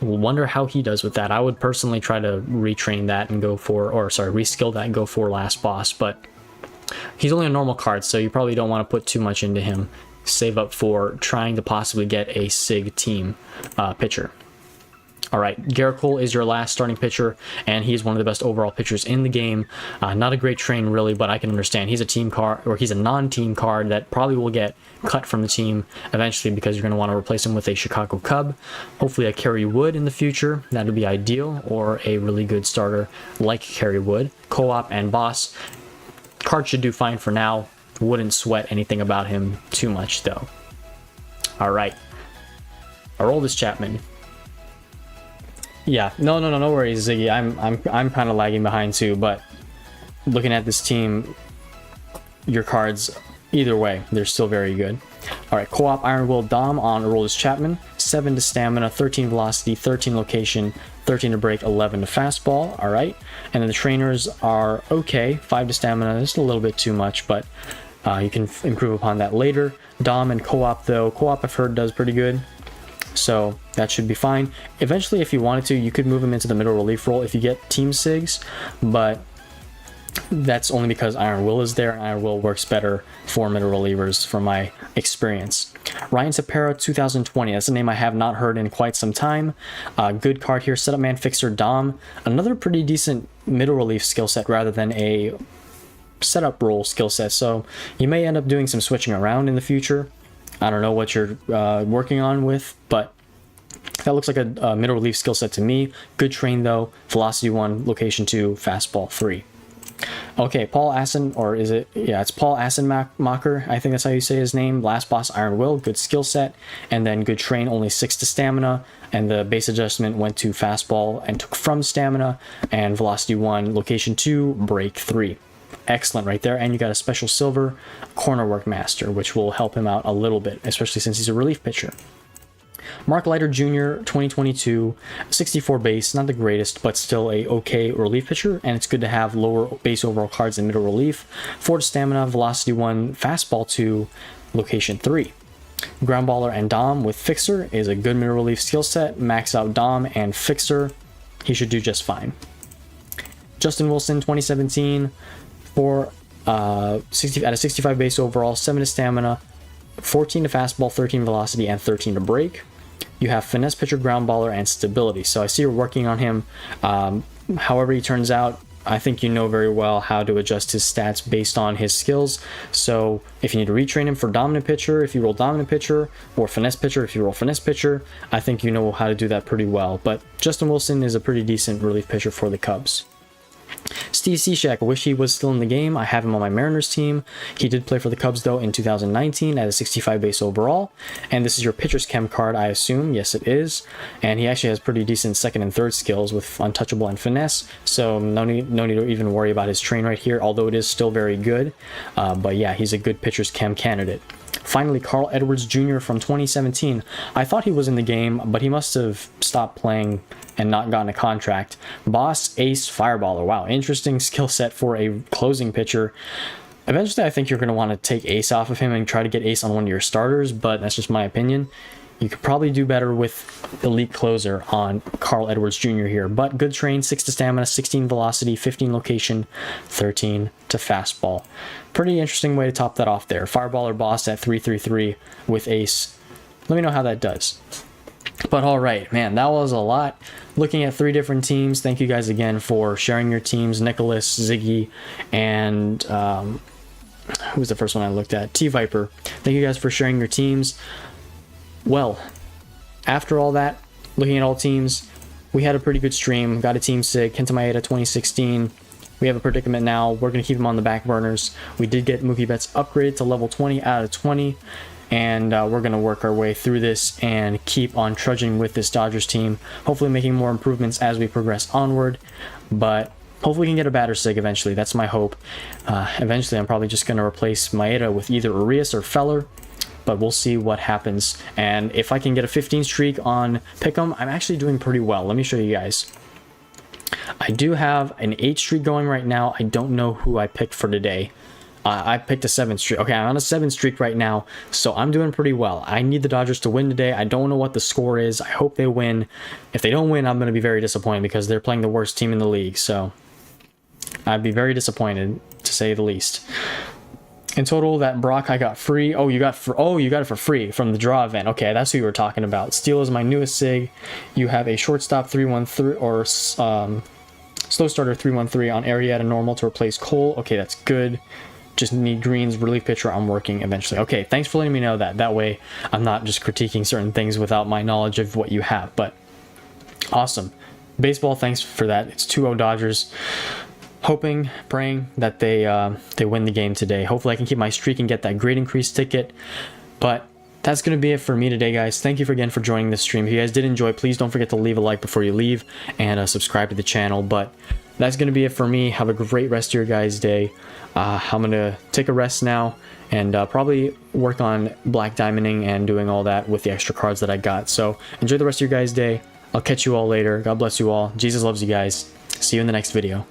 Wonder how he does with that. I would personally try to retrain that and go for, reskill that and go for Last Boss, but he's only a normal card, so you probably don't want to put too much into him. Save up for trying to possibly get a SIG team pitcher. All right, Garrett Cole is your last starting pitcher, and he's one of the best overall pitchers in the game. Not a great train, really, but I can understand. He's a team card, or he's a non-team card that probably will get cut from the team eventually because you're going to want to replace him with a Chicago Cub. Hopefully a Kerry Wood in the future. That would be ideal, or a really good starter like Kerry Wood. Co-op and Boss. Card should do fine for now. Wouldn't sweat anything about him too much, though. All right. Aroldis Chapman. Yeah, no worries, Ziggy. I'm kind of lagging behind too, but looking at this team, your cards, either way, they're still very good. All right, Co-op Iron Will Dom on Aroldis Chapman. 7 to stamina, 13 velocity, 13 location, 13 to break, 11 to fastball. All right, and then the trainers are okay. 5 to stamina, just a little bit too much, but you can improve upon that later. Dom and Co-op though, Co-op I've heard does pretty good, so that should be fine. Eventually, if you wanted to, you could move him into the middle relief role if you get Team SIGs, but that's only because Iron Will is there, and Iron Will works better for middle relievers from my experience. Ryan Sapera, 2020. That's a name I have not heard in quite some time. Good card here. Setup Man, Fixer, Dom. Another pretty decent middle relief skill set rather than a setup role skill set, so you may end up doing some switching around in the future. I don't know what you're working on with, but that looks like a middle relief skill set to me. Good train though. Velocity 1, location 2, fastball 3. Okay, Paul Assen, or is it? Yeah, it's Paul Assenmacher. I think that's how you say his name. Last Boss Iron Will, good skill set, and then good train, only 6 to stamina, and the base adjustment went to fastball and took from stamina, and velocity 1, location 2, break 3. excellent right there. And you got a special silver corner work master, which will help him out a little bit, especially since he's a relief pitcher. Mark Leiter Jr., 2022, 64 base, not the greatest, but still a okay relief pitcher, and it's good to have lower base overall cards in middle relief. 4 stamina, velocity 1, fastball 2, location 3. Ground baller and Dom with Fixer is a good middle relief skill set. Max out Dom and Fixer, he should do just fine. Justin Wilson, 2017, for 60 out of 65 base overall, 7 to stamina, 14 to fastball, 13 velocity, and 13 to break. You have finesse pitcher, ground baller, and stability. So I see you're working on him. However he turns out, I think you know very well how to adjust his stats based on his skills. So if you need to retrain him for dominant pitcher, if you roll dominant pitcher, or finesse pitcher, if you roll finesse pitcher, I think you know how to do that pretty well. But Justin Wilson is a pretty decent relief pitcher for the Cubs. Steve Cishek, I wish he was still in the game. I have him on my Mariners team. He did play for the Cubs though in 2019 at a 65 base overall. And this is your pitcher's chem card, I assume. Yes, it is. And he actually has pretty decent second and third skills with untouchable and finesse. So no need to even worry about his train right here, although it is still very good. But yeah, he's a good pitcher's chem candidate. Finally, Carl Edwards Jr. from 2017. I thought he was in the game, but he must have stopped playing and not gotten a contract. Boss, ace, fireballer. Wow, interesting skill set for a closing pitcher. Eventually, I think you're going to want to take ace off of him and try to get ace on one of your starters, but that's just my opinion. You could probably do better with elite closer on Carl Edwards Jr. here, but good train, 6 to stamina, 16 velocity, 15 location, 13 to fastball. Pretty interesting way to top that off there. Fireballer boss at 333 with ace. Let me know how that does. But all right, man, that was a lot. Looking at 3 different teams. Thank you guys again for sharing your teams. Nicholas, Ziggy, and who was the first one I looked at? T-Viper. Thank you guys for sharing your teams. Well, after all that, looking at all teams, we had a pretty good stream. Got a team sig, Kenta Maeda 2016. We have a predicament now. We're going to keep him on the back burners. We did get Mookie Betts upgraded to level 20 out of 20. And we're going to work our way through this and keep on trudging with this Dodgers team. Hopefully making more improvements as we progress onward. But hopefully we can get a batter sig eventually. That's my hope. Eventually I'm probably just going to replace Maeda with either Urias or Feller. But we'll see what happens. And if I can get a 15 streak on Pick'em, I'm actually doing pretty well. Let me show you guys. I do have an 8 streak going right now. I don't know who I picked for today. I picked a 7 streak. Okay, I'm on a 7 streak right now, so I'm doing pretty well. I need the Dodgers to win today. I don't know what the score is. I hope they win. If they don't win, I'm going to be very disappointed because they're playing the worst team in the league. So I'd be very disappointed, to say the least. In total, that Brock I got free. Oh, you got it for free from the draw event. Okay, that's who you were talking about. Steele is my newest sig. You have a shortstop 313 or slow starter 313 on Arrieta normal to replace Cole. Okay, that's good. Just need greens, relief pitcher. I'm working eventually. Okay, thanks for letting me know that. That way, I'm not just critiquing certain things without my knowledge of what you have. But awesome. Baseball, thanks for that. It's 2-0 Dodgers. Hoping, praying that they win the game today. Hopefully I can keep my streak and get that grade increase ticket. But that's going to be it for me today, guys. Thank you again for joining this stream. If you guys did enjoy, please don't forget to leave a like before you leave and subscribe to the channel. But that's going to be it for me. Have a great rest of your guys' day. I'm going to take a rest now and probably work on black diamonding and doing all that with the extra cards that I got. So enjoy the rest of your guys' day. I'll catch you all later. God bless you all. Jesus loves you guys. See you in the next video.